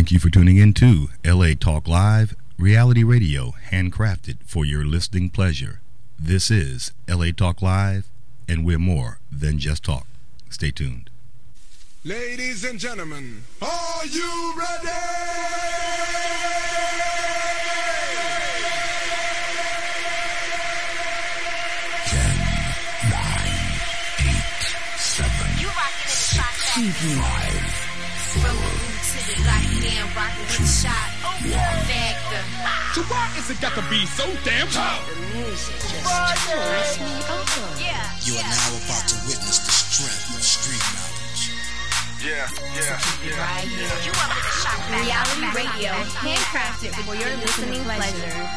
Thank you for tuning in to LA Talk Live, reality radio, handcrafted for your listening pleasure. This is LA Talk Live, and we're more than just talk. Stay tuned. Ladies and gentlemen, are you ready? 10, 9, 8, 7, 6, 5, From the root to the lockdown, rockin' with the shot. Factor. So why is it got to be so damn tough? The music just turns me on. Yeah. You are now about to witness the strength of street knowledge. Right here. Reality radio, handcrafted for your listening pleasure.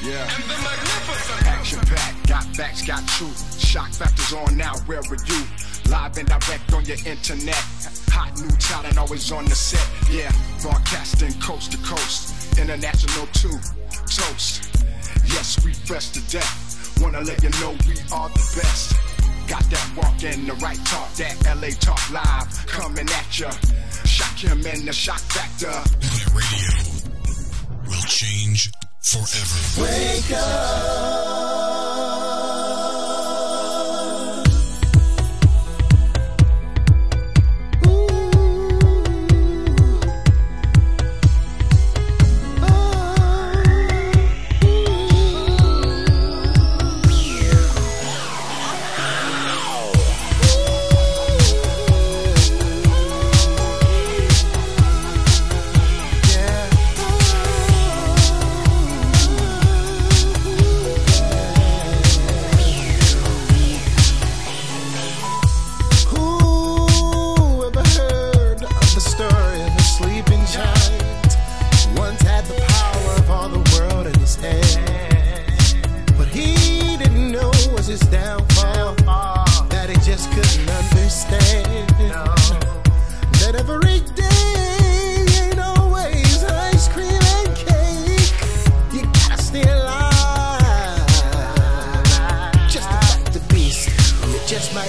And the magnificent action packed, got facts, got truth. Shock factors on now, where are you? Live and direct on your internet. Hot new talent always on the set. Yeah, broadcasting coast to coast. International too. Toast. Yes, we fresh to death. Wanna let you know we are the best. Got that walk and the right talk. That LA Talk Live coming at ya. Shakim and the Shock Factor. LA Radio will change forever. Wake up.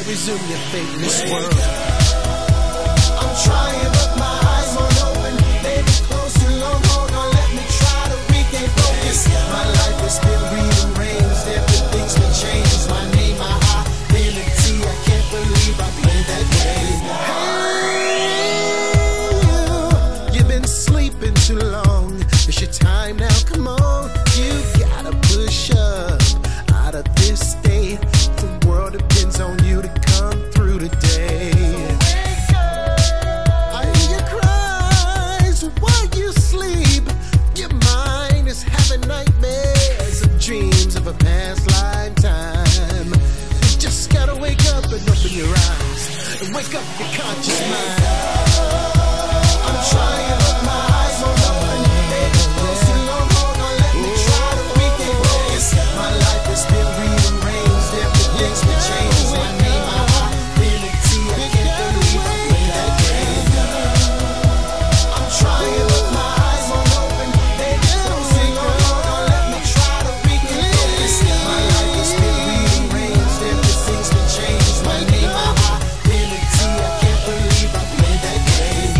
Resume your fate in this world. I'm trying, but my eyes won't open. They've been closed too long. Hold on, let me try to regain focus. My life is still rearranged. Everything's been changed. My name, my identity. I can't believe I played that game. Hey, you've been sleeping too long. It's your time now. Come on, you gotta push up out of this state. The world depends on you to come through today. I hear your cries while you sleep. Your mind is having nightmares of dreams of a past lifetime. You just gotta wake up and open your eyes and wake up your conscious mind. I'm trying, but my eyes won't open. They've been closed too long. Hold on, let me try to regain focus. My life is still rearranged. Everything's been changed. My name, my identity. I can't believe I played that game. I'm trying, but my eyes won't open. They've been closed too long. Hold on, let me try to regain focus. My life is still rearranged. Everything's been changed. My name, my identity. I can't believe I played that game.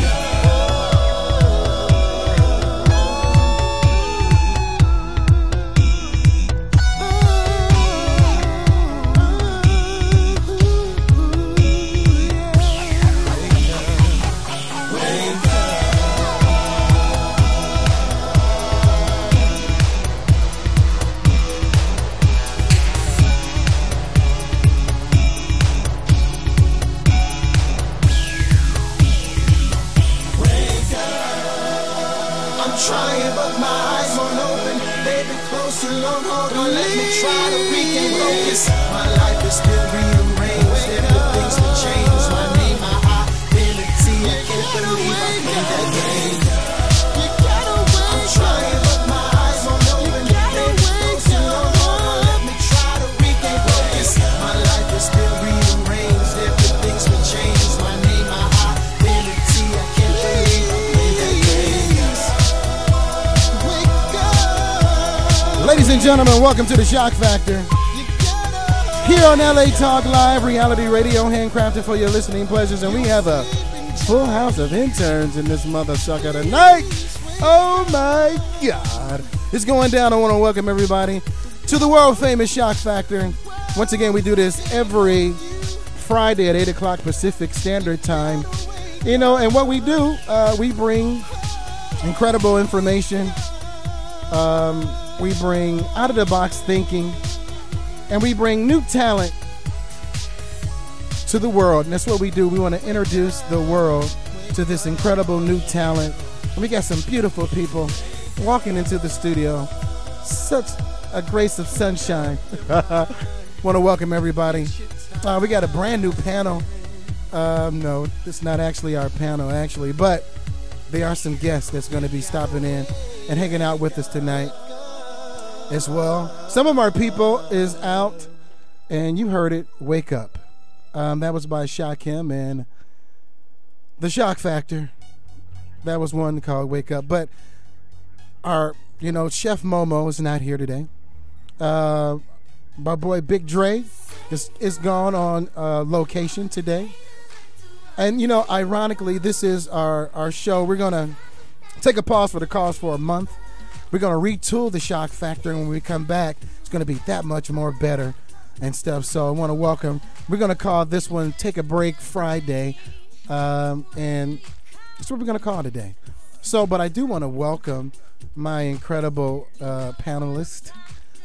I'm trying, but my eyes won't open. They've been closed too long. Hold on, let me try to regain focus. My life is still rearranged. Everything's been changed. My name, my identity. I can't believe I played that game. I'm trying, but my eyes won't open. They've been closed too long. Hold on, let me try to regain focus. My life is still rearranged. Everything's been changed. My name, my identity. I can't believe I played that game. Ladies and gentlemen, welcome to the Shock Factor. Here on LA Talk Live, reality radio, handcrafted for your listening pleasures. And we have a Full house of interns in this mother sucker tonight. Oh my God. It's going down. I want to welcome everybody to the world famous Shock Factor. Once again, we do this every Friday at 8 o'clock Pacific Standard Time. You know, and what we do, we bring incredible information. We bring out of the box thinking, and we bring new talent to the world. And that's what we do. We want to introduce the world to this incredible new talent. And we got some beautiful people walking into the studio. Such a grace of sunshine. Want to welcome everybody. We got a brand new panel. No, it's not actually our panel, actually, but there are some guests that's going to be stopping in and hanging out with us tonight as well. Some of our people is out, and you heard it, Wake Up. That was by Shakim and The Shock Factor. That was one called Wake Up. But our, Chef Momo is not here today. My boy Big Dre is gone on location today. And, ironically, this is our show. We're going to take a pause for the cause for a month. We're going to retool the Shock Factor, and when we come back, it's going to be that much more better and stuff. So I want to welcome. We're going to call this one Take a Break Friday, and that's what we're going to call today. So, but I do want to welcome my incredible panelists,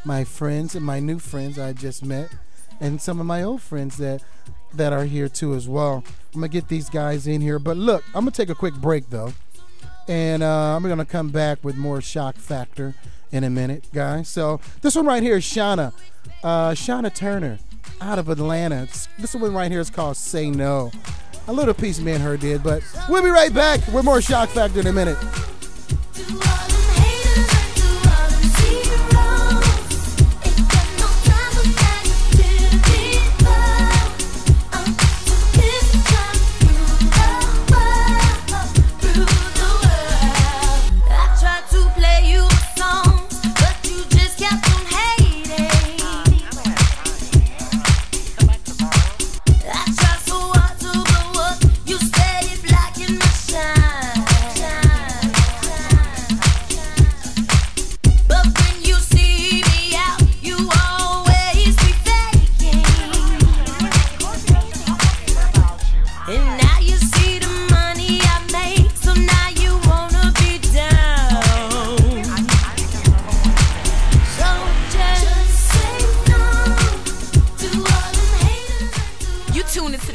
my friends and my new friends I just met, and some of my old friends that are here too as well. I'm going to get these guys in here. But look, I'm going to take a quick break, though. And I'm going to come back with more Shock Factor in a minute, guys. So this one right here is Shauna Turner out of Atlanta. This one right here is called Say No. A little piece me and her did, but we'll be right back with more Shock Factor in a minute.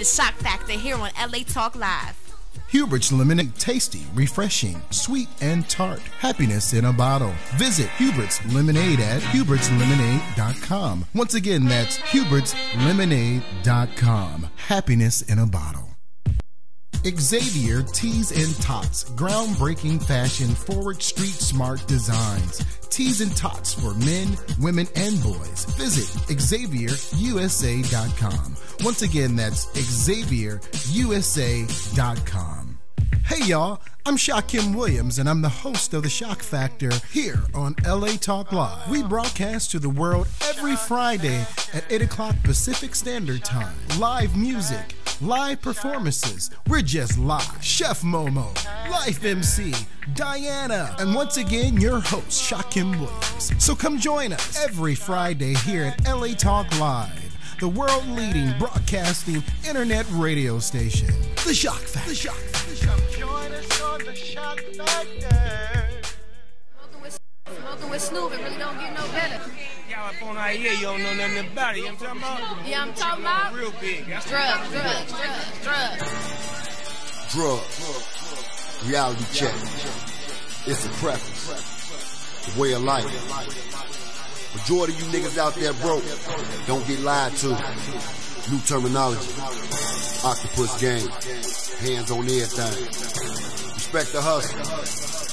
Shock Factor here on LA Talk Live. Hubert's Lemonade, tasty, refreshing, sweet, and tart. Happiness in a bottle. Visit Hubert's Lemonade at hubertslemonade.com. Once again, that's hubertslemonade.com. Happiness in a bottle. Xavier Tees and Tots, groundbreaking fashion, forward street smart designs. Tees and Tots for men, women, and boys. Visit XavierUSA.com. Once again, that's XavierUSA.com. Hey y'all, I'm Shakim Williams, and I'm the host of The Shock Factor here on LA Talk Live. We broadcast to the world every Friday at 8 o'clock Pacific Standard Time. Live music, live performances. We're just live. Chef Momo, Life MC, Diana, and once again, your host, Shakim Williams. So come join us every Friday here at LA Talk Live, the world-leading broadcasting internet radio station. The Shock Factor. The Shock Factor. Join us on The Shock Factor. Smoking with Snoop, it really don't get no better. Y'all up on our ear, you don't know nothing about it. You know what I'm talking about? Yeah, I'm talking about real big. That's drugs. Drugs. Reality check. It's a preference. The way of life. Majority of you niggas out there broke. Don't get lied to. New terminology. Octopus game. Hands on everything. Respect the hustle.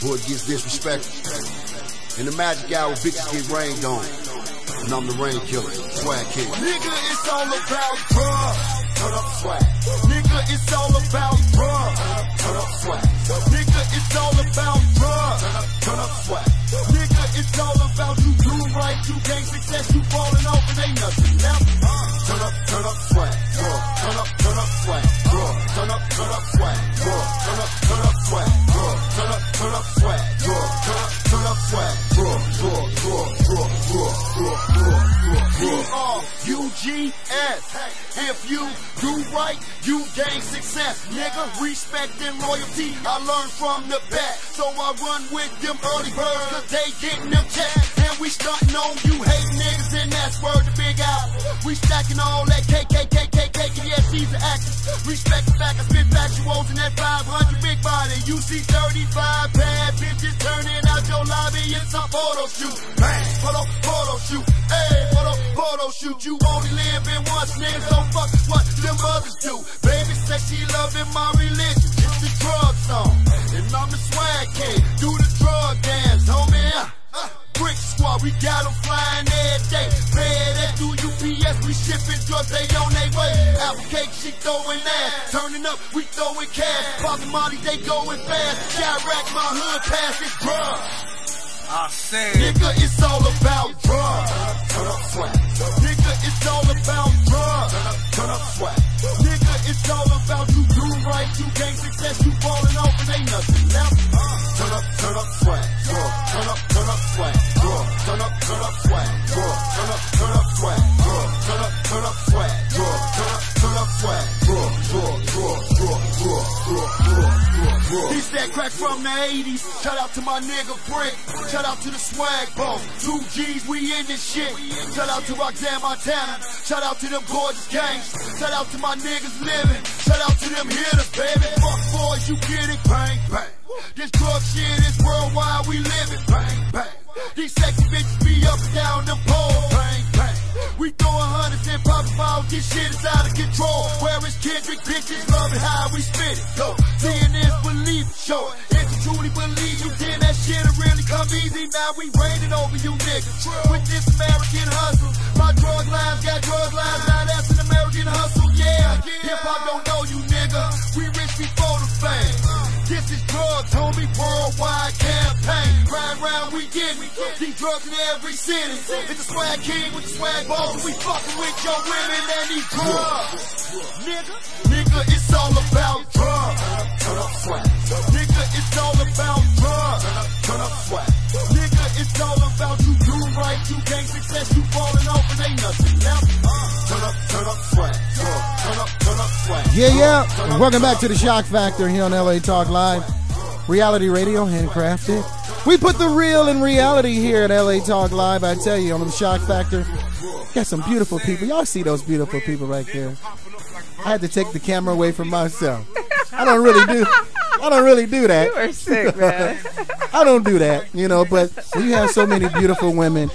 Hood gets disrespected. In the magic hour, bitches get rained on. And I'm the rain killer. Swag king. Nigga, it's all about drugs. Turn up swag. Nigga, it's all about drugs. Turn up swag. Nigga, it's all about drugs. Turn up swag. Nigga, it's all about you do right, you gain success, you falling off and ain't nothing left. Turn up swag. Turn up swag. Turn up swag. test. If you do right, you gain success. Nigga, respect and loyalty I learned from the best. So I run with them early birds, cause they getting them checks. And we stunting on you hate niggas, and that's word the Big Apple. We stacking all that KKKKK, yeah, she's an actress. Respect the fact I spit factuals in that 500 big body. You see 35 bad bitches turning out your lobby. It's a photo shoot. Bang, photo shoot. Hey, photo shoot. You only live in once, nigga, so fuck what them others do. Baby say she loving my religion. It's the drug song, and I'm the swag king. Do the drug dance, homie. Brick squad, we got them flying every day. Pay that through UPS, we shipping drugs, they on their way. Apple cake, she throwing ass. Turning up, we throwing cash. Pop the Molly, they going fast. Chirac, my hood, pass it drugs. I said, nigga, it's all about drugs. Turn up swag. Nigga, it's all about drugs. Turn up swag. Nigga, it's all about you do right, you gain success, you falling off and ain't nothing left. Turn up swag. Turn up swag. Turn up swag. Turn up swag. Turn up swag. Turn up swag. This that crack from the 80s. Shout out to my nigga Brick. Shout out to the swag bone. 2 G's, we in this shit. Shout out to Roxanne Montana. Shout out to them gorgeous gangs. Shout out to my niggas living. Shout out to them hitters, baby. Fuck boys, you get it, bang, bang. This drug shit is worldwide, we live it, bang, bang. These sexy bitches be up and down them poles, bang, bang. We throwing hundreds and popping bottles, this shit is out of control. Where is Kendrick, bitches loving how we spit it, go. Seeing this, believe it, show it. If you truly believe you did that shit'll really come easy, now we raining over you niggas. With this American hustle, my drug lines got drug lines, now that's an American hustle, yeah. Hip-hop don't know you, nigga, we rich before the fame. This is drugs, homie, worldwide campaign. Ride round, we get me. These drugs in every city. It's the swag king with the swag balls. We fucking with your women and these drugs. Nigga, it's all about drugs. Turn up swag. Nigga, it's all about drugs. Turn up swag. Nigga, it's all about you do right, you gain success, you falling off and ain't nothing left. Turn up swag. Turn up swag. Yeah. Welcome back to the Shock Factor here on LA Talk Live. Reality radio, handcrafted. We put the real in reality here at LA Talk Live. I tell you, on the Shock Factor, got some beautiful people. Y'all see those beautiful people right there? I had to take the camera away from myself. I don't really do that. You were sick, man. I don't do that, but when you have so many beautiful women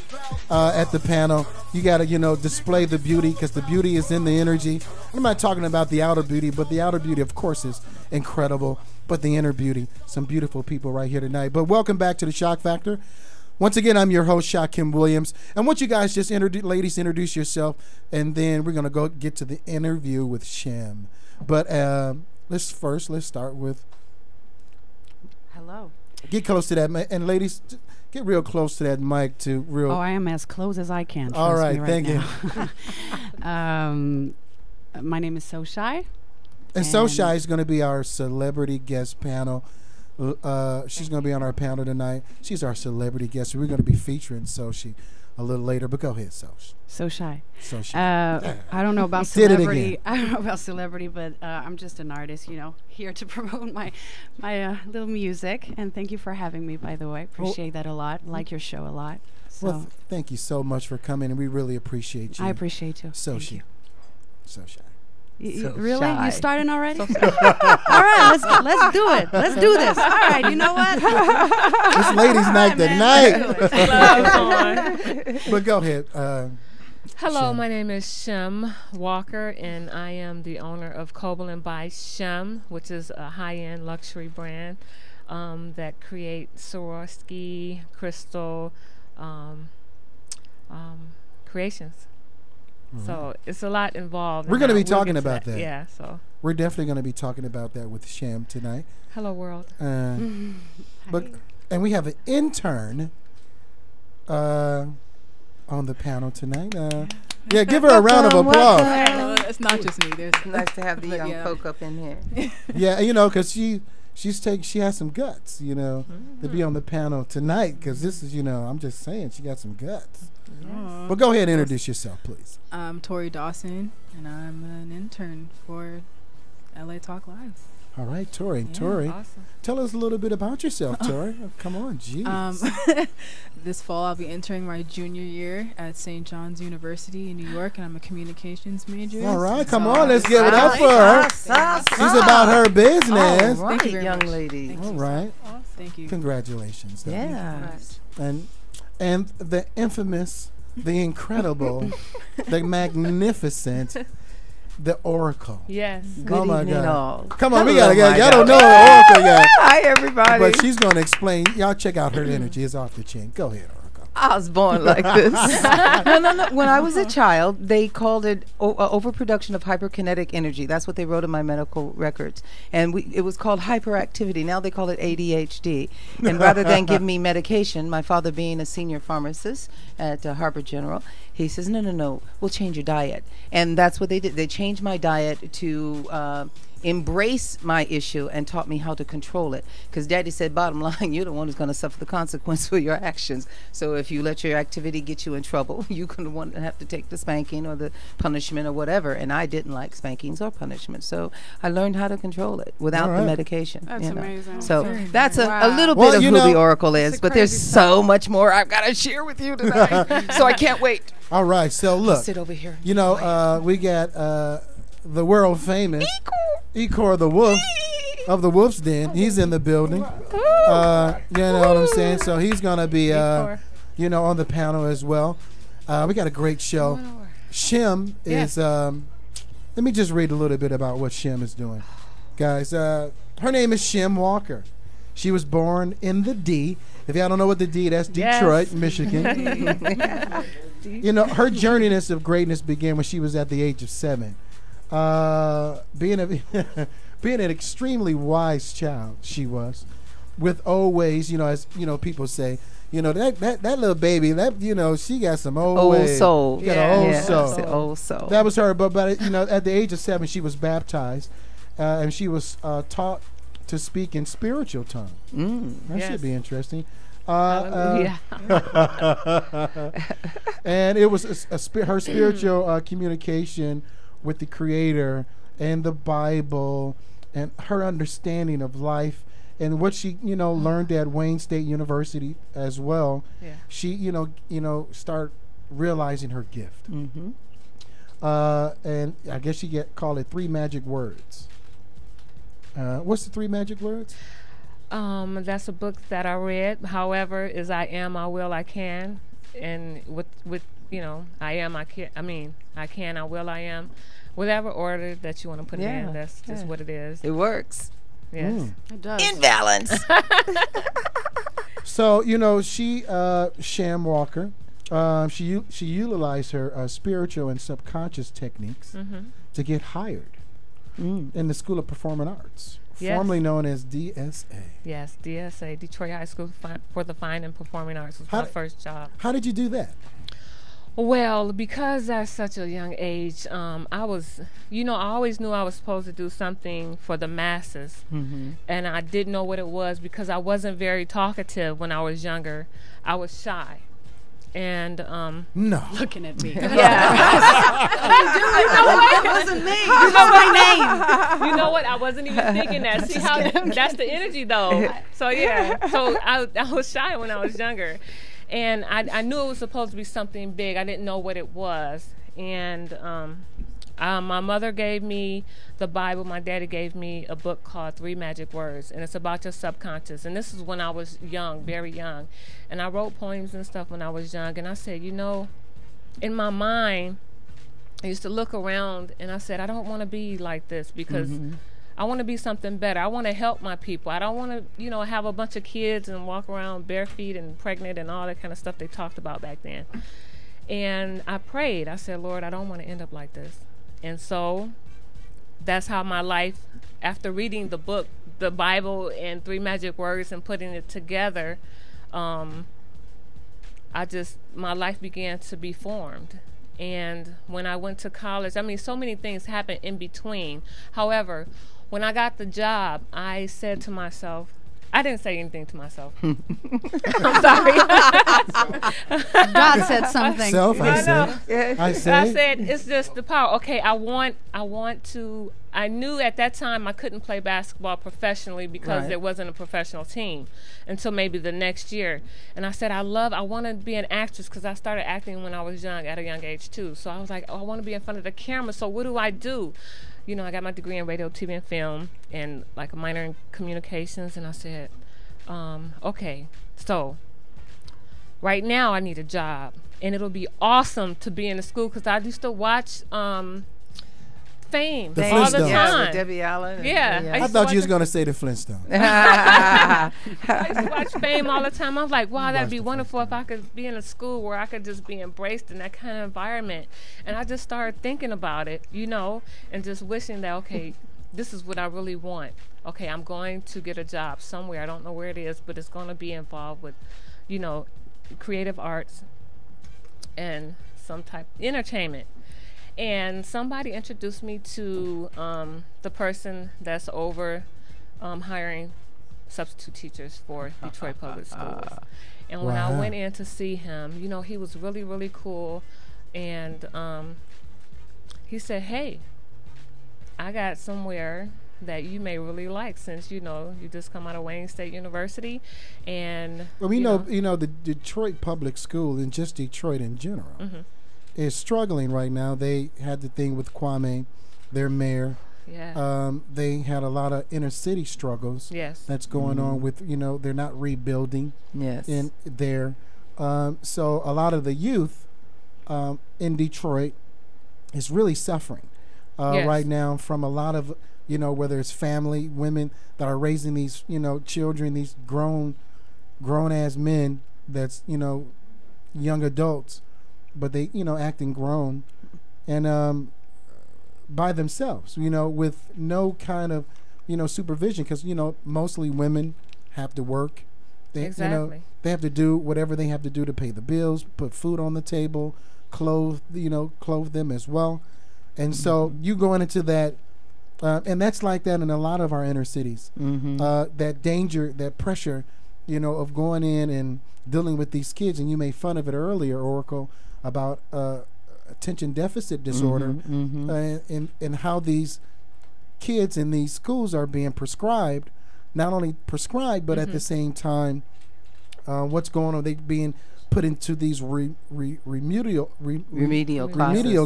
at the panel, you got to, display the beauty, because the beauty is in the energy. I'm not talking about the outer beauty, but the outer beauty, of course, is incredible. But the inner beauty, some beautiful people right here tonight. But welcome back to the Shock Factor. Once again, I'm your host, Shakim Williams. I want you guys just ladies, introduce yourself, and then we're going to go get to the interview with Shem. But let's start with... Hello. Get close to that, and ladies, get real close to that mic to real... Oh, I am as close as I can. All right, thank you. My name is So Shy. And So Shy is going to be our celebrity guest panel. She's going to be on our panel tonight. She's our celebrity guest. We're going to be featuring Soshi a little later. But go ahead, Sosh. So Shy. So Shy. I don't know about celebrity. I don't know about celebrity, but I'm just an artist, here to promote my little music. And thank you for having me, by the way. Appreciate that a lot. Like your show a lot. So. Well, thank you so much for coming, and we really appreciate you. I appreciate you. Soshi. So Shy. So really? Shy. You starting already? So all right, let's do it. Let's do this. All right, you know what? This ladies' night tonight. But go ahead. Hello, Shem. my name is Shem Walker, and I am the owner of Coble & by Shem, which is a high-end luxury brand that creates Swarovski crystal creations. So it's a lot involved. We're going to be talking about that. Yeah, so we're definitely going to be talking about that with Shem tonight. Hello, world. But and we have an intern on the panel tonight. Yeah, give her a round of applause. It's not just me. There's nice to have the young folk up in here. Yeah, because she has some guts, you know, to be on the panel tonight, because this is, you know, I'm just saying she got some guts. But go ahead and introduce yourself, please. I'm Tori Dawson, and I'm an intern for LA Talk Live. All right, Tori. Tori, awesome. Tell us a little bit about yourself, Tori. Oh, come on, jeez. This fall, I'll be entering my junior year at St. John's University in New York, and I'm a communications major. All right, come on, let's give it up for her. She's about her business. All right, Thank you very young much. lady. Thank All you. right. Awesome. Thank you. Congratulations. though. Yeah. And the infamous, the incredible, the magnificent, the Oracle. Yes. Oh my evening, God. all. Come on, we Hello, gotta get. my Y'all don't God. know the Oracle yet. Hi, everybody. But she's gonna explain. Y'all check out her energy. It's off the chain. Go ahead, Oracle. I was born like this. No. When I was a child, they called it overproduction of hyperkinetic energy. That's what they wrote in my medical records. And it was called hyperactivity. Now they call it ADHD. And rather than give me medication, my father being a senior pharmacist at Harvard General, he says, no, we'll change your diet. And that's what they did. They changed my diet to embrace my issue and taught me how to control it. Because Daddy said, bottom line, you're the one who's going to suffer the consequence for your actions. So if you let your activity get you in trouble, you're going to want to have to take the spanking or the punishment or whatever. And I didn't like spankings or punishment. So I learned how to control it without the medication. That's amazing. So Very that's nice. a little Well, bit of you who know, the Oracle is. it's a But there's crazy so much more I've got to share with you tonight. So I can't wait. All right, so look. Sit over here. You know, we got the world famous Ecor the Wolf of the Wolf's Den. He's in the building. You know what I'm saying? So he's gonna be you know, on the panel as well. We got a great show. Shem is let me just read a little bit about what Shem is doing. Guys, her name is Shem Walker. She was born in the D. If y'all don't know what the D, that's Detroit, Michigan. You know, her journey of greatness began when she was at the age of 7. Being an extremely wise child, she was, with old ways. You know, as you know, people say, you know, that little baby, that, you know, she got some old ways. soul. She got an old soul. The old soul. That was her. But you know, at the age of 7, she was baptized, and she was taught to speak in spiritual tongue. That should be interesting. Hallelujah. And it was her spiritual communication with the Creator and the Bible and her understanding of life and what she, you know, learned at Wayne State University as well. Yeah. She, you know, start realizing her gift. And I guess she call it 3 magic words. What's the 3 magic words? That's a book that I read. However, is I am, I will, I can, and with you know, I am, I can. I mean, I can, I will, I am. Whatever order that you want to put it in, that's just what it is. It works. Yes, It does. In balance. So, you know, she, Shem Walker, she utilized her spiritual and subconscious techniques to get hired in the School of Performing Arts, formerly known as DSA. Yes, DSA, Detroit High School for the Fine and Performing Arts, was my first job. How did you do that? Well, because at such a young age, I was, you know, I always knew I was supposed to do something for the masses. And I didn't know what it was because I wasn't very talkative when I was younger. I was shy. And no, looking at me. Yeah. That wasn't me. You know my name. You know what? I wasn't even thinking that. See how that's the energy though. So yeah. So I was shy when I was younger. And I knew it was supposed to be something big. I didn't know what it was. And my mother gave me the Bible. My daddy gave me a book called 3 Magic Words. And it's about your subconscious. And this is when I was young, very young. And I wrote poems and stuff when I was young. And I said, you know, in my mind, I used to look around and I said, I don't want to be like this because I want to be something better. I want to help my people. I don't want to, you know, have a bunch of kids and walk around bare feet and pregnant and all that kind of stuff they talked about back then. And I prayed. I said, Lord, I don't want to end up like this. And so that's how my life, after reading the book, the Bible and 3 Magic Words and putting it together, my life began to be formed. And when I went to college, I mean, so many things happened in between. However, when I got the job, I said to myself, I didn't say anything to myself. I'm sorry. God said something. I said it's just the power. Okay, I want to. I knew at that time I couldn't play basketball professionally because there wasn't a professional team until maybe the next year. And I said I want to be an actress because I started acting when I was young, at a young age too. So I was like, oh, I want to be in front of the camera. So what do I do? You know, I got my degree in radio, TV, and film, and like a minor in communications. And I said, okay, so right now I need a job, and it'll be awesome to be in the school because I used to watch Fame all the time. Yeah, with Debbie Allen. Yeah. I thought you was going to say the Flintstones. I used to watch Fame all the time. I was like, wow, that'd be wonderful if I could be in a school where I could just be embraced in that kind of environment. And I just started thinking about it, you know, and just wishing that, okay, this is what I really want. Okay, I'm going to get a job somewhere. I don't know where it is, but it's going to be involved with, you know, creative arts and some type of entertainment. And somebody introduced me to the person that's over hiring substitute teachers for Detroit Public Schools. And when I went in to see him, you know, he was really, really cool. And he said, hey, I got somewhere that you may really like, since, you know, you just come out of Wayne State University. And well, we know the Detroit Public School, and just Detroit in general, is struggling right now. They had the thing with Kwame, their mayor. Yeah. They had a lot of inner city struggles. Yes. That's going on with, you know, they're not rebuilding. Yes. In there. So a lot of the youth in Detroit is really suffering right now from a lot of, you know, whether it's family, women that are raising these, you know, children, these grown ass men that's, you know, young adults, but they, you know, acting grown and by themselves, you know, with no kind of, you know, supervision, because, you know, mostly women have to work. They, you know, they have to do whatever they have to do to pay the bills, put food on the table, clothe them as well. And so you going into that, and that's like that in a lot of our inner cities. That danger, that pressure, you know, of going in and dealing with these kids. And you made fun of it earlier, Oracle, about attention deficit disorder, and how these kids in these schools are being prescribed, not only prescribed, but at the same time, what's going on? They being put into these remedial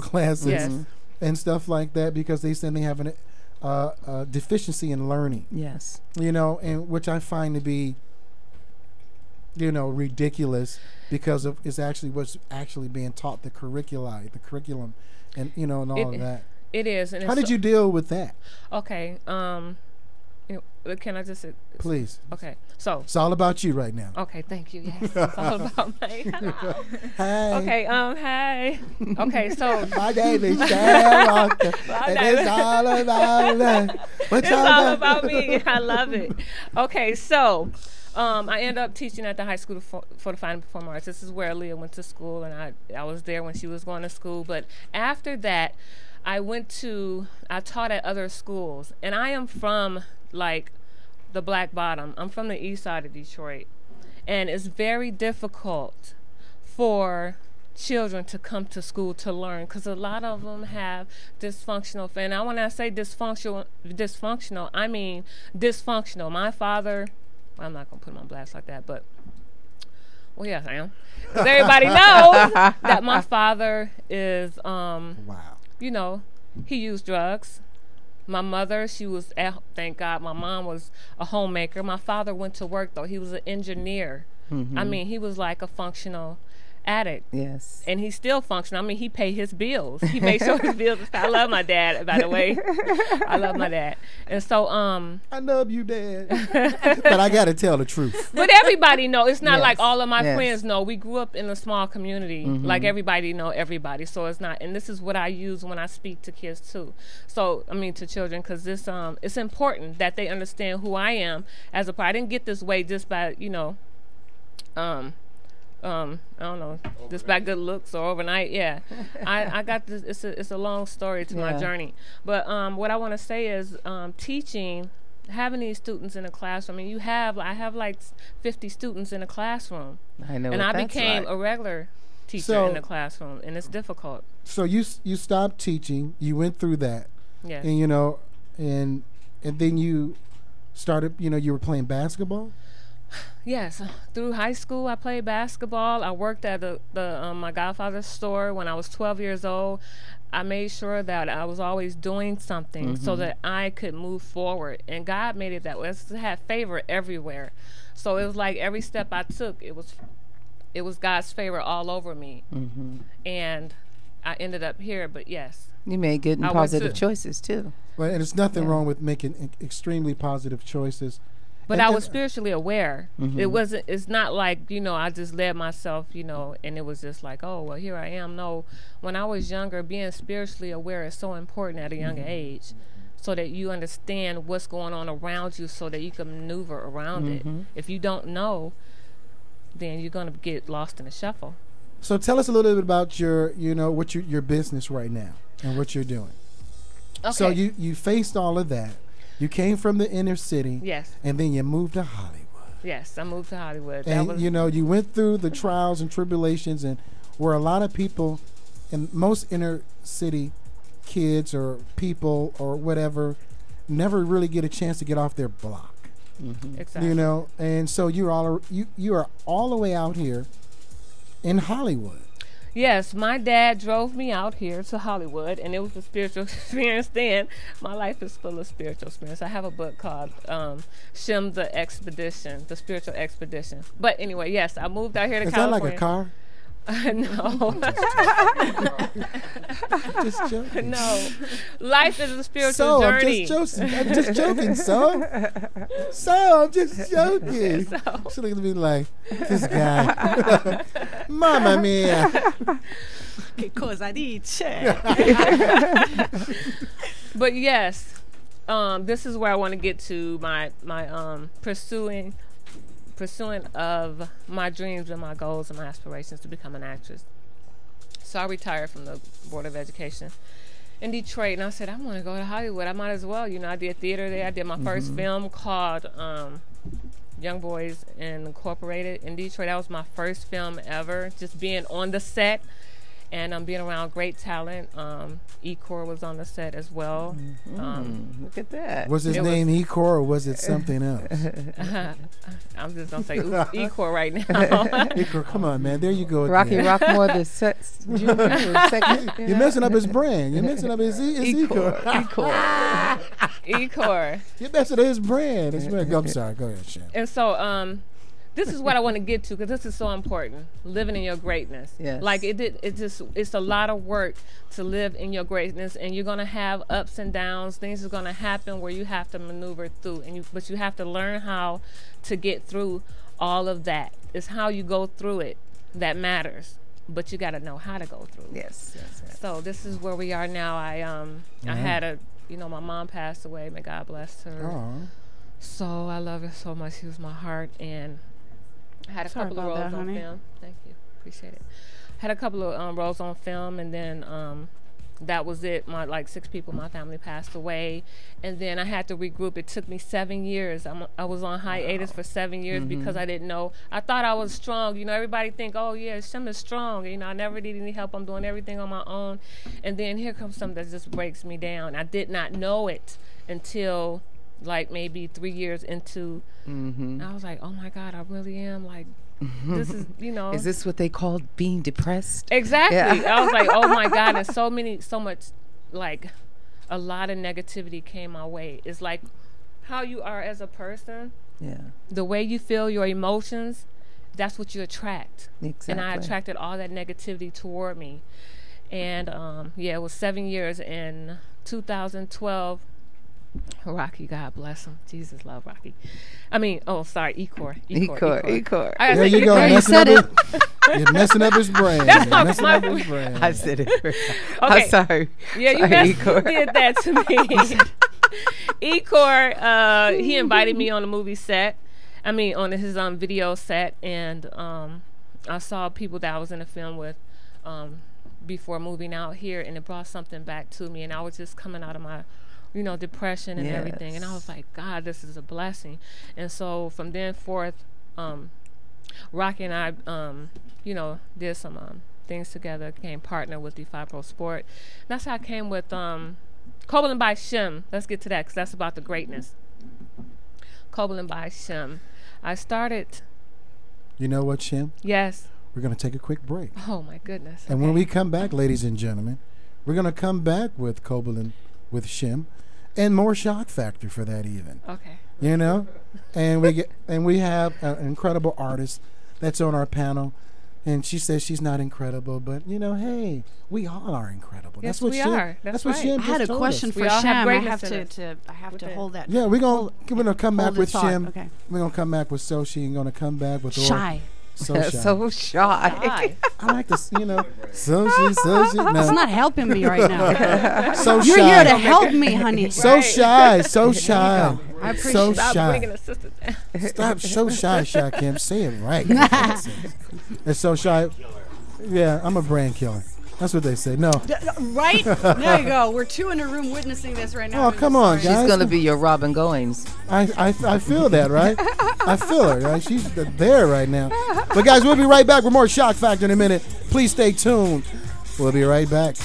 classes and stuff like that, because they said they have a deficiency in learning. Yes. You know, and which I find to be, you know, ridiculous, because of it's actually what's actually being taught, the curriculum, and, you know, and all of that. It is. And how did you deal with that? Okay. You know, can I just please? Okay. So it's all about you right now. Okay. Thank you. Yes. It's all about me. Hey. Okay. Hey. Okay. So my name is Sharon, and it's all about it's all about me. I love it. Okay. So. I ended up teaching at the high school for the Fine and Performing Arts. This is where Leah went to school, and I was there when she was going to school. But after that, I taught at other schools. And I am from, like, the Black Bottom. I'm from the east side of Detroit. And it's very difficult for children to come to school to learn, because a lot of them have dysfunctional. And when I say dysfunctional, I mean dysfunctional. My father... I'm not going to put him on blast like that, but, well, yes, I am. Because everybody knows that my father is, you know, he used drugs. My mother, she was, thank God, my mom was a homemaker. My father went to work, though. He was an engineer. I mean, he was like a functional addict. Yes. And he's still functional. I mean, he paid his bills. He made sure his bills. I love my dad, by the way. I love my dad. And so I love you, Dad. But I got to tell the truth. But everybody know. It's not like all of my friends know. We grew up in a small community. Like everybody know everybody. So it's not, and this is what I use when I speak to kids too. So, I mean, to children, because this it's important that they understand who I am as a part. I didn't get this way just by, you know, I don't know, just by good looks or overnight. Yeah, I got this. It's a long story to my journey. But what I want to say is teaching, having these students in a classroom. I mean, I have like 50 students in a classroom. I know. And what I that's became like. a regular teacher in the classroom, and it's difficult. So you stopped teaching. You went through that. Yes. And and then you started. You were playing basketball. Yes, through high school I played basketball. I worked at my godfather's store when I was 12 years old. I made sure that I was always doing something so that I could move forward. And God made it that way. It had favor everywhere. So it was like every step I took, it was God's favor all over me. And I ended up here, but yes. You made good and positive choices too. Well, and there's nothing wrong with making extremely positive choices. But I was spiritually aware. It's not like, I just led myself, and it was just like, oh, well, here I am. No, when I was younger, being spiritually aware is so important at a younger age, so that you understand what's going on around you so that you can maneuver around it. If you don't know, then you're going to get lost in the shuffle. So tell us a little bit about your business right now and what you're doing. Okay. So you faced all of that. You came from the inner city. Yes. And then you moved to Hollywood. Yes, I moved to Hollywood. And, you went through the trials and tribulations, and where a lot of people, and most inner city kids or people or whatever, never really get a chance to get off their block. Exactly. And so you are all the way out here in Hollywood. Yes, my dad drove me out here to Hollywood, and it was a spiritual experience then. My life is full of spiritual experience. I have a book called Shem the Expedition, the Spiritual Expedition. But anyway, yes, I moved out here to California. Is that like a car? No. Just joking. No. Life is a spiritual journey. I'm just joking, so I'm just joking. She's looking at me like, this guy. Mamma mia. Che cosa dice? But yes, this is where I want to get to my pursuing of my dreams and my goals and my aspirations to become an actress. So I retired from the Board of Education in Detroit, and I said, I want to go to Hollywood. I might as well. I did theater there. I did my first film called Young Boys Incorporated in Detroit. That was my first film ever, just being on the set and being around great talent. Ecor was on the set as well. Look at that. Was his name Ecor or was it something else? I'm just going to say Ecor right now. Ecor, come on, man. There you go. Rocky Rockmore, the second. You're messing up his brand. You're messing up his Ecor. Ecor. You're messing up his brand. I'm sorry. Go ahead, Shem. And so, this is what I want to get to, because this is so important. Living in your greatness. Yes. Like it's a lot of work to live in your greatness, and you're gonna have ups and downs. Things are gonna happen where you have to maneuver through, but you have to learn how to get through all of that. It's how you go through it that matters. But you got to know how to go through. Yes. So this is where we are now. I had my mom passed away. May God bless her. Aww. So I love her so much. She was my heart, and I had a couple of roles on film. Thank you. Appreciate it. Had a couple of roles on film, and then that was it. My 6 people in my family passed away, and then I had to regroup. It took me 7 years. I was on hiatus for 7 years because I didn't know. I thought I was strong. Everybody think, oh yeah, Shem is strong. I never need any help. I'm doing everything on my own, and then here comes something that just breaks me down. I did not know it until maybe 3 years into. I was like, oh my God, I really am this is, Is this what they call being depressed? Exactly. Yeah. I was like, oh my God, and so much, a lot of negativity came my way. It's like how you are as a person. Yeah. The way you feel, your emotions, that's what you attract. Exactly. And I attracted all that negativity toward me. And it was 7 years. In 2012, Rocky, God bless him. Jesus love Rocky. Ecor. There you go. You're messing up his brain. That's my brain. I said it. Okay. I'm sorry. Yeah, you did that to me. Ecor, he invited me on a movie set. On his video set, and I saw people that I was in the film with before moving out here, and it brought something back to me, and I was just coming out of my depression and everything, and I was like, God, this is a blessing. And so from then forth, Rocky and I did some things together, became partner with Defy Pro Sport. That's how I came with Kobalin by Shim. Let's get to that, because that's about the greatness. Kobalin by Shim. I started. You know what, Shim? Yes. We're going to take a quick break. Oh, my goodness. And when we come back, ladies and gentlemen, we're going to come back with Kobalin with Shim and more Shock Factor for that even. Okay. You know? And we have an incredible artist that's on our panel. And she says she's not incredible, but hey, we all are incredible. Yes, that's what we Shim, are. That's what right. Shim I had a question for Shim. I have to hold that. Yeah, we're gonna come back with Shim. Okay. We're gonna come back with Soshi and gonna come back with Shy. So shy. So shy. I like this, Soshi. No. It's not helping me right now. So You're shy. here to help me, honey. So shy. So shy. I appreciate so it. shy. Stop. So shy, Shakim. Say it right. It's so shy. Yeah, I'm a brand killer. That's what they say. No. Right? There you go. We're two in a room witnessing this right now. Oh, come on, guys. She's going to be your Robin Goings. I feel that, right? I feel her, right? She's there right now. But, guys, we'll be right back with more Shock Factor in a minute. Please stay tuned. We'll be right back.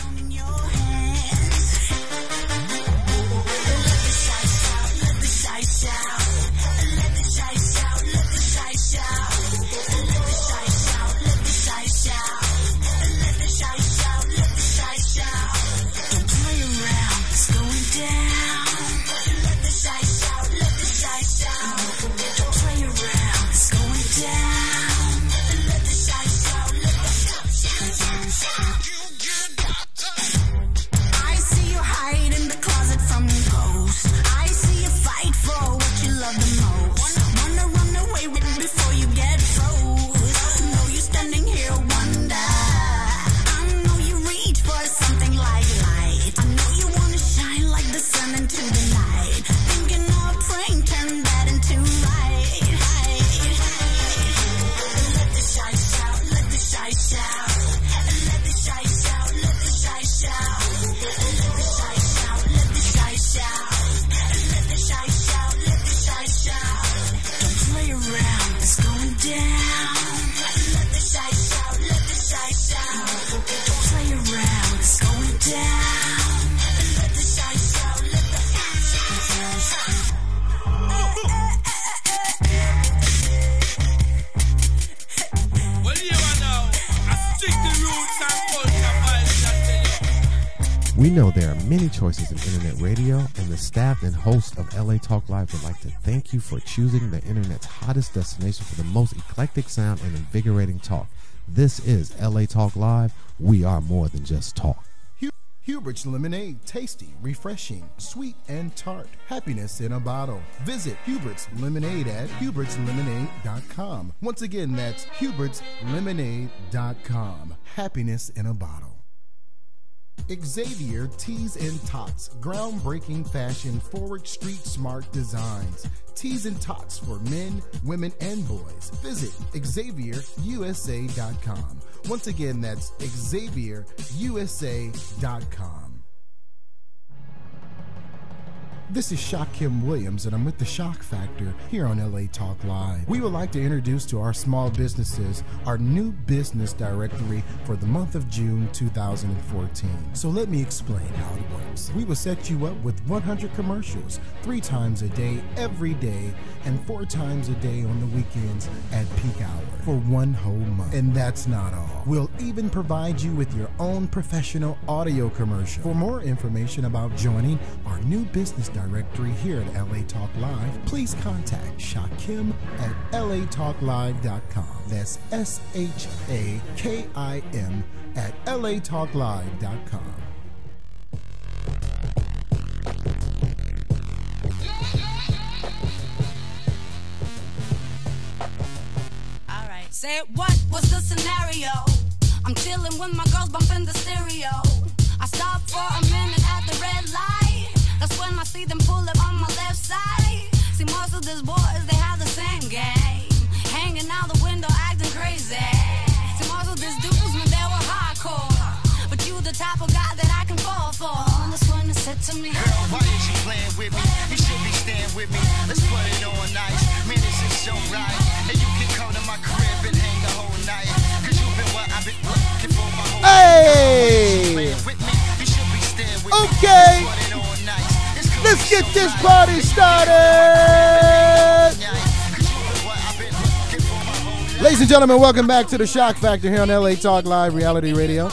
We know there are many choices in internet radio, and the staff and hosts of LA Talk Live would like to thank you for choosing the internet's hottest destination for the most eclectic sound and invigorating talk. This is LA Talk Live. We are more than just talk. Hubert's Lemonade, tasty, refreshing, sweet, and tart. Happiness in a bottle. Visit Hubert's Lemonade at hubertslemonade.com. Once again, that's hubertslemonade.com. Happiness in a bottle. Xavier Tees and Tots, groundbreaking fashion, forward street smart designs. Tees and Tots for men, women, and boys. Visit XavierUSA.com. Once again, that's XavierUSA.com. This is Shakim Williams, and I'm with the Shock Factor here on LA Talk Live. We would like to introduce to our small businesses our new business directory for the month of June 2014. So let me explain how it works. We will set you up with 100 commercials, 3 times a day, every day, and 4 times a day on the weekends at peak hour for 1 whole month. And that's not all. We'll even provide you with your own professional audio commercial. For more information about joining our new business directory here at LA Talk Live, please contact Shakim at latalklive.com. That's SHAKIM at latalklive.com. Alright, say what was the scenario? I'm chilling with my girls bumping the stereo. I stop for a minute at the red light. That's when I see them pull up on my left side. See, most of these boys, they have the same game. Hanging out the window, acting crazy. the type of guy that I can fall for. This one has said to me, girl, why is you playing with me? You should be staying with me. Let's put it on nice. Man, this is so right. And you can come to my crib and hang the whole night. Cause you've been what I've been looking for my whole Hey! Okay, let's get this party started. Ladies and gentlemen, welcome back to the Shock Factor here on LA Talk Live Reality Radio,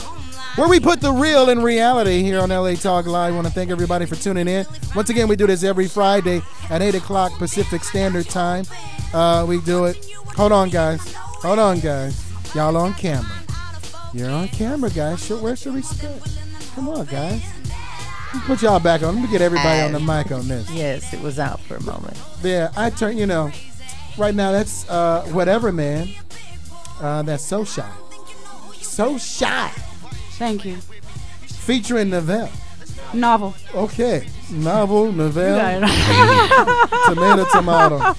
where we put the real in reality here on LA Talk Live. I want to thank everybody for tuning in. Once again, we do this every Friday at 8 o'clock Pacific Standard Time. We do it. Hold on, guys. Y'all on camera. You're on camera, guys. Where's the respect? Come on, guys. Put y'all back on. Let me get everybody on the mic on this. Yes, it was out for a moment. Yeah, I turn, right now that's whatever, man. That's So Shy. So Shy. Thank you. Featuring Novell. Novel. Okay. Novel, Novell. Tomato.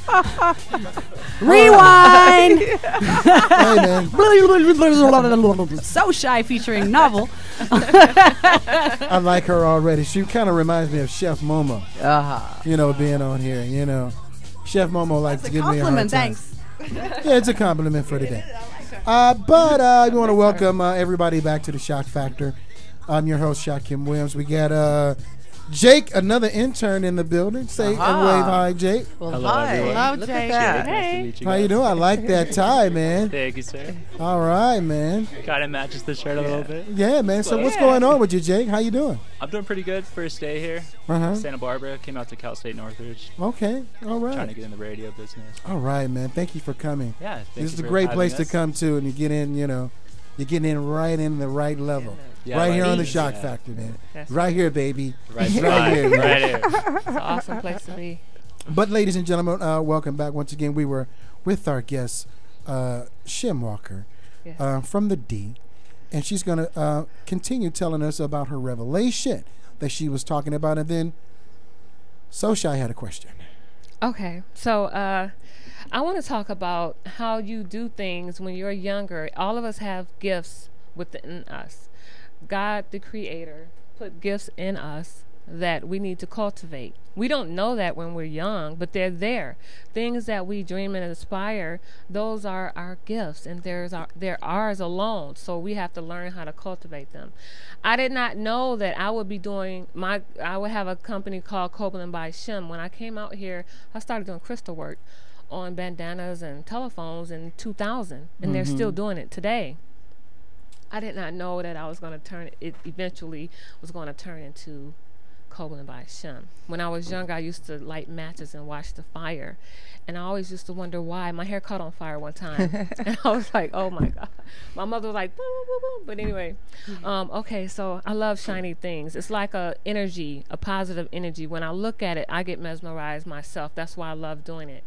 Rewind. Hey, man. So Shy featuring Novel. I like her already. She kind of reminds me of Chef Momo. Being on here. Chef Momo likes to give me a hard time. Thanks. Yeah, it's a compliment for today. But I want to welcome everybody back to the Shock Factor. I'm your host, Shakim Williams. We got Jake, another intern in the building. Say and wave hi, Jake. Well, hello, hi. everyone. Hello, Jake. Nice to meet you How you guys. doing? I like that tie, man. Thank you, sir. All right, man. Kind of matches the shirt a little bit. Yeah, man. So what's going on with you, Jake? How you doing? I'm doing pretty good. First day here. Santa Barbara. Came out to Cal State Northridge. Okay. All right. Trying to get in the radio business. All right, man. Thank you for coming. Yeah. This is a great place to come to, and you get in, you're getting in right in the right level. Yeah, right here on the easy. Shock Yeah. Factor, man. That's Right here, baby. Right here. here. Right here. It's an awesome place to be. But, ladies and gentlemen, welcome back. Once again, we were with our guest, Shim Walker, Yes. from the D, and she's going to continue telling us about her revelation that she was talking about. And then, So Shy had a question. Okay, so I want to talk about how you do things when you're younger. All of us have gifts within us. God, the Creator, put gifts in us that we need to cultivate. We don't know that when we're young, but they're there. Things that we dream and aspire, those are our gifts, and they're ours alone. So we have to learn how to cultivate them. I did not know that I would be I would have a company called Copeland by Shem. When I came out here, I started doing crystal work on bandanas and telephones in 2000, and they're still doing it today. I did not know that I was going to eventually was going to turn into Copeland by Shem. When I was young, I used to light matches and watch the fire. And I always used to wonder why. My hair caught on fire one time. And I was like, oh my God. My mother was like, boo, boo, boo. But anyway, okay, so I love shiny things. It's like a positive energy. When I look at it, I get mesmerized myself. That's why I love doing it.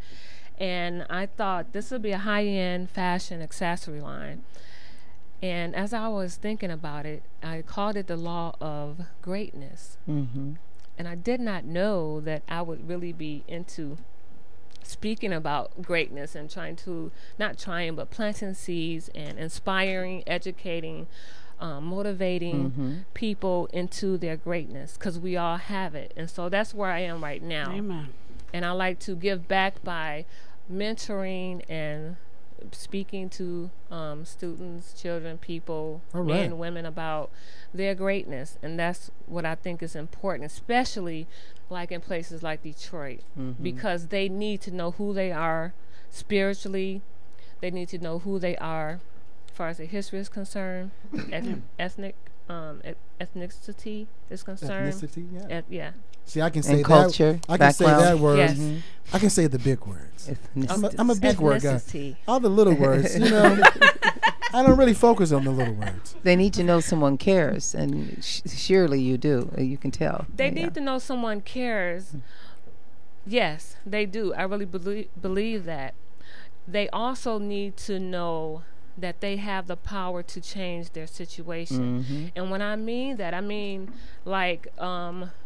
And I thought this would be a high-end fashion accessory line. And as I was thinking about it, I called it the law of greatness. And I did not know that I would really be into speaking about greatness and but planting seeds and inspiring, educating, motivating people into their greatness, because we all have it. And so that's where I am right now. Amen. And I like to give back by mentoring and speaking to students, children, people, men, women about their greatness. And that's what I think is important, especially like in places like Detroit, because they need to know who they are spiritually. They need to know who they are as far as their history is concerned, ethnicity is concerned. Ethnicity, yeah. See, I can say and culture, that. I can say that word. Yes. I can say the big words. I'm a big word guy. Ethnicity. All the little words, I don't really focus on the little words. They need to know someone cares, and surely you do. You can tell. They need to know someone cares. Yes, they do. I really believe that. They also need to know that they have the power to change their situation. And when I mean that, I mean like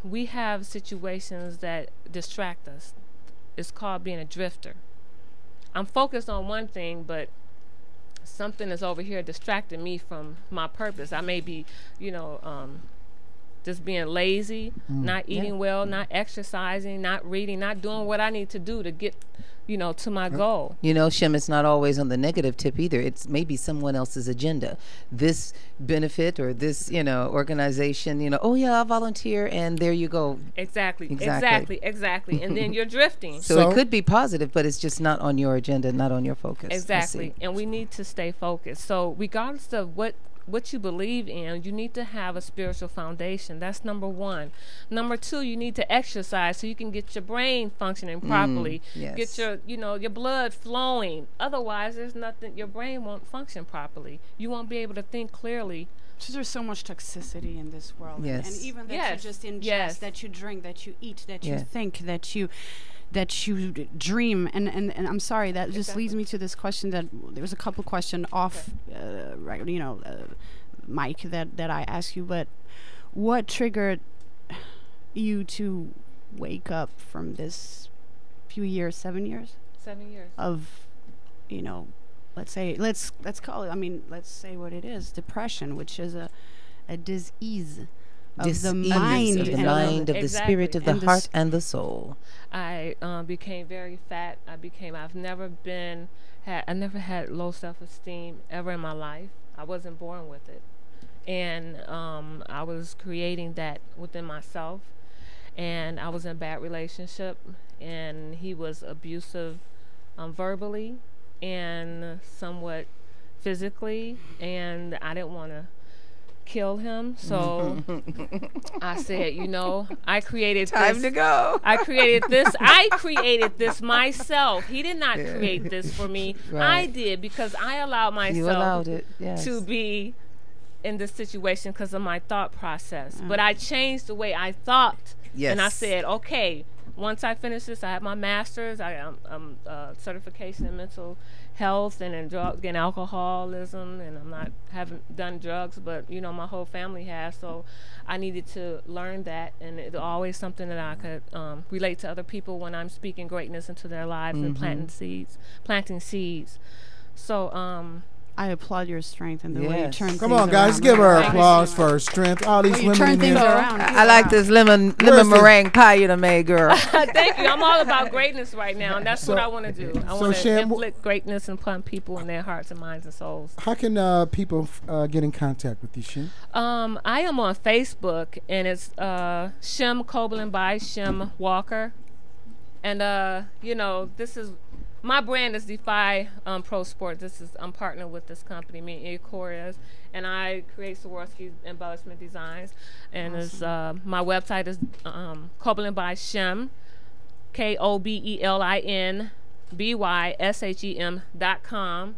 we have situations that distract us. It's called being a drifter. I'm focused on one thing, but something is over here distracting me from my purpose. I may be, just being lazy, not eating well, not exercising, not reading, not doing what I need to do to get, to my goal. Shem, it's not always on the negative tip either. It's maybe someone else's agenda. This benefit or this, organization, oh yeah, I'll volunteer, and there you go. Exactly. And then you're drifting. So it could be positive, but it's just not on your agenda, not on your focus. Exactly. And we need to stay focused. So regardless of what you believe in, you need to have a spiritual foundation. That's number one. Number two, you need to exercise so you can get your brain functioning properly. Get your, your blood flowing. Otherwise, there's nothing, your brain won't function properly. You won't be able to think clearly. So there's so much toxicity in this world. And even that you just ingest, that you drink, that you eat, that you think, that you dream, and I'm sorry, that just leads me to this question that there was a couple questions off mic that I asked you, but what triggered you to wake up from this few years, 7 years of let's call it, let's say what it is, depression, which is a disease of the mind, of the spirit, of the heart, and the soul. I became very fat. I've never had low self-esteem ever in my life. I wasn't born with it. And I was creating that within myself. And I was in a bad relationship, and he was abusive verbally and somewhat physically, and I didn't want to kill him, so I said, I created time to go. I created this myself. He did not create this for me. I did, because I allowed myself to be in this situation because of my thought process. But I changed the way I thought, and I said, okay, once I finish this, I have my master's. I'm certification in mental health and in drug and alcoholism, and haven't done drugs, but my whole family has. So I needed to learn that, and it's always something that I could relate to other people when I'm speaking greatness into their lives and planting seeds. So I applaud your strength and the way you turn things around. Come on, guys, give her applause for her strength. All these women turn things around. I like this lemon meringue pie you done made, girl. Thank you. I'm all about greatness right now, and that's what I want to do. I want to inflict greatness and plant people in their hearts and minds and souls. How can people get in contact with you, Shem? I am on Facebook, and it's Shem Copeland by Shem Walker. And, this is... my brand is Defy Pro Sport. I'm partnered with this company, me and Ecorias, and I create Swarovski embellishment designs. And it's my website is Copeland by Shem, KOBELINBYSHEM.com.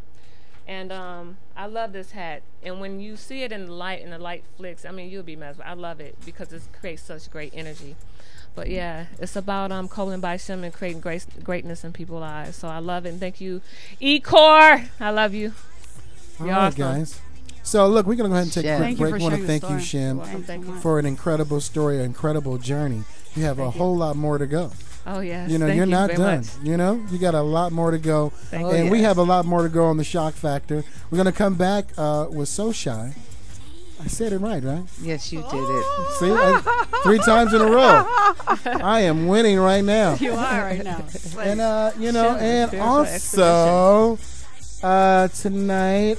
And I love this hat. And when you see it in the light flicks, you'll be mesmerized. I love it because it creates such great energy. But yeah, it's about Copeland by Shem and creating greatness in people's lives. So I love it. And thank you, Ecor. I love you. All right, guys. So look, we're gonna go ahead and take a quick break. I want to thank you, Shem, for an incredible story, an incredible journey. You have a whole lot more to go. Oh yes. You're not done. You got a lot more to go, and we have a lot more to go on the Shock Factor. We're gonna come back with So Shy. I said it right? Yes, you did it. See, 3 times in a row. I am winning right now. You are right now. And and also tonight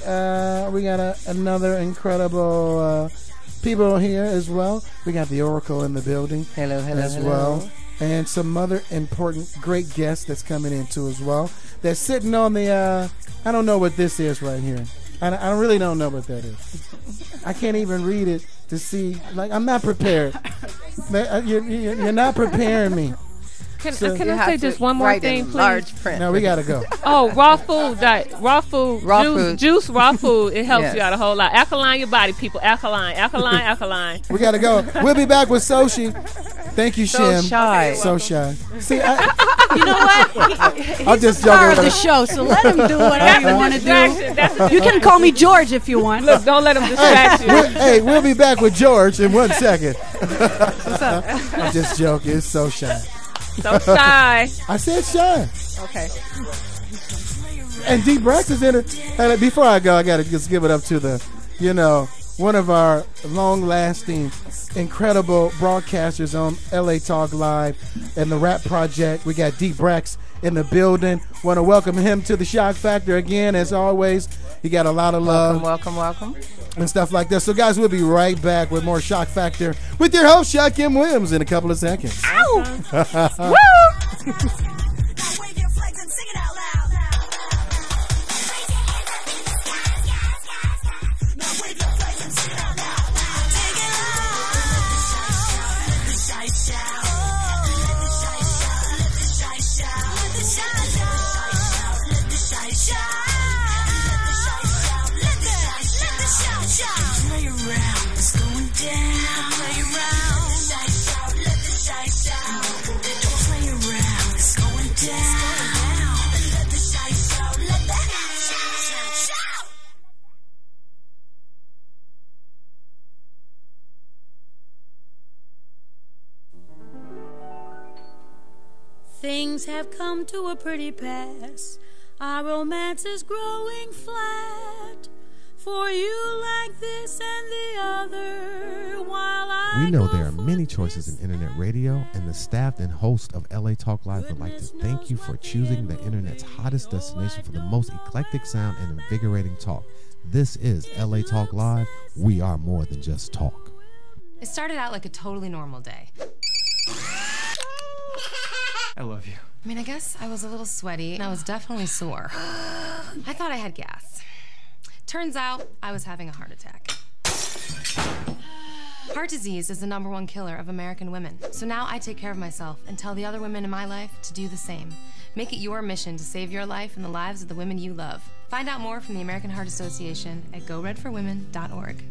we got another incredible people here as well. We got the Oracle in the building. Hello. Well, and some other important, great guests that's coming in too as well. They're sitting on the. I don't know what this is right here. I really don't know what that is. I can't even read it to see. I'm not prepared. You're not prepaing me. Can I say just one more thing, please? Large print. No, we gotta go. Oh, raw food, juice, raw food. It helps you out a whole lot. Alkaline your body, people. Alkaline. We gotta go. We'll be back with Soshi. Thank you, Shem. So shy. See, you know what? I'll just joke part of the show, so let him do whatever you want to do. You can call me George if you want. Look, don't let him distract you. We'll be back with George in 1 second. What's up? I'm just joking. It's So Shy. So shy. I said shy. Okay. And D Brax is in it. And before I go, I got to just give it up to the, one of our long-lasting, incredible broadcasters on LA Talk Live and the Rap Project. We got D Brax in the building. Want to welcome him to the Shock Factor again, as always. He got a lot of love. Welcome. And stuff like that. So, guys, we'll be right back with more Shock Factor with your host, Shakim Williams, in a couple of seconds. Ow! Woo! Things have come to a pretty pass. Our romance is growing flat. For you like this and the other, while I We know there are many choices in internet radio, and the staff and host of LA Talk Live would like to thank you for choosing the internet's hottest destination for the most eclectic sound and invigorating talk. This is LA Talk Live. We are more than just talk. It started out like a totally normal day. I love you. I mean, I guess I was a little sweaty and I was definitely sore. I thought I had gas. Turns out I was having a heart attack. Heart disease is the #1 killer of American women. So now I take care of myself and tell the other women in my life to do the same. Make it your mission to save your life and the lives of the women you love. Find out more from the American Heart Association at goredforwomen.org.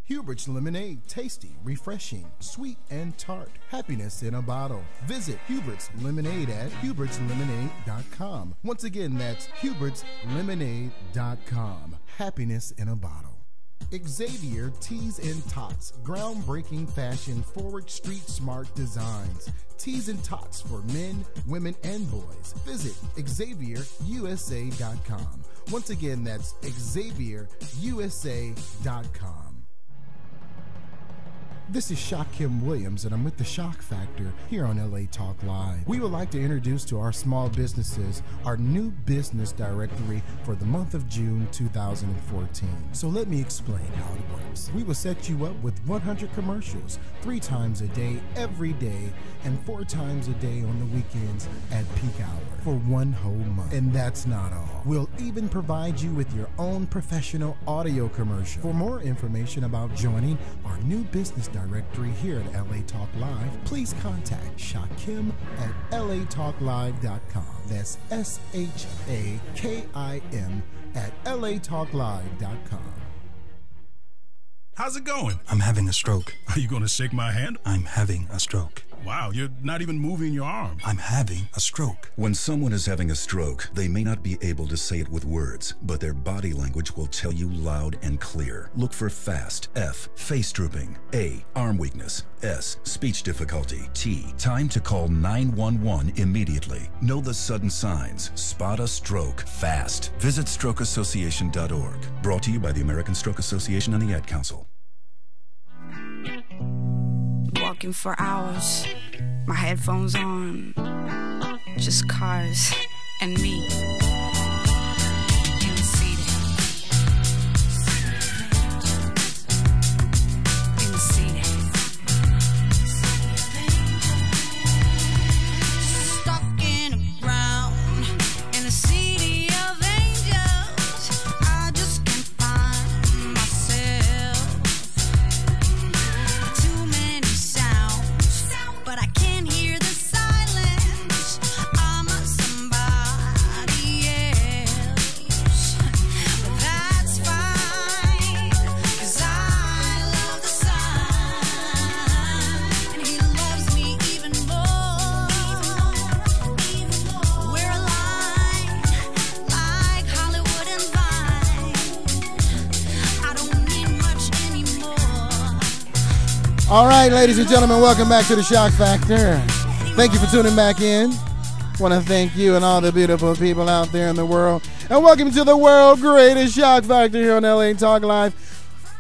Hubert's Lemonade, tasty, refreshing, sweet, and tart. Happiness in a bottle. Visit Hubert's Lemonade at hubertslemonade.com. Once again, that's hubertslemonade.com. Happiness in a bottle. Xavier Tees and Tots, groundbreaking fashion, forward street smart designs. Tees and Tots for men, women, and boys. Visit XavierUSA.com. Once again, that's XavierUSA.com. This is Shakim Williams, and I'm with the Shock Factor here on LA Talk Live. We would like to introduce to our small businesses our new business directory for the month of June 2014. So let me explain how it works. We will set you up with 100 commercials, 3 times a day, every day, and 4 times a day on the weekends at peak hour for 1 whole month. And that's not all. We'll even provide you with your own professional audio commercial. For more information about joining our new business directory here at LA Talk Live, please contact Shakim at latalklive.com. That's SHAKIM at latalklive.com. How's it going? I'm having a stroke. Are you going to shake my hand? I'm having a stroke. Wow, you're not even moving your arm. I'm having a stroke. When someone is having a stroke, they may not be able to say it with words, but their body language will tell you loud and clear. Look for FAST. F, face drooping. A, arm weakness. S, speech difficulty. T, time to call 911 immediately. Know the sudden signs. Spot a stroke fast. Visit strokeassociation.org. Brought to you by the American Stroke Association and the Ad Council. Walking for hours, my headphones on, just cars and me. In the city. In the city. Stuck in the ground, in the city of angels. I just can't find myself. Too many sounds, but I can't hear the silence. I'm a somebody else, but that's fine, 'cause I love the sun, and he loves me even more. We're aligned like Hollywood and Vine. I don't need much anymore. All right, ladies and gentlemen, welcome back to the Shock Factor. Thank you for tuning back in. Want to thank you and all the beautiful people out there in the world. And welcome to the world greatest Shock Factor here on LA Talk Live,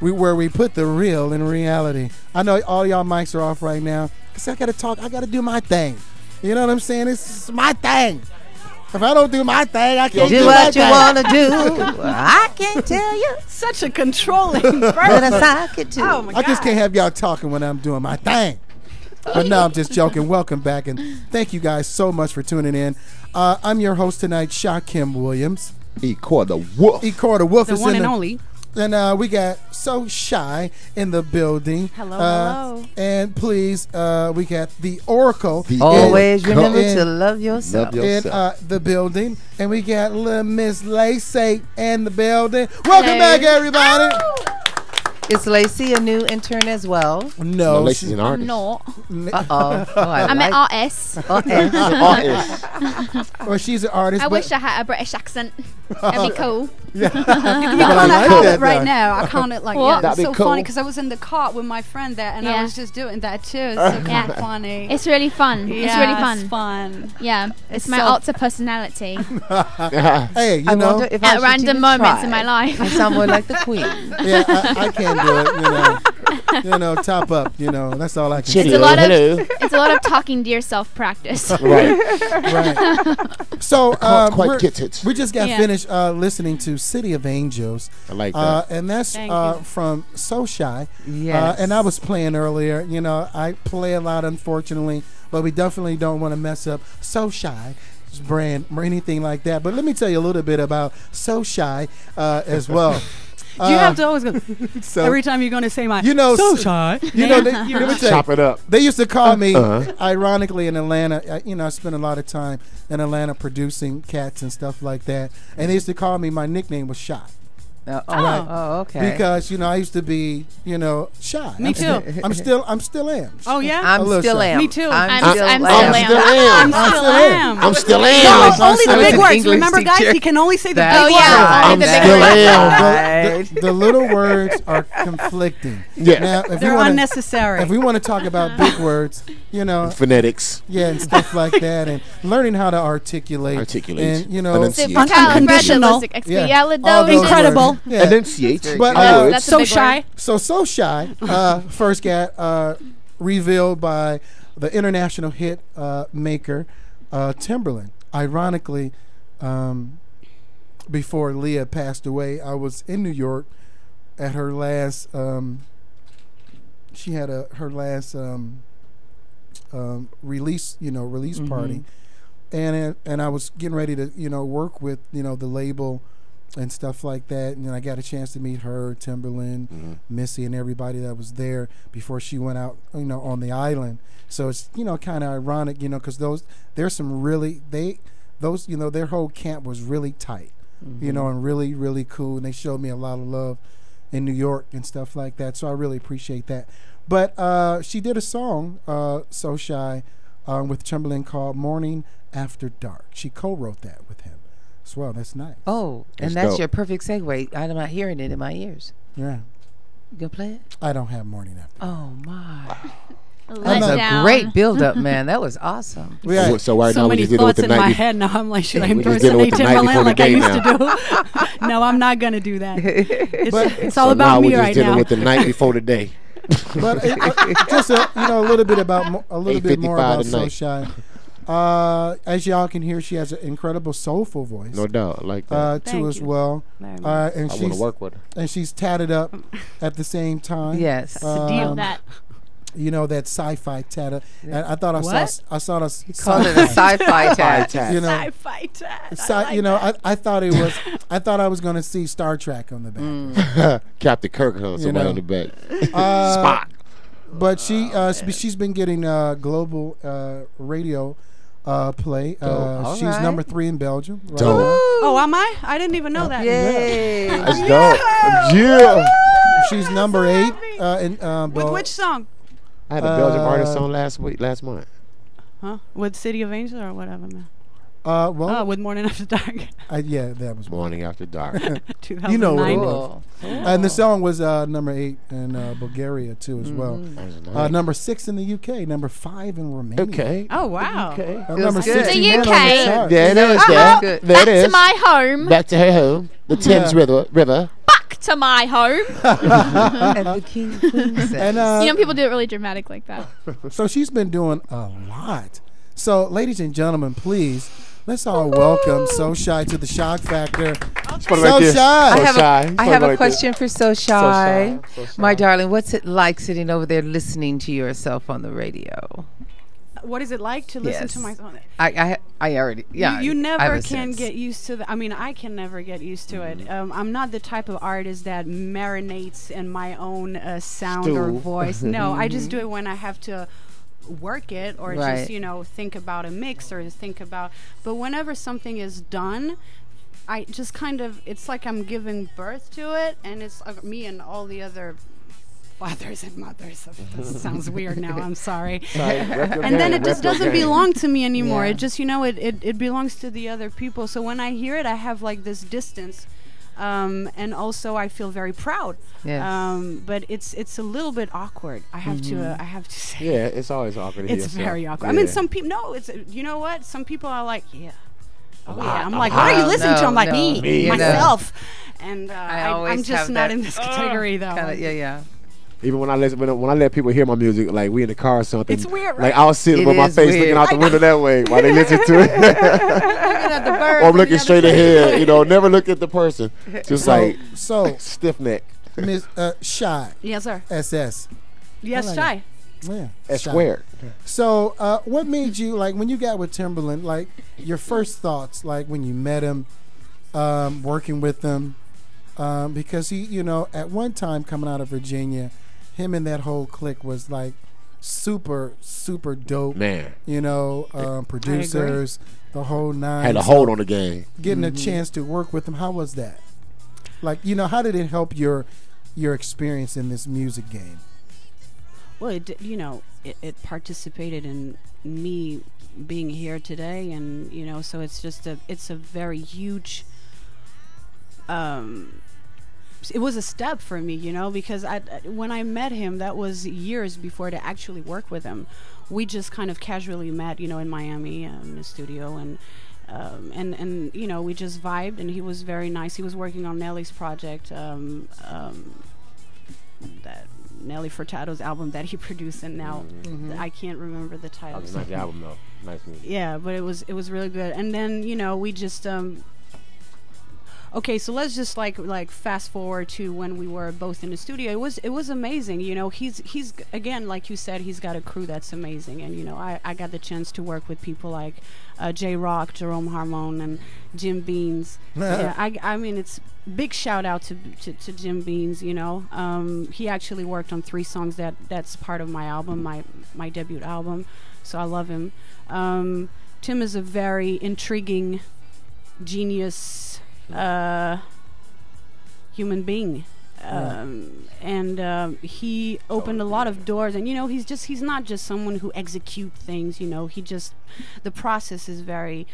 where we put the real in reality. I know all y'all mics are off right now because I got to talk. I got to do my thing. You know what I'm saying? It's my thing. If I don't do my thing, I can't do what you want to do. I can't tell you. Such a controlling But I could too. Oh my I just can't have y'all talking when I'm doing my thing. But no, I'm just joking. Welcome back, and thank you guys so much for tuning in. I'm your host tonight, Shakim Williams. E-Core the Wolf. E-Core the Wolf The is one in and only. And we got So Shy in the building. Hello, hello. And please, we got the Oracle. Always remember to love yourself. In the building. And we got little Miss Lacey in the building. Welcome back, everybody. Is Lacey a new intern as well? No, Lacey's an artist. No. Uh-oh. I'm an artist. Well, she's an artist. I but wish I had a British accent. That'd be cool. You But I kind of like have that, it right though. now. I kind of like, What? yeah, it's That'd be so cool. funny because I was in the car with my friend there and I Yeah. was just doing that too. It's so kind of funny. It's really fun. It's Yeah, really fun. It's fun. Yeah, it's my so- alter personality. Hey, you I know. wonder if I At should random even moments try. in my life. I sound more like the queen. Yeah, I can't do it. You know, top up. You know, that's all I can It's say. a lot of hello. it's a lot of talking to yourself practice. Right. Right. So Quite gifted. we just got Yeah. finished listening to City of Angels. I like that. And that's Thank you. from So Shy. Yes. And I was playing earlier. You know, I play a lot, unfortunately, but we definitely don't want to mess up So Shy brand or anything like that. But let me tell you a little bit about So Shy as well. Do you have to always go So- every time you're going to say my You know, so s- shy? You know, let me tell you, Chop it up. they used to call me, Uh-huh. ironically, in Atlanta. I spent a lot of time in Atlanta producing cats and stuff like that. And they used to call me, my nickname was Shy. Right. Oh, okay. Because, I used to be, shy. Me too. I'm still am. Oh yeah. A I'm little still shy. am. Me too. I'm I'm still still am. am. I'm still No, am. only the I was big an words. English Remember, guys, teacher. he can only say the That's big Oh, yeah. words. Only I'm the big still words. am. The little words are conflicting. Yeah. Now, if They're we wanna, unnecessary. If we want to talk about big words, Phonetics. yeah, and stuff like that, and learning how to articulate, Articulate. and Enunciate. Unconditional. Yeah, all those Supercalifragilistic. Incredible. words. Yeah. Enunciate. But That's a So big shy. word. So Shy first got revealed by the international hit maker Timberland. Ironically, before Leah passed away, I was in New York at her last. She had her last release, release party, and I was getting ready to work with the label and stuff like that, and then I got a chance to meet her, Timberland, Missy, and everybody that was there before she went out on the island. So it's kind of ironic, because there's some really their whole camp was really tight, and really really cool, and they showed me a lot of love in New York and stuff like that. So I really appreciate that. But she did a song, So Shy, with Timberland called "Morning After Dark." She co-wrote that with him as well. That's nice. Oh, and that's your perfect segue. I'm not hearing it in my ears. Yeah. You gonna play it? I don't have Morning After. Oh my. Let That's a down. great build-up, man. That was awesome. Yeah. So right So now we're many just dealing with thoughts the in my night. head now. I'm like, should I We're just dealing with impersonate the night Timberland before the like I day used to do? No, I'm not gonna do that. It's all So about now me we're just right dealing now. with the night before the day. But just a little bit about a little bit more 8:55 about So tonight. Shy. As y'all can hear, she has an incredible soulful voice. No doubt, I like that. Too Thank as you well. very much. And I she's want to work with her. and she's tatted up at the same time. Yes. That's the deal. That. That sci-fi tattoo. And I thought What? I saw the Called it a sci-fi tag. Sci-fi tat. I thought it was. I thought I was going to see Star Trek on the back. Captain Kirk or somebody on the back. Spock. But she's been getting global radio play. All She's right. number 3 in Belgium. Right Dope. now. Oh, am I? I didn't even know that. Yay. That's dope. Yeah. She's number 8 in With which song? I had a Belgian artist on last month. Huh? With City of Angels or whatever, man. Well, with Morning After Dark. yeah, that was Morning After Dark. 2009. You know what it Cool. was. And the song was number 8 in Bulgaria too as well. Number 6 in the UK. Number 5 in Romania. Okay. Oh wow. Okay. Number The 69 on the UK. chart. There it is. Uh-oh. There Back it is. to my home. Back to her home. The Thames River. Back to my home. And the king queen says. And, You know, people do it really dramatic like that. So she's been doing a lot. So, ladies and gentlemen, please, let's all welcome So Shy to the Shock Factor. So Shy. I have a question for So Shy. My darling, what's it like sitting over there listening to yourself on the radio? What is it like to listen to my song? I already, yeah. You I have never a can sense. get used to that. I mean, I can never get used to it. I'm not the type of artist that marinates in my own sound or Stew. voice. No, I just do it when I have to work it or Right. just, think about a mix or think about. But whenever something is done, I just kind of, it's like I'm giving birth to it, and it's me and all the other fathers and mothers. This sounds weird now. I'm sorry. And then it just doesn't belong to me anymore. Yeah. It just, it belongs to the other people. So when I hear it, I have like this distance. And also I feel very proud. Yes. But it's a little bit awkward. I have to say. Yeah, it's always awkward. To It's hear very yourself. awkward. I mean, some people. No, it's. You know what? Some people are like, yeah. Oh yeah. I'm like, Oh, what are you listening to? I'm like, no, me, myself. And I'm always just have not that in this category though. Yeah. Even when I let people hear my music, like we in the car or something, It's weird, Like right? I'll sit It with my is face weird. looking out the window that way while they listen to it. Looking at the birds. Or I'm looking straight ahead, never look at the person. Just like So stiff neck. Miss Shy. Yes, sir. SS. Yes, I like Shy. Yeah. S Shy. squared. So, what made you, like, when you got with Timberland, like, your first thoughts, like, when you met him, working with him, because he, at one time coming out of Virginia, him and that whole clique was, like, super, super dope. Man. Producers, the whole nine. Had a hold on the game. Getting a chance to work with him, how was that? Like, how did it help your experience in this music game? Well, it participated in me being here today, and so it's just it's a very huge. It was a step for me, because when I met him, that was years before to actually work with him. We just kind of casually met, in Miami in the studio, and we just vibed, and he was very nice. He was working on Nelly's project, that Nelly Furtado's album that he produced, and now I can't remember the title. That was a nice album though. Nice music. Yeah, but it was really good. And then we just okay, so let's just like fast forward to when we were both in the studio. It was amazing. He's again, like you said, he's got a crew that's amazing, and I got the chance to work with people like J Rock, Jerome Harmon, and Jim Beans. Yeah, I mean, it's big shout out to Jim Beans. He actually worked on 3 songs that's part of my album, my debut album. So I love him. Tim is a very intriguing, genius human being. And he opened a lot of doors, and he's not just someone who execute things. The process is very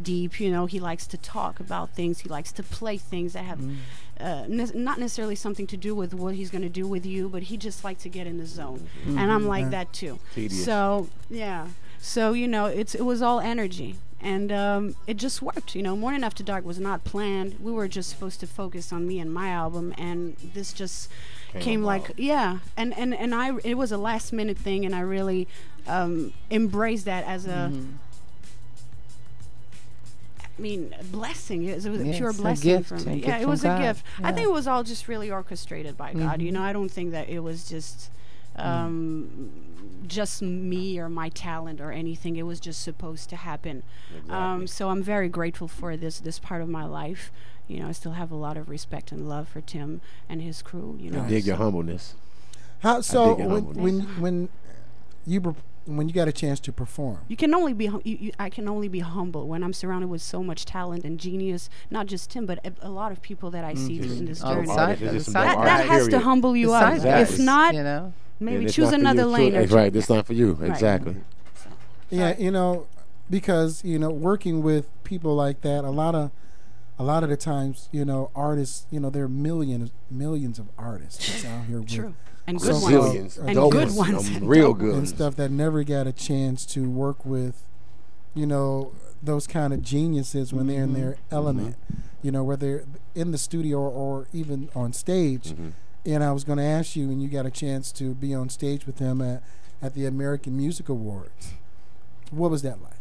deep. He likes to talk about things. He likes to play things that have not necessarily something to do with what he's going to do with you, but he just likes to get in the zone. And I'm like that too. Tedious. So it was all energy. And it just worked, Morning After Dark was not planned. We were just supposed to focus on me and my album, and this just came like, and it was a last minute thing, and I really embraced that as a blessing. It was a pure blessing for me. Yeah, it was a gift. Yeah. I think it was all just really orchestrated by God. I don't think that it was just me or my talent or anything. It was just supposed to happen. Exactly. So I'm very grateful for this part of my life. I still have a lot of respect and love for Tim and his crew. I dig your humbleness. When you got a chance to perform, you can only be I can only be humble when I'm surrounded with so much talent and genius. Not just Tim, but a lot of people that I see in this journey. That has to humble you up. If not, maybe choose another lane. Right, it's not for you. Right. Exactly. Yeah, because working with people like that, a a lot of the times, you know, artists, you know, there are millions of artists that's out here with True. And good good ones. ones. And good ones. Real good and ones. stuff that never got a chance to work with, you know, those kind of geniuses when they're in their element, you know, whether in the studio or even on stage. And I was going to ask you, and you got a chance to be on stage with him at the American Music Awards. What was that like?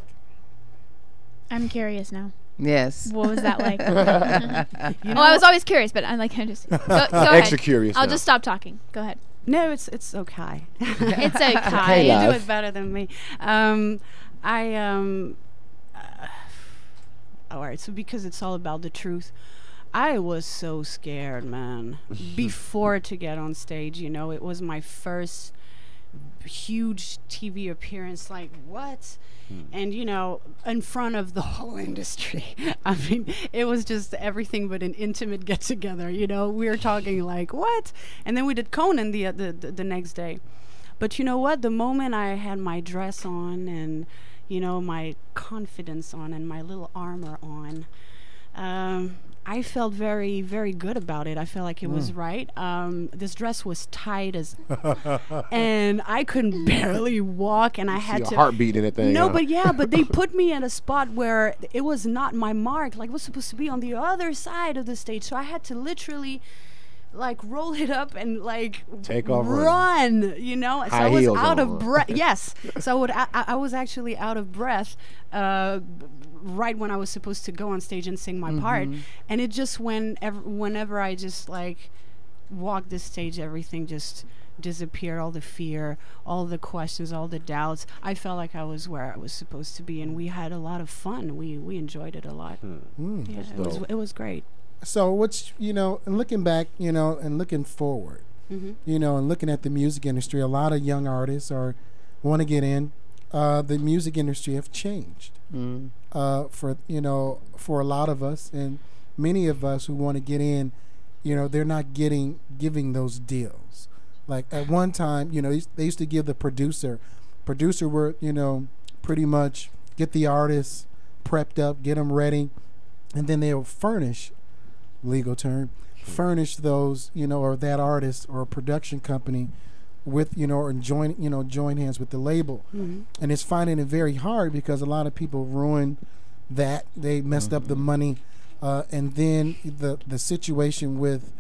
I'm curious now. Yes. What was that like? I was always curious, but I'm like, I just go Extra ahead. curious. I'll now. just stop talking. Go ahead. No, it's okay. It's okay. Okay, You do love. it better than me. All right, so because it's all about the truth, I was so scared, man. Before to get on stage, you know, it was my first huge TV appearance. Like, what? And, you know, in front of the whole industry. I mean, it was just everything but an intimate get-together, you know. We were talking like, what? And then we did Conan the next day. But you know what? The moment I had my dress on and, you know, my confidence on and my little armor on, I felt very, very good about it. I felt like it was right. This dress was tight as, and I couldn't barely walk, and I had See to a heartbeat in that thing. No, huh? but yeah, but they put me in a spot where it was not my mark. Like, it was supposed to be on the other side of the stage, so I had to literally, like, roll it up and like Take off run. You know, so High I was heels out on. of breath. Yes, so I was actually out of breath. Right when I was supposed to go on stage and sing my part, and it just whenever I just like walked the stage, everything just disappeared. All the fear, all the questions, all the doubts. I felt like I was where I was supposed to be, and we had a lot of fun. We enjoyed it a lot. Yeah, it was great. So what's, you know, and looking back, you know, and looking forward, you know, and looking at the music industry, a lot of young artists want to get in. The music industry have changed for, you know, for a lot of us, and many of us who want to get in, you know, they're not giving those deals. Like at one time, you know, they used to give the producer were, you know, pretty much get the artists prepped up, get them ready, and then they'll furnish, legal term, furnish those, you know, or that artist or a production company with, you know, or join hands with the label. And it's finding it very hard because a lot of people ruin that. They messed up the money, and then the situation with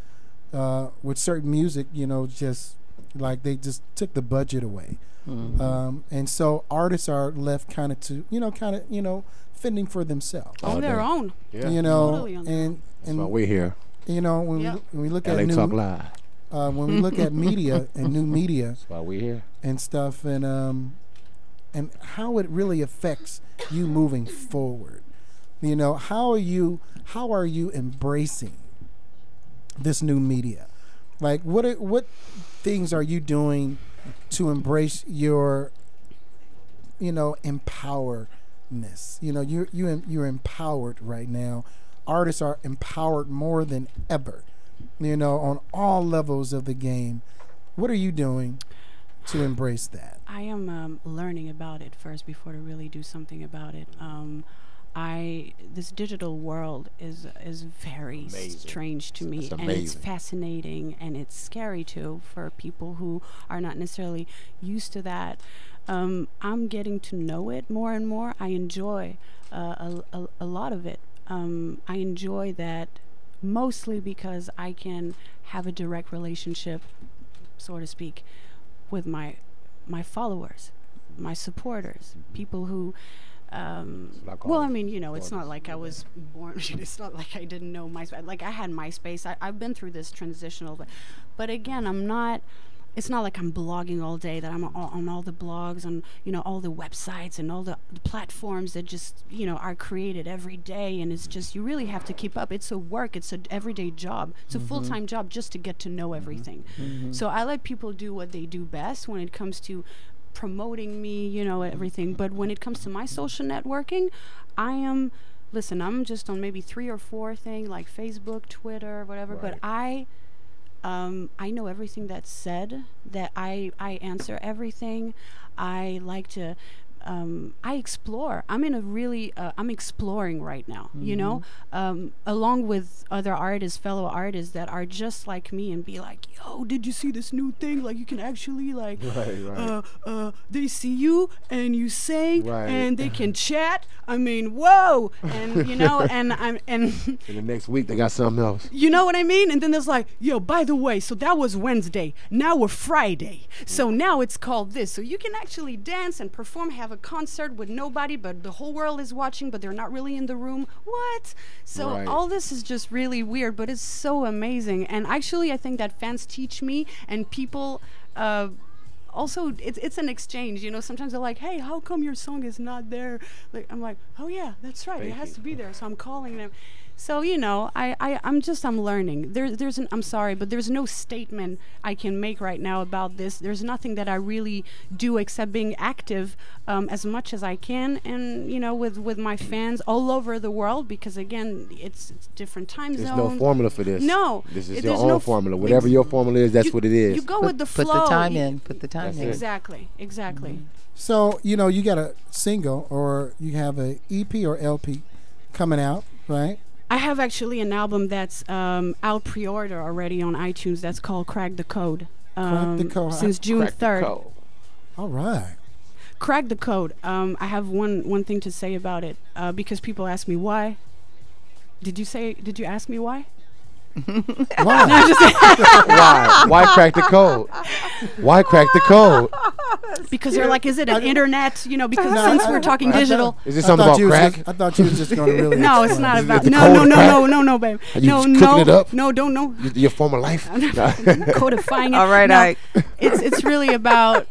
certain music, you know, just like they just took the budget away. And so artists are left kind of fending for themselves On their own. Yeah. you know, Totally on their own. That's why we're here. You know, when we look LA at Talk Live. when we look at media and new media, That's why we're here. and stuff, and how it really affects you moving forward. You know, how are you embracing this new media? Like, what things are you doing to embrace your, you know, empoweredness? You know, you're empowered right now. Artists are empowered more than ever, you know, on all levels of the game. What are you doing to embrace that? I am learning about it first before to really do something about it. This digital world is very strange to me, and it's fascinating, and it's scary too for people who are not necessarily used to that. I'm getting to know it more and more. I enjoy a lot of it. I enjoy that mostly because I can have a direct relationship, so to speak, with my followers, my supporters, people who well, I mean, you know, it's not like I was born, it's not like I didn't know MySpace. Like, I had MySpace. I've been through this transitional, but again, it's not like I'm blogging all day, that I'm on all the blogs, on, you know, all the websites and all the platforms that just, you know, are created every day, and it's just, you really have to keep up. It's a work, it's an everyday job, it's a full-time job just to get to know everything. So I let people do what they do best when it comes to promoting me, you know, everything. But when it comes to my social networking, I'm just on maybe 3 or 4 things, like Facebook, Twitter, whatever. Right. But I know everything that's said, that I answer everything. I like to I explore. I'm in a really I'm exploring right now, you know, along with other artists, fellow artists that are just like me, and be like, yo, did you see this new thing? Like, you can actually like they see you and you sing and they can chat. I mean, whoa. And you know, and in the next week they got something else. You know what I mean? And then there's like, yo, by the way, so that was Wednesday. Now we're Friday. So now it's called this. So you can actually dance and perform, have a concert with nobody, but the whole world is watching, but they're not really in the room. What? So all this is just really weird, but it's so amazing. And actually, I think that fans teach me, and people also, it's an exchange, you know. Sometimes they're like, hey, how come your song is not there? Like, I'm like, oh yeah, that's right, it has to be there. So I'm calling them. So, you know, I'm learning. I'm sorry, but there's no statement I can make right now about this. There's nothing that I really do except being active as much as I can, and, you know, with my fans all over the world, because, again, it's different time zones. There's no formula for this. No. This is your own formula. Whatever your formula is, that's what it is. You go with the flow. Put the time in. Put the time in. Exactly. So, you know, you got a single, or you have a EP or LP coming out, right? I have actually an album that's out pre-order already on iTunes. That's called Crack the Code. Crack the Code. Since June 3rd. All right. Crack the Code. I have one thing to say about it, because people ask me why. Did you ask me why? Why? Why? Why crack the code? Why crack the code? Because they're like, is it an internet? You know, because since we're talking digital. Is this something about crack? I thought you was just going to really. No, it's not about. No, babe. Are you cooking it up? No, don't know. Your former life. Codifying it. All right, Ike. It's really about.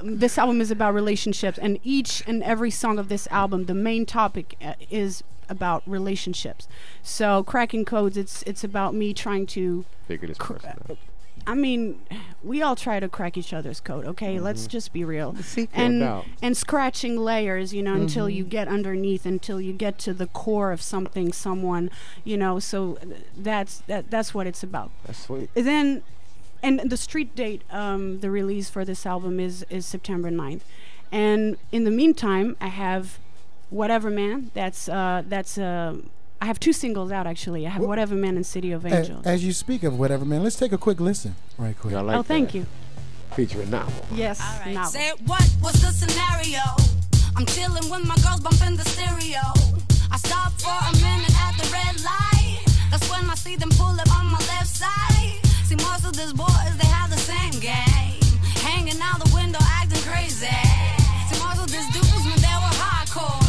This album is about relationships, and each and every song of this album, the main topic is about relationships. So cracking codes, it's about me trying to figure this person out. I mean, we all try to crack each other's code, okay? Let's just be real. And scratching layers, you know, until you get underneath, until you get to the core of something, someone, you know. So that's what it's about. That's sweet. And the street date, the release for this album is September 9th. And in the meantime, I have Whatever Man. I have 2 singles out, actually. I have Whatever Man and City of Angels. As you speak of Whatever Man, let's take a quick listen right quick. Like thank you. Featuring Novel. Yes, right. Novel. Say, what was the scenario? I'm chilling with my girls, bumping the stereo. I stop for a minute at the red light. That's when I see them pull up on my left side. See, most of these boys, they have the same game. Hanging out the window, acting crazy. See, most of these dudes, man, they were hardcore.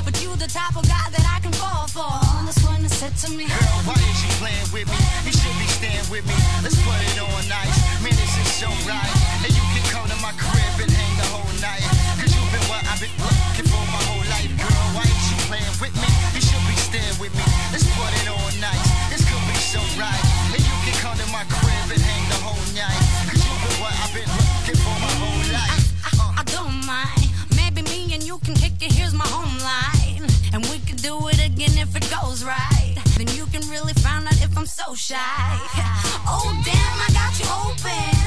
But you the type of guy that I can fall for. That's when it said to me, girl, why is you playing with me? You should be staying with me. Let's put it on nice. Man, this is so right. And you can come to my crib and hang the whole night. Cause you've been what I've been looking for my whole life. Girl, why ain't you playing with me? You should be staying with me. Let's put it on nice. This could be so right. And you can come to my crib and hang the whole night. Cause you've been what I've been looking for my whole life. I don't mind. Maybe me and you can kick it. Here's my home line. And we could do it again if it goes right. Then you can really find out if I'm so shy. Oh, damn, I got you open.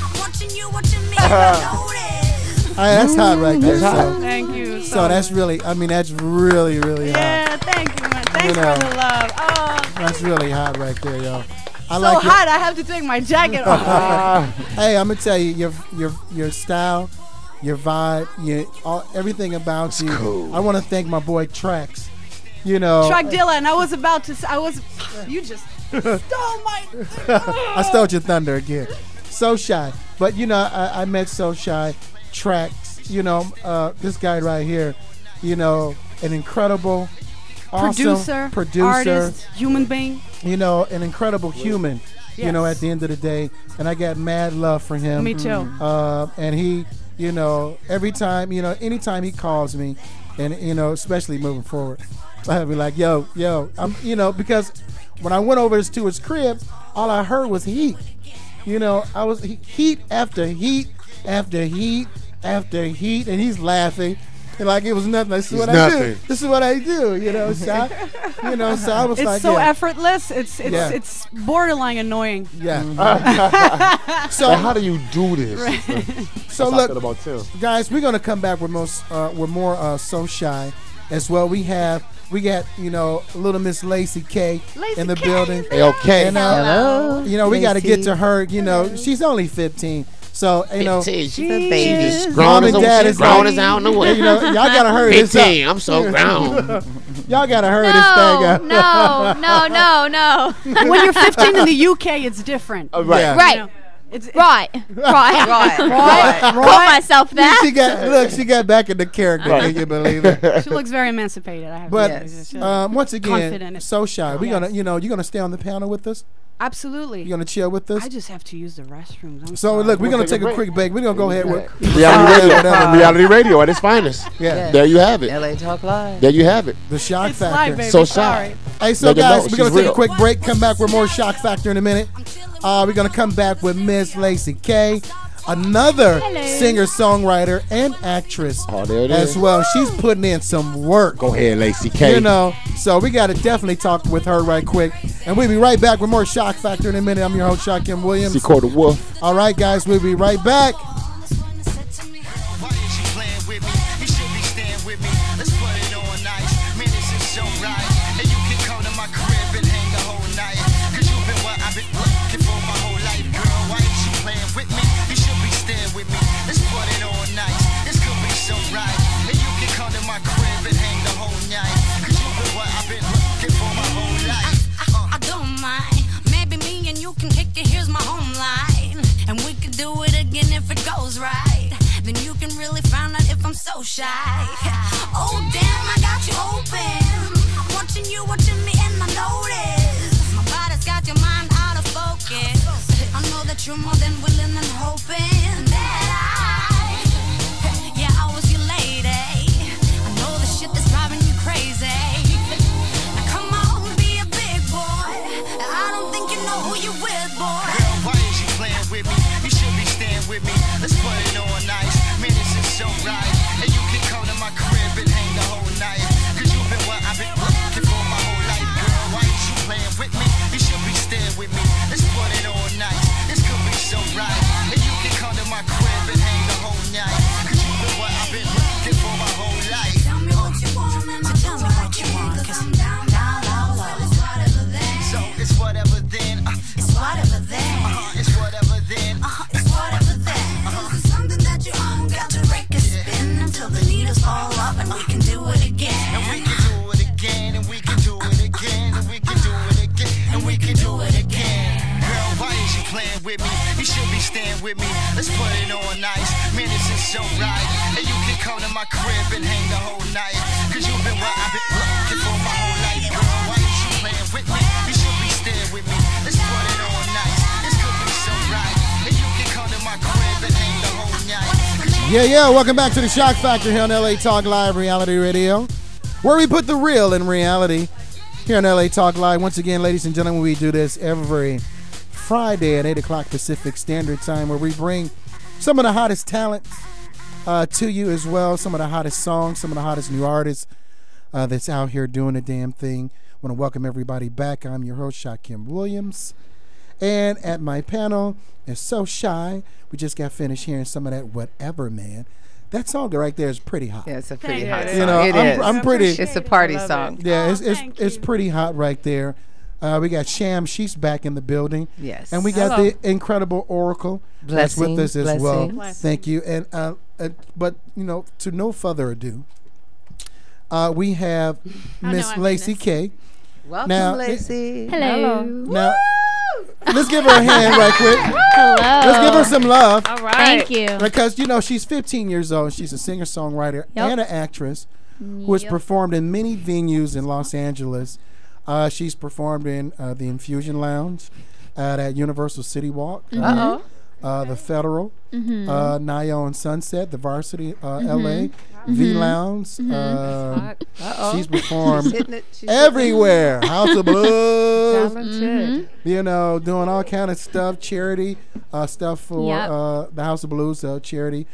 I'm watching you, watching me. Notice. That's hot right there. So, thank you. So that's really, I mean, that's really, really hot. Yeah, thank you, man. Thanks for the love. Oh. That's really hot right there, yo. I like hot, I have to take my jacket off. Hey, I'm going to tell you, your style, your vibe, everything about you. Cool. I want to thank my boy Trax. You know, Track Dilla, and I was about to. You just stole my. I stole your thunder again. So Shy, but you know, I met So Shy, Trax. You know, this guy right here. You know, an incredible, awesome producer, artist, human being. You know, an incredible human. Yes. You know, at the end of the day, and I got mad love for him. Me too. And he, you know, every time, you know, anytime he calls me, and you know, especially moving forward, I'll be like, yo, you know, because when I went over to his crib, all I heard was heat. You know, I was heat after heat after heat after heat, and he's laughing. like it was nothing. This is what I do. This is what I do. You know, so I was it's like, so effortless. It's borderline annoying. Yeah. So how do you do this? Right. So look, guys, we're gonna come back with more So Shy as well. We got little Miss Lacey K in the building. Okay. Hello. We got to get to her. She's only 15. So, 15, she's a baby. She's grown as out in the way. Y'all got to hurry this up. 15, I'm so grown. Y'all got to hurry this thing up. No. When you're 15 in the UK, it's different. Right. Yeah. Right. Right. Call myself that. She got back in the character. Can you believe it? She looks very emancipated. I have But to say. once again, Confident. So Shy. We're gonna, you're gonna stay on the panel with us. Absolutely. You're gonna chill with us. I just have to use the restrooms. Look, we're gonna take a quick break. We're gonna go ahead with reality radio at its finest. Yeah. There you have it. LA Talk Live. There you have it. The Shock It's Factor. live, baby. So Shy. Hey, so guys, we're gonna take a quick break. Come back with more Shock Factor in a minute. We're gonna come back with Miss Lacey K, another singer-songwriter and actress as well. She's putting in some work. Go ahead, Lacey K. So we got to definitely talk with her right quick. And we'll be right back with more Shock Factor in a minute. I'm your host, Shakim Williams. See the Wolf. All right, guys, we'll be right back. Here's my home line, and we could do it again if it goes right. Then you can really find out if I'm so shy. Oh damn, I got you open. I'm watching you, watching me, and I notice my body's got your mind out of focus. I know that you're more than willing and hoping that I was your lady. I know the shit that's driving you crazy. Now come on, be a big boy. I don't think you know who you're with, boy. Girl, why is you playing with me? You should be staying with me. Let's put it on nice. Man, this is so right. And you can come to my crib and hang the whole night. Cause you've been what I've been looking for my whole life. Girl, why is you playing with me? You should be staying with me. Let's put it on nice. This could be so right. And you can come to my crib and hang the whole night. Cause you've been what I've been looking for my whole life. Tell me what you want and tell me what you want. Cause I'm down, low. It's whatever then. So it's whatever then. It's whatever then. It's whatever then. It's whatever then. It's something that you own. Got to break and spin until the needles fall off and we can do it again. And we can do it again. And we can do it again. And we can do it again. And we can do it again. Girl, why is you playing with me? You should be staying with me. Let's put it on nice. Man, this is so right. And you can come to my crib and hang the whole night. Cause you've been what I've been looking for my whole life. Girl, why is you playing with me? You should be staying with me. Let's put it on nice. This could be so right. And you can come to my crib and hang the whole night. Yeah. Welcome back to the Shock Factor here on LA Talk Live Reality Radio, where we put the real in reality. Here on LA Talk Live, once again, ladies and gentlemen, we do this every Friday at 8 o'clock Pacific Standard Time, where we bring some of the hottest talents to you as well, some of the hottest songs, some of the hottest new artists that's out here doing the damn thing. I want to welcome everybody back. I'm your host, Shakim Williams. And at my panel is So Shy. We just got finished hearing some of that Whatever Man. That song right there is pretty hot. Yeah, it's a pretty hot song. You know, I'm pretty. It's a party song. Yeah, it's pretty hot right there. We got Sham. She's back in the building. Yes. And we got the incredible Oracle that's with us as well. Thank you. And but to no further ado, we have Miss Lacey K. Welcome, now, Lacey. Hello. Now, let's give her a hand right quick. Hello. Let's give her some love. All right. Thank you. Because, she's 15 years old. She's a singer-songwriter and an actress who has performed in many venues in Los Angeles. She's performed in the Infusion Lounge at Universal City Walk. The Federal, Nio and Sunset, the Varsity, LA, V Lounge. She's performed everywhere. House of Blues. Doing all kind of stuff, charity stuff for the House of Blues charity.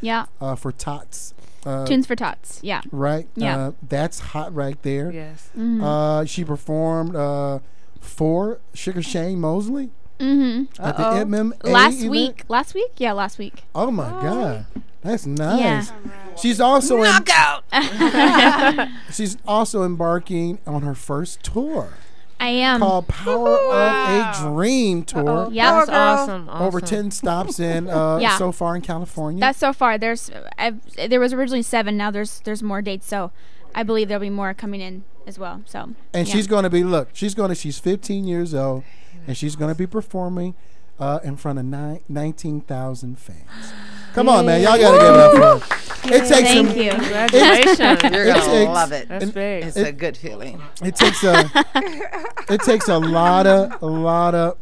For Tots. Tunes for Tots. Yeah. Right. Yeah. That's hot right there. Yes. She performed for Sugar Shane Mosley. At the MMA last event. week. Last week? Yeah, last week. Oh my God, that's nice. Yeah. She's also Knockout. she's also embarking on her first tour. I am. Called Power of a Dream Tour. Yeah, that's awesome. Over 10 stops in so far in California. That's so far. There was originally 7. Now there's more dates. So I believe there'll be more coming in as well. So. And she's going to be she's 15 years old, and she's going to be performing in front of 19,000 fans. Come on, man. Y'all got to give it up for her. It takes Thank you. Congratulations. You're going to love it. That's big. It's a good feeling. It takes a lot of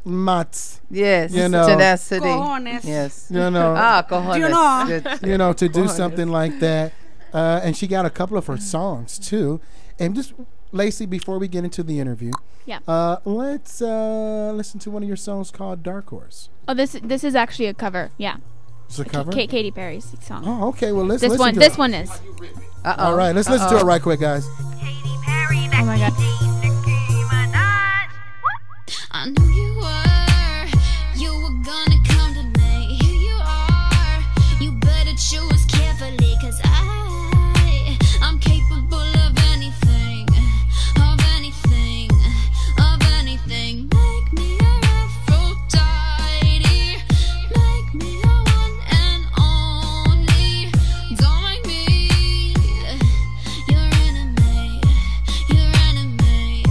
mats. Yes. You know. Tenacity. Cojones. Yes. You know. Cojones. You know, to do something like that. And she got a couple of her songs, too. And just, Lacey, before we get into the interview, let's listen to one of your songs called Dark Horse. Oh, this is actually a cover. Yeah. It's a cover? Katy Perry's song. Oh, okay. Well, let's listen to This it. one is. All right. Let's listen to it right quick, guys. Oh, my God. I knew you were gonna come to me. Here you are, you better choose carefully, 'cause I'm capable of anything, of anything, of anything. Make me your Aphrodite, make me your one and only. Don't make me your enemy, your enemy,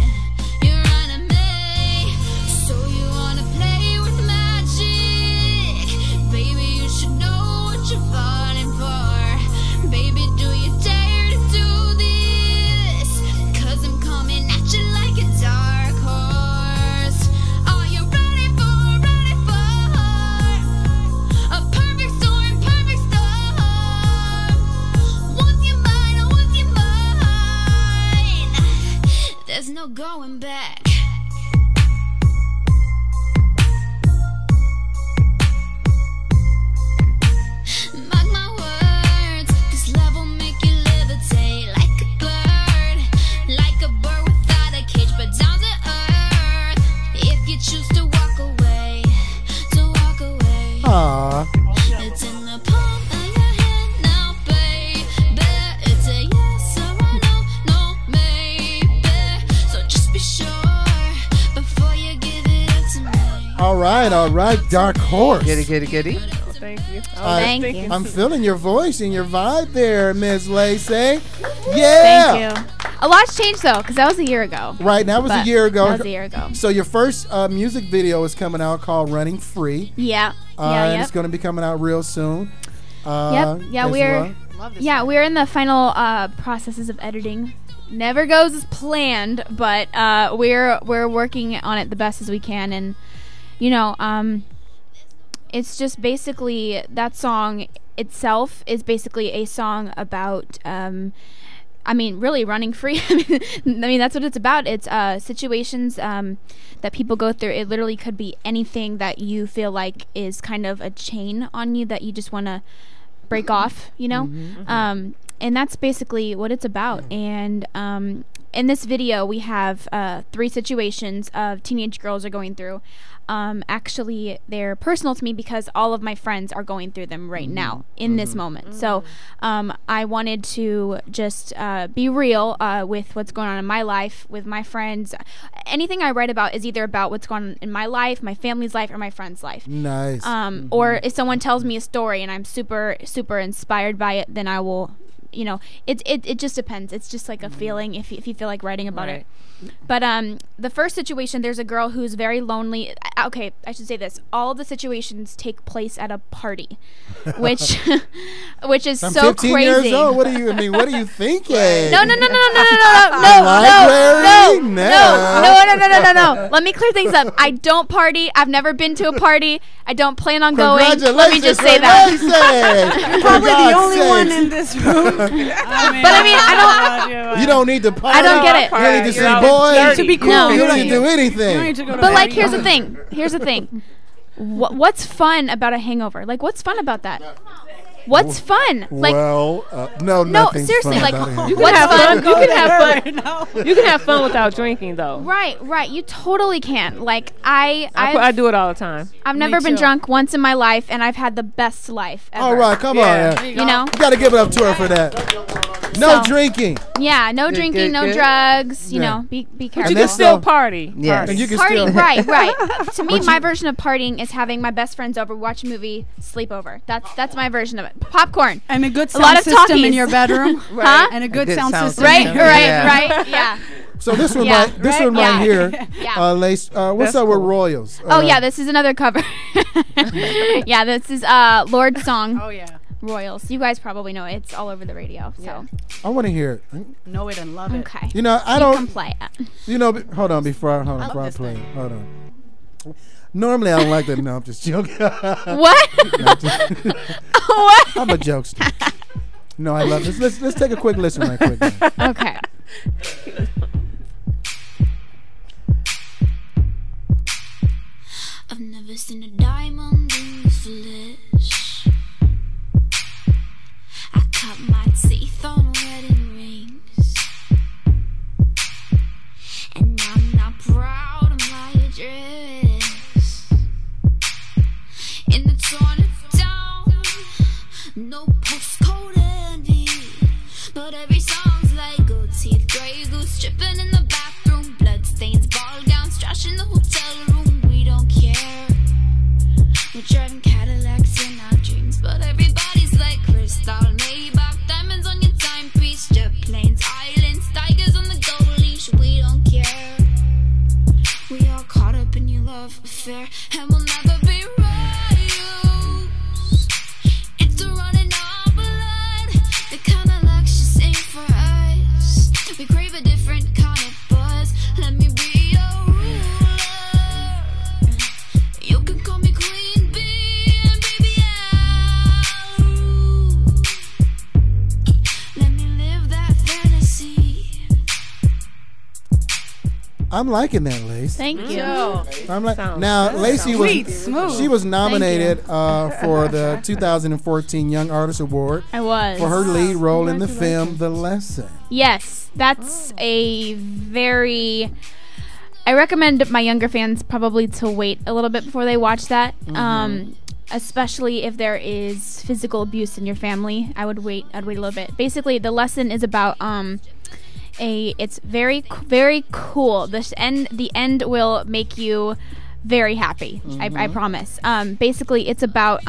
your enemy. So you wanna play with magic? Baby, you should know what you're falling for. Baby, do you dare to do this? 'Cause I'm coming at you like a dark horse. Are you ready for a perfect storm, perfect storm? Once you're mine, there's no going back. Mark my words, 'cause love will make you levitate like a bird without a cage, but down to earth. If you choose to walk away, Aww. it's in the palm of your hand now, baby. It's a yes or a no, maybe. So just be sure before you give it up to me. All right. Dark Horse. Giddy. Thank you. Thank you. I'm feeling your voice and your vibe there, Ms. Lacey. Yeah. Thank you. A lot's changed though, because that was a year ago. Right, that was a But year ago. That was a year ago. So your first music video is coming out called Running Free. Yeah. And it's going to be coming out real soon. Yeah, as we're well. we're in the final processes of editing. Never goes as planned, but we're working on it the best as we can, and it's just basically that song itself is basically a song about really running free. I mean that's what it's about. It's situations that people go through. It literally could be anything that you feel like is kind of a chain on you that you just want to break off, and that's basically what it's about. And in this video we have 3 situations of teenage girls are going through. Actually they're personal to me because all of my friends are going through them right now in this moment. So I wanted to just be real with what's going on in my life, with my friends. Anything I write about is either about what's going on in my life, my family's life, or my friend's life. Nice. Or if someone tells me a story and I'm super inspired by it, then I will, it just depends. It's just like a feeling if you feel like writing about it. But the first situation, there's a girl who's very lonely. Okay, I should say this. All of the situations take place at a party, which is I'm so 15 crazy. years old. What are you thinking? No. Let me clear things up. I don't party. I've never been to a party. I don't plan on going. Let me just say that. You're probably the only one in this room. I You don't need to party. I don't get it. You don't need to see boys. To be cool. No. You don't need to do anything. You don't need to go to But like, party. here's the thing. What's fun about a hangover? Like, what's fun about that? What's fun? Like, no, no, nothing's seriously, fun like, about it. You can what's have fun? fun. You can have fun. You can have fun without drinking, though. Right. You totally can. Like, I do it all the time. I've never been drunk once in my life, and I've had the best life ever. All right, come on. You know? You got to give it up to her for that. No drinking. Yeah, no drinking, no drugs. You Yeah. know, be But careful. you can still party. Yes. And you can Party, still right. To me, But my you- version of partying is having my best friends over, watch a movie, sleep over. That's my version of it. Popcorn and a good a lot sound of system talkies. in your bedroom. Huh? And a good sound system. Right. Yeah. Yeah. So this one, Yeah. this one right Yeah. here, Yeah. Lace. What's That's up with cool. Royals? Oh yeah, this is another cover. Yeah, this is Lord's song. Oh yeah. Royals. You guys probably know it. It's all over the radio. So I want to hear it. Know it and love it. Okay. You know, I You don't. can play it. You know, hold on before I this play. thing. Hold on. Normally I don't like that. No, I'm just joking. What? No, I'm just- What? I'm a jokester. No, I love this. Let's take a quick listen right quick. Now. Okay. I've never seen a diamond in the flesh. I cut my teeth on wedding rings, and I'm not proud of my address. In the torn down, no postcode envy, but every song's like gold teeth, gray goose dripping in the bathroom, blood stains, ball gowns, trash in the hotel room. We don't care. We're driving Cadillacs in our dreams, but everybody's like crystal, Maybach, diamonds on your timepiece, jet planes, islands, tigers on the gold leash. We don't care. We all caught up in your love affair, and we'll never be royals. It's a running our blood, the kind of luxury ain't for us. We crave a different kind of buzz. Let me be your ruler. You can call me Queen Bee, and baby I'll rule. Let me live that fantasy. I'm liking that, Lace. Thank you. I'm like Sounds now. good. Lacey Sweet, was smooth. she was nominated for the 2014 Young Artist Award I was. for her lead role in the film The Lesson. Yes, that's a very. I recommend my younger fans probably to wait a little bit before they watch that. Especially if there is physical abuse in your family, I would wait. I'd wait a little bit. Basically, The Lesson is about it's very cool. The end will make you very happy. I promise. Basically, it's about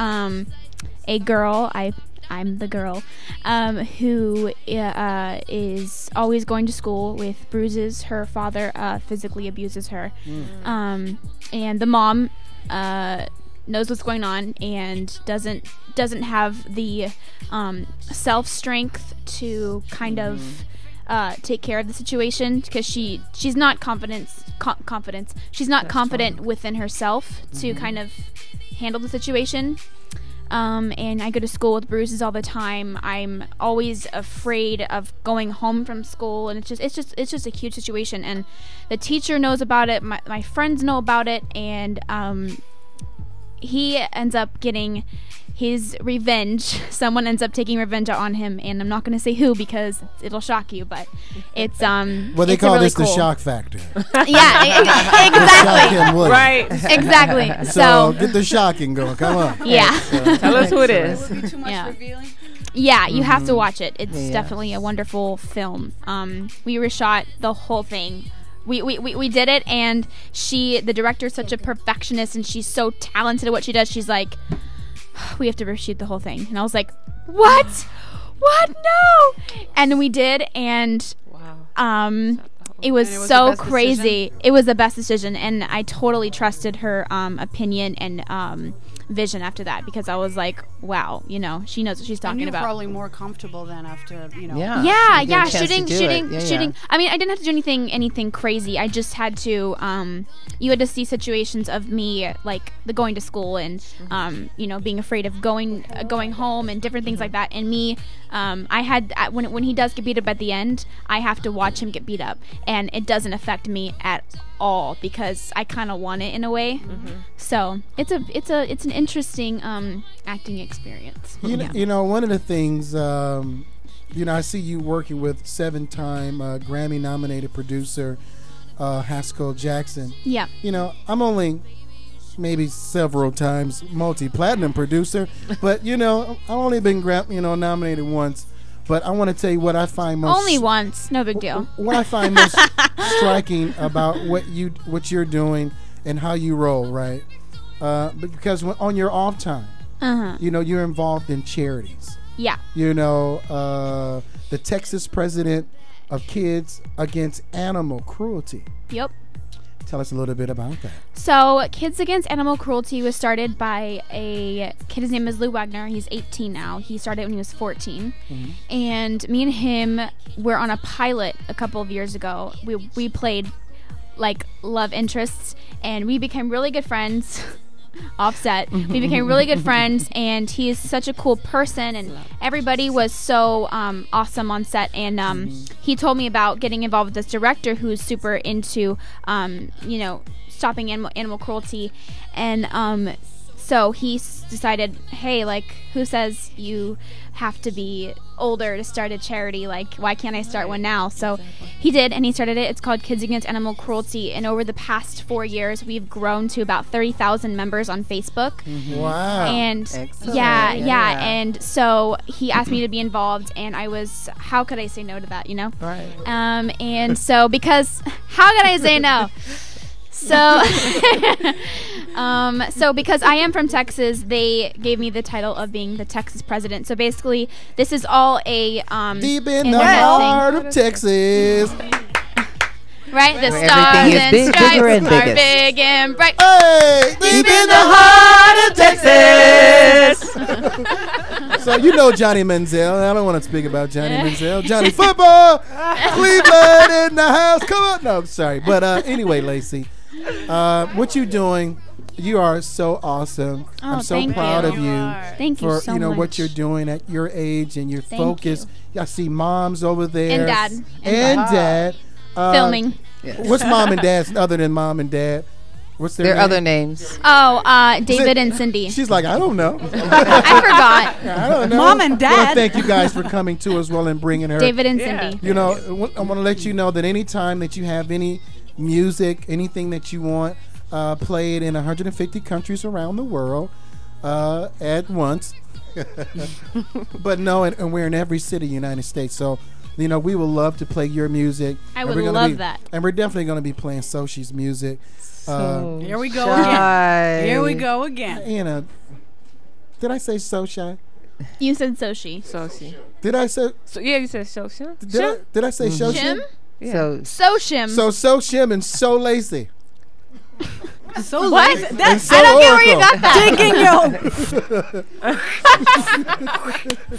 a girl. I'm the girl who is always going to school with bruises. Her father physically abuses her, and the mom knows what's going on and doesn't have the self strength to kind of take care of the situation because she's not confident. She's not confident within herself to kind of handle the situation. And I go to school with bruises all the time. I'm always afraid of going home from school, and it's just a huge situation. And the teacher knows about it. My friends know about it, and he ends up getting his revenge. Someone ends up taking revenge on him, and I'm not going to say who because it'll shock you, but it's Well, they it's call really this cool. the shock factor. Yeah, exactly. Shakim Williams. Right. Exactly. So get the shocking going. Come on. Yeah. Tell us who it is. Too much revealing. Yeah, you have to watch it. It's Yeah. definitely a wonderful film. We reshot the whole thing. We did it, and the director's such a perfectionist, and she's so talented at what she does. She's like, we have to reshoot the whole thing. And I was like, what? No! And then we did, and it was And it was so the best crazy. decision? It was the best decision, and I totally trusted her opinion and vision after that because I was like, wow, she knows what she's And talking you're about. probably more comfortable then after, Yeah. Yeah, You get a yeah, chance to shooting. do it. Yeah, Shooting. yeah. I mean, I didn't have to do anything crazy. I just had to. You had to see situations of me, like the going to school and, being afraid of going home and different things like that. And me, I had when he does get beat up at the end, I have to watch him get beat up, and it doesn't affect me at all because I kind of want it in a way. So it's an interesting acting experience. You know, one of the things, you know, I see you working with 7-time Grammy-nominated producer Haskell Jackson. Yeah. You know, I'm only maybe several times multi-platinum producer, but you know, I've only been nominated once. But I want to tell you what I find most only once, no big deal. What I find most striking about what you're doing and how you roll, right? Because on your off time, you know, you're involved in charities. Yeah. You know, the Texas president of Kids Against Animal Cruelty. Yep. Tell us a little bit about that. So, Kids Against Animal Cruelty was started by a kid. His name is Lou Wagner. He's 18 now. He started when he was 14. And me and him were on a pilot a couple of years ago. We played like love interests, and we became really good friends. Offset. We became really good friends, and he is such a cool person, and everybody was so awesome on set. And he told me about getting involved with this director who's super into you know, stopping animal cruelty, and so he decided, hey, like, who says you have to be older to start a charity? Like, why can't I start one now? So he did, and he started it. It's called Kids Against Animal Cruelty, and over the past 4 years, we've grown to about 30,000 members on Facebook. Wow. And yeah, and so he asked me to be involved, and I was, how could I say no to that, you know? Right. And so, because, how could I say no? So, so because I am from Texas, they gave me the title of being the Texas president. So basically, this is all a deep in the heart of Texas. Right, the where stars everything is and big, stripes bigger, and are biggest. big and bright. Hey, deep in the heart of Texas. So you know Johnny Manziel. I don't want to speak about Johnny Manziel. Johnny Football, Cleveland in the house. Come on. No, sorry. But anyway, Lacey, what you doing? You are so awesome. Oh, I'm so thank proud you. of you. Thank you for so you know much. what you're doing at your age and your Thank focus. I see moms over there And dad. and dad. Filming. What's mom and dad's other than mom and dad? What's their name? other names? Oh, David and Cindy. She's like, I don't know. I forgot. I don't know. Mom and Well, dad. thank you guys for coming to as well and bringing her. David and Cindy. You know, I want to let you know that anytime that you have any music, anything that you want, play it in 150 countries around the world at once. But no, and we're in every city in the United States. So, you know, we would love to play your music. I And would we're gonna love be- that. And we're definitely going to be playing Soshi's music. Here we go shy. again. Here we go again. You know, did I say so shy? You said Soshi. Soshi. Did I say? So yeah, you said Soshi. Did I say Shoshim? Shim? Yeah. So Soshim. So Shim and So Lacey. So What? lazy. That, And so I don't get where you Oracle. got that. Digging yo.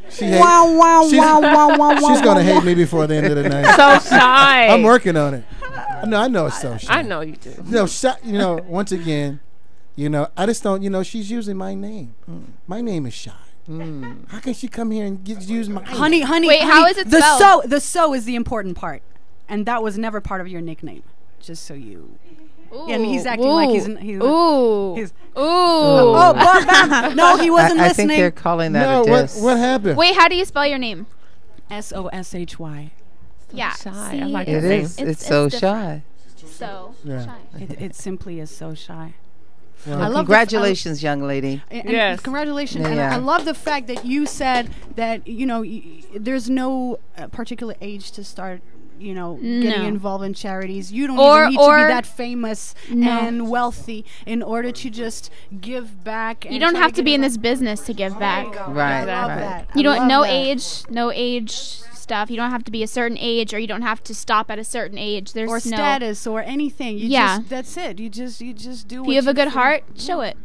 She hate- Wow, wow, she's- wow, wow, wow, She's wow, gonna wow, hate wow. me before the end of the night. So shy. I'm working on it. No, I know it's so shy. I know you do. No, you know, once again, you know, I just don't. You know, she's using my name. My name is Shy. How can she come here and use my Honey, Wait, how is it the spelled? the so is the important part, and that was never part of your nickname. Just so you. Yeah, and he's acting like he's. Ooh. He's, Ooh. oh, bam, bam. No, he wasn't I think listening. they're calling that No, a diss. what happened? Wait, how do you spell your name? SOSHY. Yeah. Shy. I See, like It that is. name. It's so different. shy. So Yeah. shy. It simply is so shy. Well, I love the- Congratulations, young lady. And Yes. congratulations. And Yeah. I love the fact that you said that, you know, there's no particular age to start, you know, getting No. involved in charities. You don't Or- even need to or- be that famous No. and wealthy in order to just give back. And You don't try have to get be in involved. this business to give back. Right, I love right. that. You I don't love no that. age stuff. You don't have to be a certain age, or you don't have to stop at a certain age. There's Or no status or anything. You Yeah. just, that's it. You just do If what you have a good feel. heart, show it.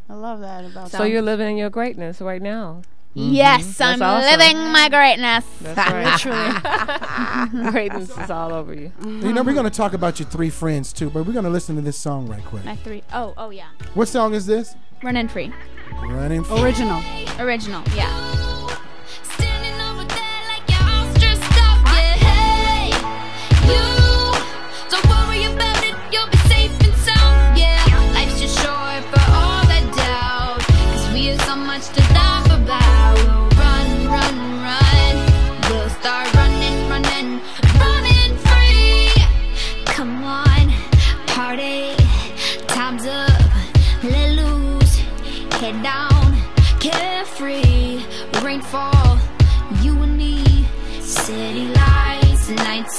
I love that about So you're living in your greatness right now. Yes, I'm That's awesome. living my greatness. That's right. Literally. Greatness is all over you. You know, we're going to talk about your three friends too, but we're going to listen to this song right quick. My three. Oh yeah. What song is this? Running Free. Running Free. Original. Original. Yeah. Standing over there like you're all stressed out, yeah. Hey, you don't worry about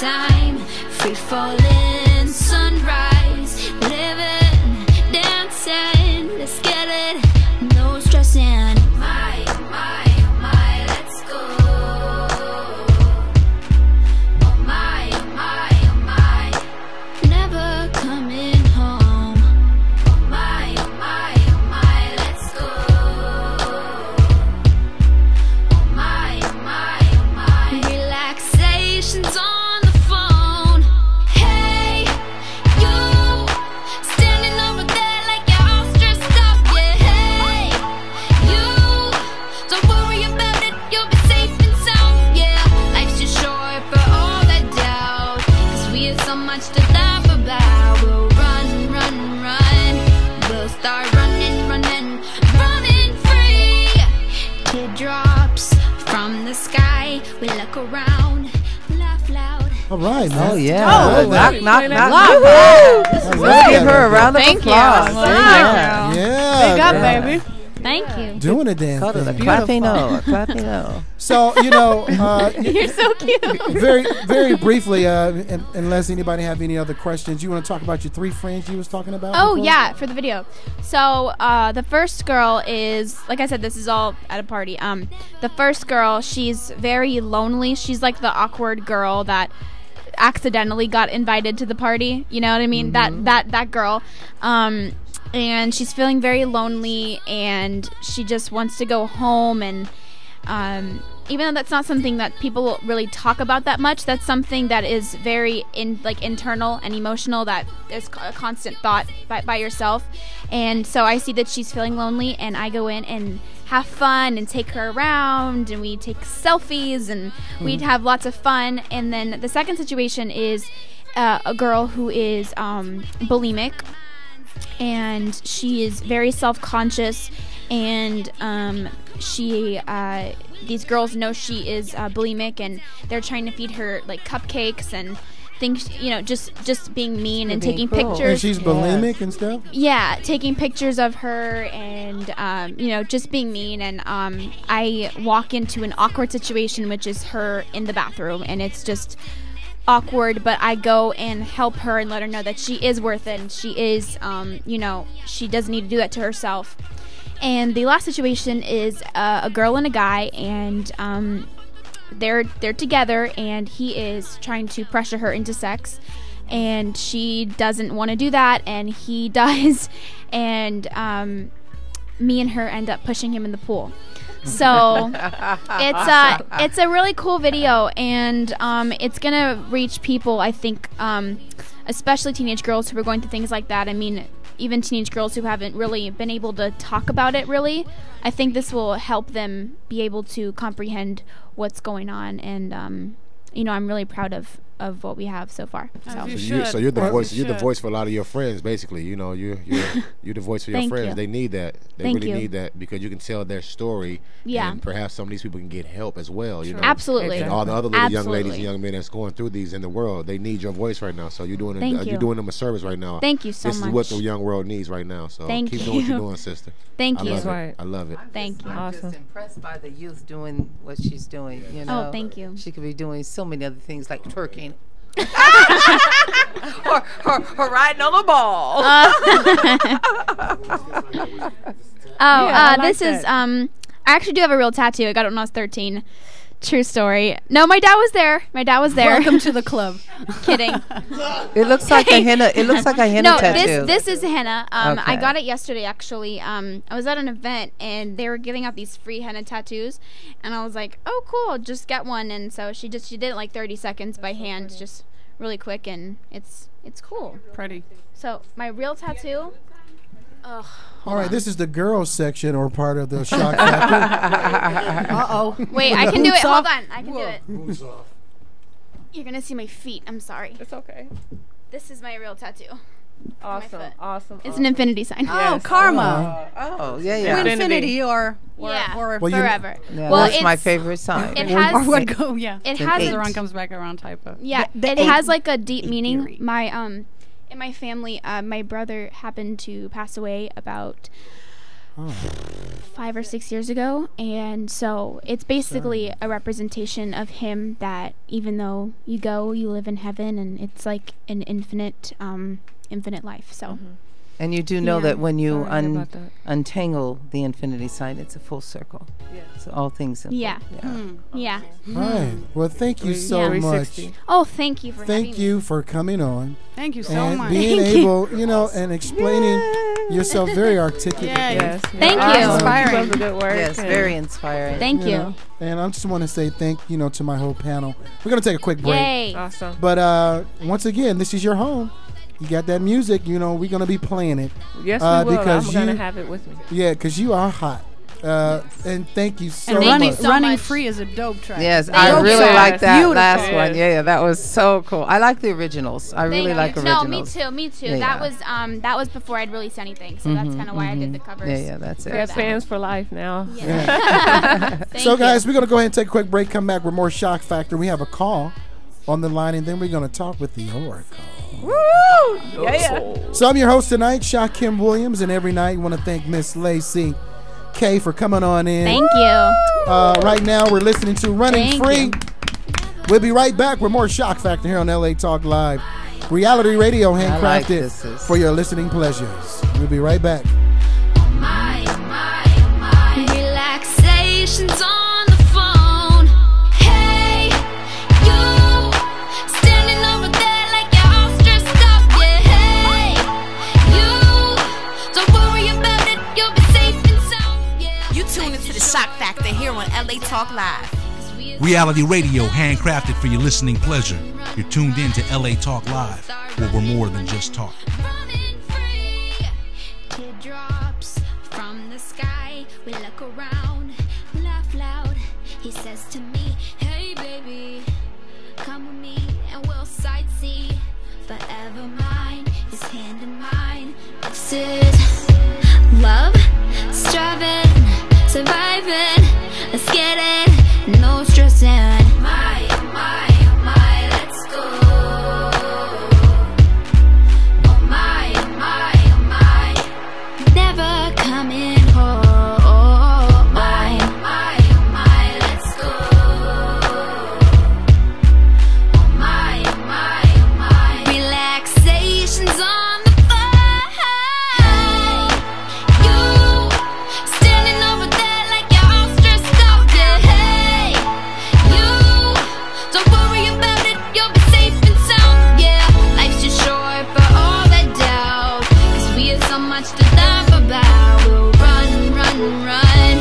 time. Free falling, sunrise, living, dancing. Let's get it, no stressing. My, let's go. Oh my, never coming home. Oh my, let's go. Oh my, relaxation's on the phone. Hey, you standing over there like you're all stressed up. Yeah, hey, you don't worry about it, you'll be safe and sound. Yeah, life's too short for all that doubt, 'cause we have so much to laugh about. We'll run, we'll start running free. Teardrops from the sky, we look around, laugh loud. All right, man. Oh, yeah. Oh, knock. Woo-hoo. Let's give her a round of Thank you. applause. Wow. Yeah. Big up, girl. baby. Thank you. Doing a damn Called it a thing. clappino. A clappino. So, you know, You're so cute. very briefly, unless anybody have any other questions, you want to talk about your 3 friends you was talking about? Oh before? yeah, for the video. So the first girl is, like I said, this is all at a party. The first girl, she's very lonely. She's like the awkward girl that accidentally got invited to the party. You know what I mean? That girl. And she's feeling very lonely, and she just wants to go home. And even though that's not something that people really talk about that much, that's something that is very internal and emotional, that there's a constant thought by yourself. And so I see that she's feeling lonely, and I go in and have fun and take her around, and we take selfies, and we'd have lots of fun. And then the second situation is a girl who is bulimic, and she is very self-conscious, and these girls know she is bulimic, and they're trying to feed her like cupcakes and things, you know, just being mean and taking pictures. And she's bulimic and stuff? Yeah, taking pictures of her, and you know, just being mean. And I walk into an awkward situation, which is her in the bathroom, and it's just awkward, but I go and help her and let her know that she is worth it, and she is, you know, she doesn't need to do that to herself. And the last situation is a girl and a guy, and they're together, and he is trying to pressure her into sex, and she doesn't want to do that, and he does, and me and her end up pushing him in the pool. So it's a really cool video, and it's gonna reach people, I think, especially teenage girls who are going through things like that. I mean, even teenage girls who haven't really been able to talk about it really. I think this will help them be able to comprehend what's going on, and you know, I'm really proud of what we have so far. So you're the voice. You're the voice for a lot of your friends, basically. You know, you're the voice for your Thank friends. you. They need that. They Thank really you. need that, because you can tell their story. Yeah. And perhaps some of these people can get help as well. You know. Absolutely. And all the other little young ladies Absolutely. and young men that's going through these in the world, they need your voice right now. So you're doing Thank you. you're doing them a service right now. Thank you so This much. is what the young world needs right now. So Thank keep doing what you. you're doing, sister. Thank I you. love That's it. right. I love it. Thank you. I'm just impressed by the youth doing what she's doing. You know. Oh, thank you. She could be doing so many other things like twerking. or riding on a ball. This is I actually do have a real tattoo. I got it when I was 13. True story. No, my dad was there. Welcome to the club. Kidding. It looks like a henna. It looks like a henna No, tattoo. this is henna. I Okay. got it yesterday actually. I was at an event, and they were giving out these free henna tattoos, and I was like, "Oh, cool, just get one." And so she did it in like 30 seconds by hand, just really quick, and it's cool. Pretty. So my real tattoo. Ugh. All right, this is the girls section, or part of the shock factor. Uh-oh. Wait, I can do it. Boots Hold off. on, I can do it. Boots off. You're gonna see my feet. I'm sorry. It's okay. This is my real tattoo. Awesome, awesome. It's an infinity sign. Oh, karma. Oh, yeah. Infinity or Yeah. or Well, you- forever. Yeah, Well, that's my it's- favorite sign. It has. or what go? Yeah. It an has. eight. Around comes back around type of. Yeah, The it eight- has like a deep eight meaning. theory. My in my family, my brother happened to pass away about 5 or 6 years ago, and so it's basically a representation of him, that even though you go, you live in heaven, and it's like an infinite life. So And you do know that when you Sorry about that. untangle the infinity sign, it's a full circle. Yeah. So all things simple. Yeah. Yeah. Right. Well, thank you so much. Oh, thank you for having Thank me. you for coming on. Thank you so and much. being Thank you. able, and explaining yourself very articulately. Yes. Thank you. Inspiring. Keep up the good work. Yes, very inspiring. Thank you. know. And I just want to say thank to my whole panel. We're gonna take a quick break. Yay. Awesome. But once again, this is your home. You got that music. We're gonna be playing it. Yes, we will. Because I'm gonna have it with me. Yeah, because you are hot. And thank you so And much. running free is a dope track. Yes, Dope I really track. like that Beautiful. last one. Yeah, that was so cool. I like the originals. I really like No, originals. me too. Yeah, that yeah. was that was before I'd released anything, so that's kind of why I did the covers. Yeah, that's it. We have fans for life now. So, guys, we're going to go ahead and take a quick break, come back with more Shock Factor. We have a call on the line, and then we're going to talk with the Oracle. Woo! Yeah. So I'm your host tonight, Shakim Williams, and every night I want to thank Miss Lacey K for coming on in. Thank you. Right now we're listening to Running Thank Free. you. We'll be right back with more Shock Factor here on LA Talk Live. Reality radio handcrafted for your listening pleasures. We'll be right back. Relaxation's on the phone. Hey, you standing over there like you're all stressed up. Yeah, hey, you don't worry about it. You'll be safe and sound. Yeah, You tune into the Shock Factor here on LA Talk Live. Reality radio handcrafted for your listening pleasure. You're tuned in to LA Talk Live, where we're more than just talk. Teardrops from the sky. We look around, laugh loud. He says to me, hey baby, come with me and we'll sightsee. Forever mine, his hand in mine. This is love, striving, surviving. Let's get it, no stressing. My, let's go. Oh my, never coming home. My, let's go. Oh my, relaxation's on the fly. You standing over there like you're all stressed out. Yeah, hey, you don't worry about it. You'll be safe and sound. Yeah, life's too short for all that doubt. 'Cause we have so much to laugh about. We'll run, run, run.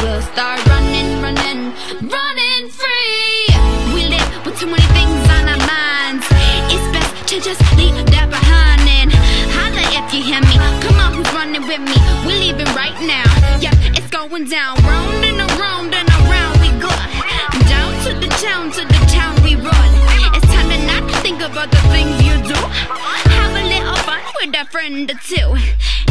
We'll start running, running, running free. We live with too many things on our minds. It's best to just leave that behind and holla if you hear me. Come on, who's running with me? We're leaving right now. Yep, it's going down. Round and around we go. Down to the town we run. It's time to not think about the things you do. Have a little fun with a friend or two.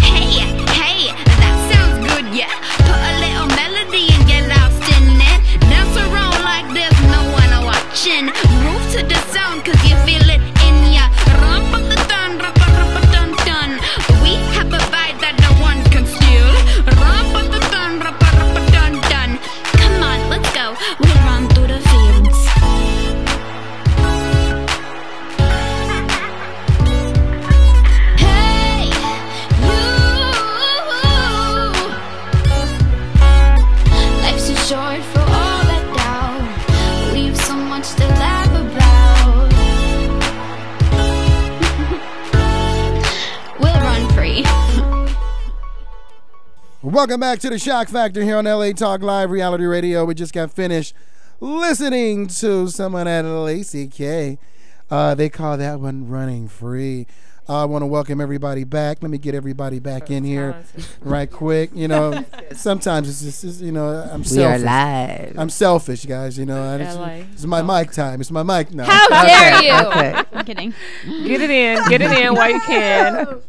Hey, that sounds good, yeah. Put a little melody and get lost in it. Dance around like there's no one watching. Move to the sound 'cause you feel it in ya. Rump up the dun, rump dun dun. We have a vibe that no one can steal. Rump up the dun, rump dun dun. Come on, let's go. We'll run through the fields. Hey, life's too short for all that doubt. We've so much to laugh about. We'll run free. Welcome back to the Shock Factor here on LA Talk Live Reality Radio. We just got finished listening to someone at Lacey K. They call that one Running Free. I want to welcome everybody back. Let me get everybody back in here right quick. Sometimes it's just, I'm selfish. We are live. I'm selfish, guys. It's my mic time. It's my mic now. How dare you? Okay. I'm kidding. Get it in while you can.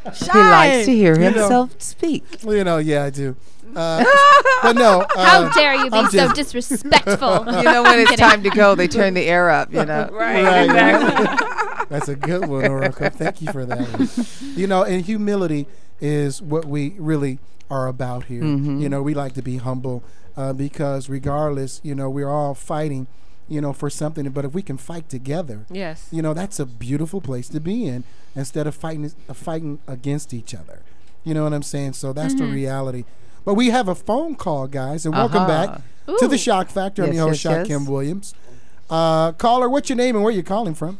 He likes to hear himself speak. Yeah, I do. But no. How dare you be I'm so just- disrespectful? When it's time to go, they turn the air up, Right, exactly. That's a good one, Oracle. Thank you for that one. You know, and humility is what we really are about here. Mhm. You know, we like to be humble because regardless, you know, we're all fighting, you know, for something. But if we can fight together, Yes. you know, that's a beautiful place to be in instead of fighting against each other. You know what I'm saying? So that's the Mhm. reality. But we have a phone call, guys, and welcome back to the Shock Factor. I'm Yes, your host, yes, Shakim yes. Williams. Caller, what's your name and where you calling from?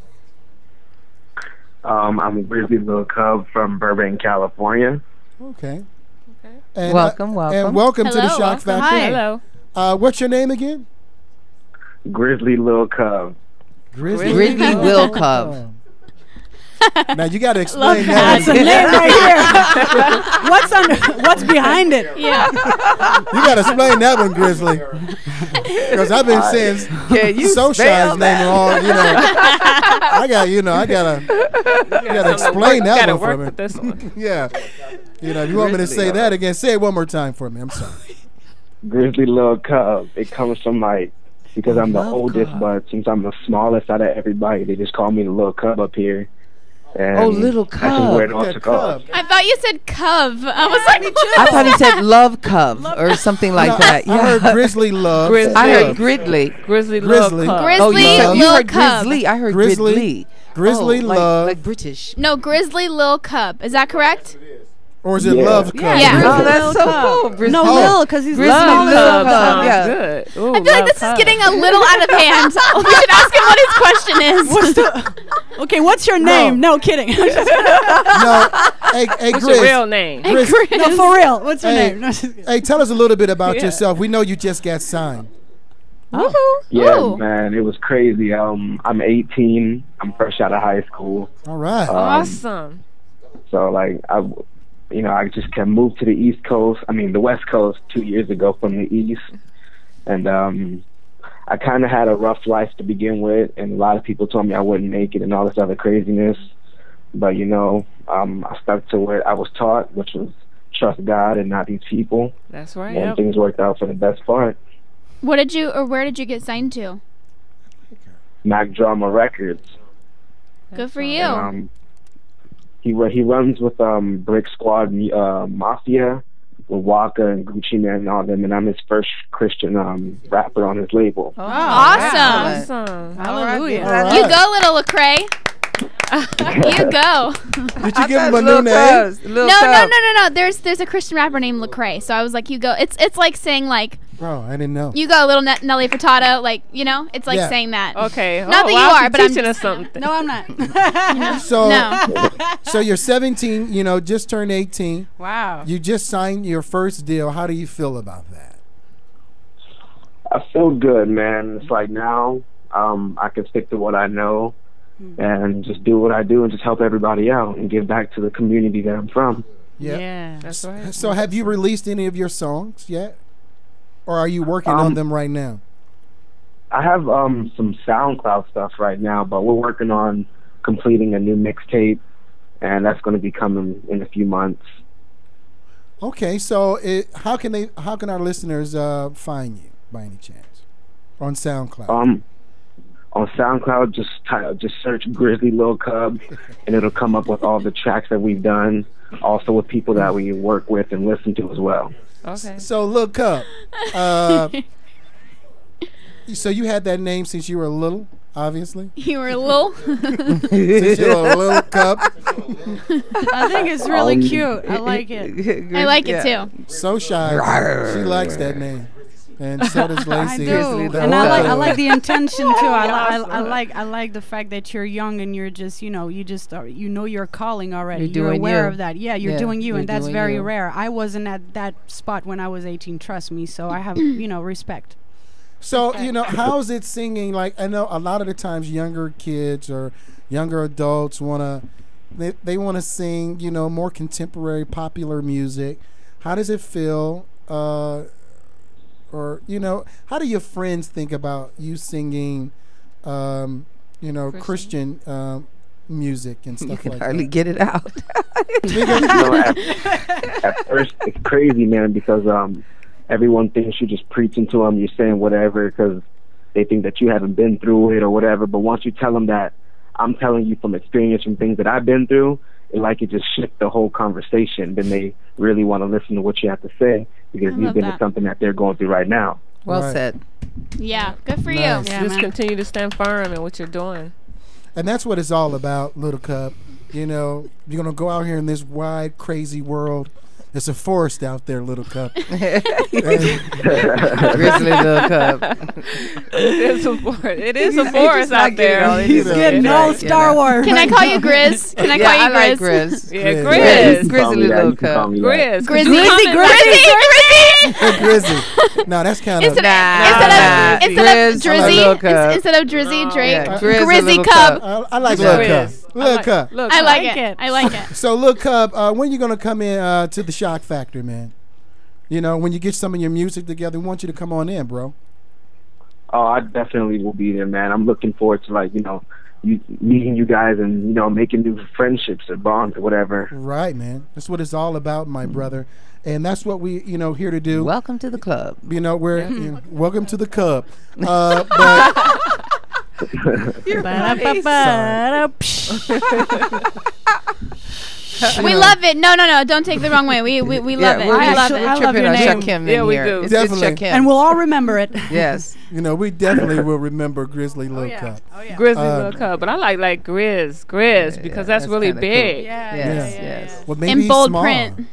I'm Grizzly Little Cub from Burbank, California. Okay. And, Welcome, And welcome to the Hello, Shock welcome. Factor. Hi. Hello. What's your name again? Grizzly Little Cub. Grizzly Will Cub. Now you got to Love explain that. that. That's a name right here. What's behind it? Yeah. You got to explain that one, Grizzly. Because I've been saying Soshine's name wrong. You know, I gotta explain that gotta one for work me. with this one. Yeah. You know, if you want me to say that again, say it one more time for me. I'm sorry. Grizzly Little Cub. It comes from because I'm the oldest, but since I'm the smallest out of everybody, they just call me the Little Cub up here. And Little That's just where it all Cub. took off. I thought you said cove. I was like, I thought he said love cub or something like that. I heard Grizzly Love. Grizzly. I heard Gridley. Grizzly Grizzly. Love Cub. Grizzly Oh, you Lil heard Cub. Grizzly. I heard Grizzly. Gridley. Grizzly like, Love. like British. No, Grizzly Lil Cub. Is that correct? Or is it Yeah. Love Cub? Yeah. Oh, that's so cool. No, Lil, because he's Grizzly Lil Lil Cub. Cub. Yeah. Good. Ooh, I feel like this is getting a little out of hand. We should ask him what his question is. Okay, what's your name? No, kidding. No. Hey, What's Grizz. your real name? Grizz. No, for real. What's your Hey, name? No, just kidding. hey, tell us a little bit about Yeah. yourself. We know you just got signed. Yeah, Ooh. man, it was crazy. I'm 18. I'm fresh out of high school. All right. Awesome. So I just can move to the East Coast. I mean, the West Coast 2 years ago from the East, and I kind of had a rough life to begin with, and a lot of people told me I wouldn't make it and all this other craziness. But I stuck to what I was taught, which was trust God and not these people, That's right. and things worked out for the best part. Where did you get signed to? Mac Drama Records. Good for you. And, he runs with Brick Squad Mafia with Waka and Gucci Man and all them, and I'm his first Christian rapper on his label. Awesome. Awesome. Hallelujah. All right. You go, little Lecrae. You go. Did you give him a new name? No. There's a Christian rapper named Lecrae. So I was like, you go. It's like saying like, Bro, I didn't know. you go, little Nelly Furtado. Like, it's like Yeah. saying that. Okay. Not that you wow, are, she's but I'm teaching just- us something. No, I'm not. So, No. so you're 17. Just turned 18. Wow. You just signed your first deal. How do you feel about that? I feel good, man. It's like now I can stick to what I know and just do what I do and just help everybody out and give back to the community that I'm from. Yep. Yeah. That's right. So have you released any of your songs yet? Or are you working on them right now? I have some SoundCloud stuff right now, but we're working on completing a new mixtape, and that's going to be coming in a few months. Okay, so how can our listeners find you by any chance on SoundCloud? On SoundCloud, just search Grizzly Lil Cub, and it'll come up with all the tracks that we've done, also with people that we work with and listen to as well. Okay. So Lil Cub, so you had that name since you were little, obviously. You were little. Since you were a little Cub. I think it's really cute. I like it. I like it too. So shy. She likes that name. And so does Lacey. I do, The and whole I thing. like the intention too. I like the fact that you're young and you're just your calling already. You're You're doing aware you. of that. Yeah, you're Yeah, doing you, you're and that's doing very you. rare. I wasn't at that spot when I was 18. Trust me. So I have respect. So, how's it singing? Like, I know a lot of the times younger kids or younger adults they want to sing, more contemporary popular music. How does it feel? Or, how do your friends think about you singing, Christian music and stuff You can like hardly that? get it out. At first, it's crazy, man, because everyone thinks you're just preaching to them, you're saying whatever because they think that you haven't been through it or whatever. But once you tell them that I'm telling you from experience, from things that I've been through, it just shift the whole conversation. Then they really want to listen to what you have to say because you've been to something that they're going through right now. Well said. Yeah, good for Nice. you. Yeah, just continue to stand firm in what you're doing. And that's what it's all about, Little Cub. You know, you're going to go out here in this wide, crazy world. There's a forest out there, Little Cub. Grizzly Little Cub. It is a forest out there. He's getting all Star Wars. Can I call you Grizz? Can I call you I Grizz? like Grizz. Yeah, Grizz. Grizzly Little Cub. Grizz. Grizzy. Grizzly. No, that's kind of... Instead of Little Cub. Drizzy, instead of Drizzy, Drake, Yeah, Grizzy Grizzy Little Cub. I like Little Cub. Little Cub. I like it. I like it. So, Little Cub, when you going to come in to the Shock Factor, man? You know, when you get some of your music together, we want you to come on in, bro. Oh, I definitely will be there, man. I'm looking forward to, meeting you guys and, making new friendships or bonds or whatever. Right, man. That's what it's all about, my brother. And that's what we, here to do. Welcome to the club. Welcome to the Cub. We love it. No. Don't take the wrong way. We love it. I love it. I love your name. Shakim Yeah, we here. do. It's Definitely. Shakim. And we'll all remember it. Yes. We definitely will remember Grizzly Little Cub. Grizzly Little Cub. But I like Grizz because that's really kinda big. cool. Yes. Well, maybe In he's bold small. print.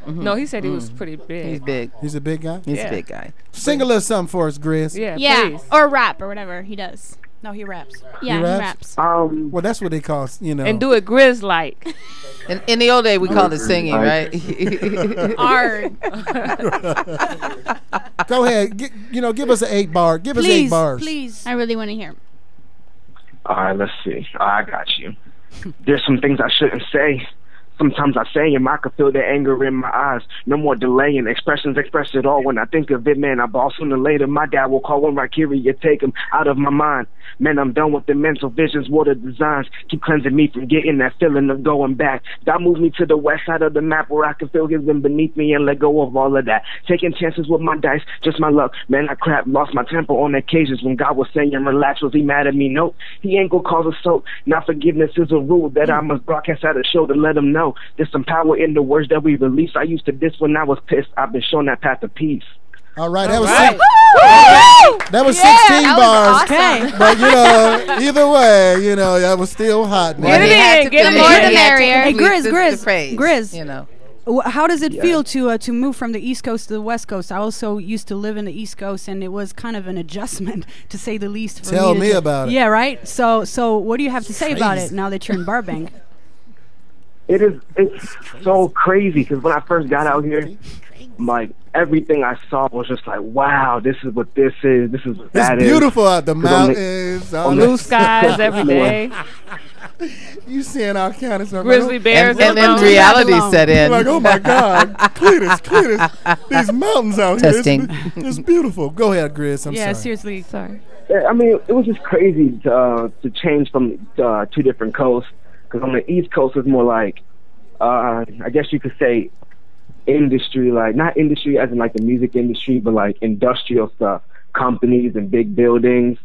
No, he said he was pretty big. He's big. He's a big guy? He's a big guy. Sing a little something for us, Grizz. Yeah, please. or rap or whatever he does. No, he raps. Yeah, he raps. Well, that's what they call, And do it Grizz like. In the old day, we called it singing, right? Ard. Go ahead. Give us an 8 bar. Give us 8 bars. Please. I really want to hear. All right, let's see. I got you. There's some things I shouldn't say. Sometimes I say him, I can feel the anger in my eyes. No more delaying, expressions express it all. When I think of it, man, I ball sooner or later. My dad will call one Rakiri, take him out of my mind. Man, I'm done with the mental visions, water designs. Keep cleansing me from getting that feeling of going back. God moved me to the west side of the map where I can feel his wind beneath me and let go of all of that. Taking chances with my dice, just my luck. Man, I lost my temper on occasions when God was saying relax. Was he mad at me? Nope. He ain't gonna cause a soap. Now forgiveness is a rule that I must broadcast at a show to let him know. There's some power in the words that we release. I used to diss when I was pissed. I've been shown that path of peace. All right, That was 16 that bars. was awesome. But either way, that was still hot, man. Get it more the merrier. Hey, Grizz. How does it feel to move from the East Coast to the West Coast? I also used to live in the East Coast, and it was kind of an adjustment, to say the least. For Tell me me about it. Yeah, right. So what do you have to say about it now that you're in Burbank? It's so crazy because when I first got out here, everything I saw was just like, wow, this is what this is. This is what that is. It's beautiful out the mountains. Blue skies every day. You seeing all kind of stuff. Grizzly bears. And then reality set in. Like, oh my God, Cletus, these mountains out Testing. here. It's beautiful. Go ahead, Grizz. I'm sorry. Seriously. Sorry. Yeah, I mean, it was just crazy to change from 2 different coasts. Because on the East Coast, it's more like, I guess you could say, industry, not industry as in the music industry, but industrial stuff, companies and big buildings.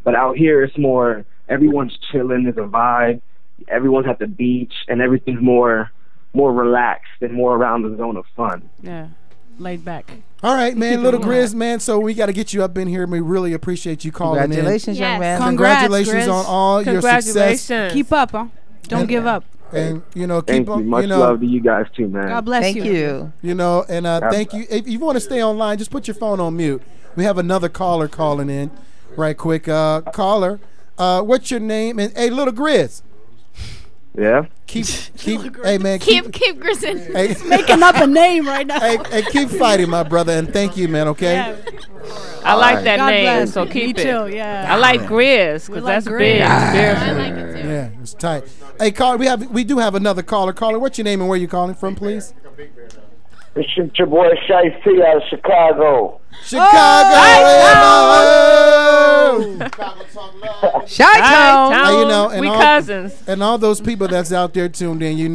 But out here, it's more, everyone's chilling, there's a vibe, everyone's at the beach, and everything's more relaxed and more around the zone of fun. Yeah, laid back. All right, man, Little Grizz, man. So we got to get you up in here, and we really appreciate you calling in. Congratulations, young man. Congratulations on all your success. Keep up, huh? Don't give up. And Thank you. Much love to you guys too, man. God bless you. Thank you. Thank you. If you want to stay online, just put your phone on mute. We have another caller calling in, right quick. Caller, what's your name? And hey, Little Grizz. Yeah. Keep. Hey, man. Keep grizzing. Hey, making up a name right now. Hey, keep fighting, my brother, and thank you, man. Okay. Yeah. I like that God name, bless. so Me keep it. too, yeah. I like Grizz because that's big. I like it too. Yeah, it's tight. Hey, caller, we do have another caller. Caller, what's your name and where you calling from, plees? It's your boy Shice T out of Chicago. Chi-town. We cousins. And all those people that's out there tuned in, you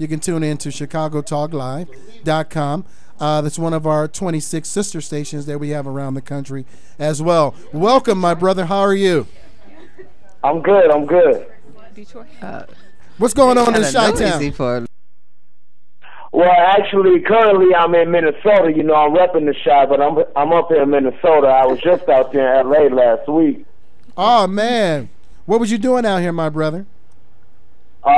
can tune in to ChicagoTalkLive.com. That's one of our 26 sister stations that we have around the country as well. Welcome, my brother. How are you? I'm good. Detroit. What's going on in Chi-Town? Well, actually, currently I'm in Minnesota. You know, I'm repping the Chi, but I'm up here in Minnesota. I was just out there in LA last week. Oh man, what was you doing out here, my brother? My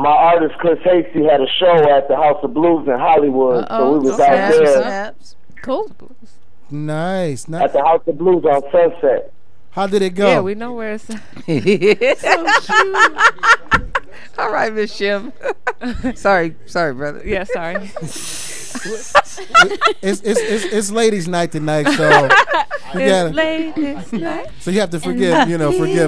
artist Chris Hasty had a show at the House of Blues in Hollywood, so we was out there. Cool. Nice. At the House of Blues on Sunset. How did it go? Yeah, we know where it's at. All right, Miss Shim. sorry, brother. Yeah, sorry. It's ladies' night tonight, so it's ladies' night. So you have to forgive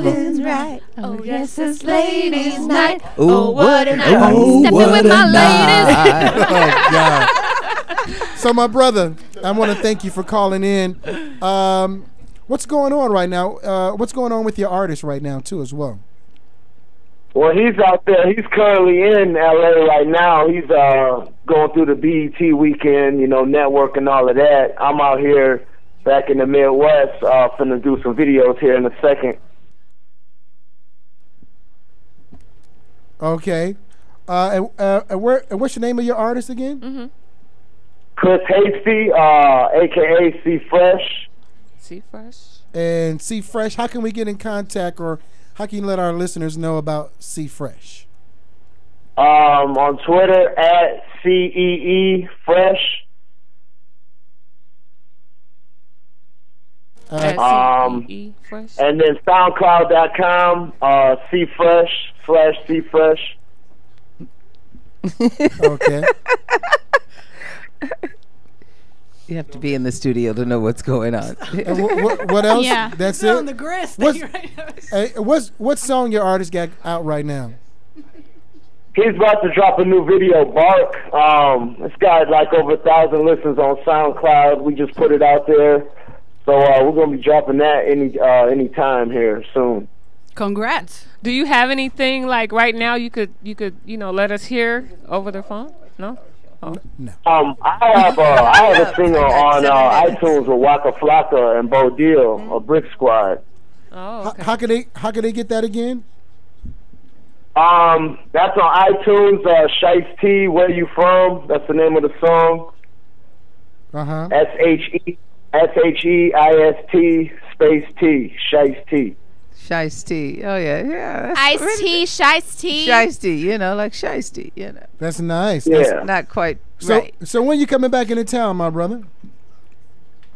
them. Right. Oh yes, it's ladies' night. Oh, what a night. Oh, stepping with my ladies. Oh God. So my brother, I want to thank you for calling in. What's going on right now? What's going on with your artist right now too, as well? Well, he's out there. He's currently in LA right now. He's going through the BET weekend, you know, networking, all of that. I'm out here back in the Midwest, finna do some videos here in a second. Okay. And what's the name of your artist again? Mm-hmm. Chris Hasty, a.k.a. C Fresh. C Fresh. And C Fresh, how can we get in contact, or how can you let our listeners know about C Fresh? On Twitter at CEE Fresh. CEE Fresh. And then SoundCloud.com, C Fresh/C Fresh. Okay. You have to be in the studio to know what's going on. What else? Yeah. That's You're it. on the grist. What song your artist got out right now? He's about to drop a new video, Bark. It's got like over 1,000 listens on SoundCloud. We just put it out there, so we're gonna be dropping that any time here soon. Congrats. Do you have anything like right now you could let us hear over the phone? No. Oh. No. I have a single on iTunes with Waka Flocka and Bo Deal, a Brick Squad. Oh, okay. How could they get that again? That's on iTunes. Shice T, Where You From? That's the name of the song. SHEIST space T, Shice T. Shice T. Oh yeah. Ice tea, shice tea. Shice T. You know, like Shice T. You know. That's nice. Yeah. That's not quite right. So when you coming back into town, my brother? Man,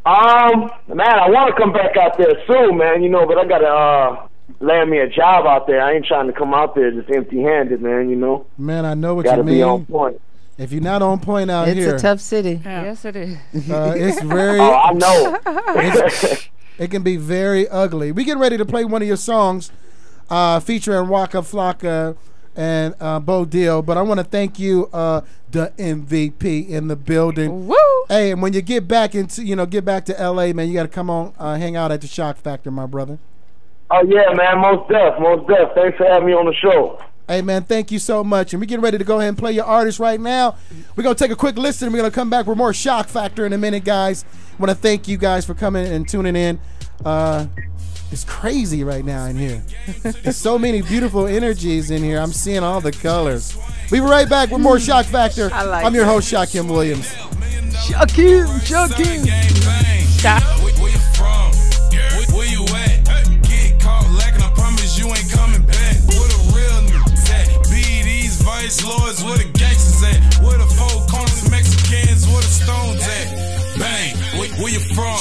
I want to come back out there soon, man. You know, but I gotta land me a job out there. I ain't trying to come out there just empty-handed, man. You know. Man, I know what gotta you mean. Be on point. If you're not on point out here, it's a tough city. Yeah. Yes, it is. It's very. Oh, I know. It can be very ugly. We getting ready to play one of your songs featuring Waka Flocka and Bo Deal, but I want to thank you, the MVP in the building. Woo! Hey, and when you get back to LA, man, you got to come on, hang out at the Shock Factor, my brother. Oh yeah, man, most def. Thanks for having me on the show. Hey, man, thank you so much. And we getting ready to go ahead and play your artist right now. We're going to take a quick listen, and we're going to come back with more Shock Factor in a minute, guys. I want to thank you guys for coming and tuning in. It's crazy right now in here. There's so many beautiful energies in here. I'm seeing all the colors. We'll be right back with more Shock Factor. I'm your host, Shakim Williams. Shakim. Where you from? Where you at? Get caught lacking, I promise you ain't coming back. Where the real niggas at? Be these vice lords, where the gangsters at? Where the four corners Mexicans, where the stones at? Bang, where you from?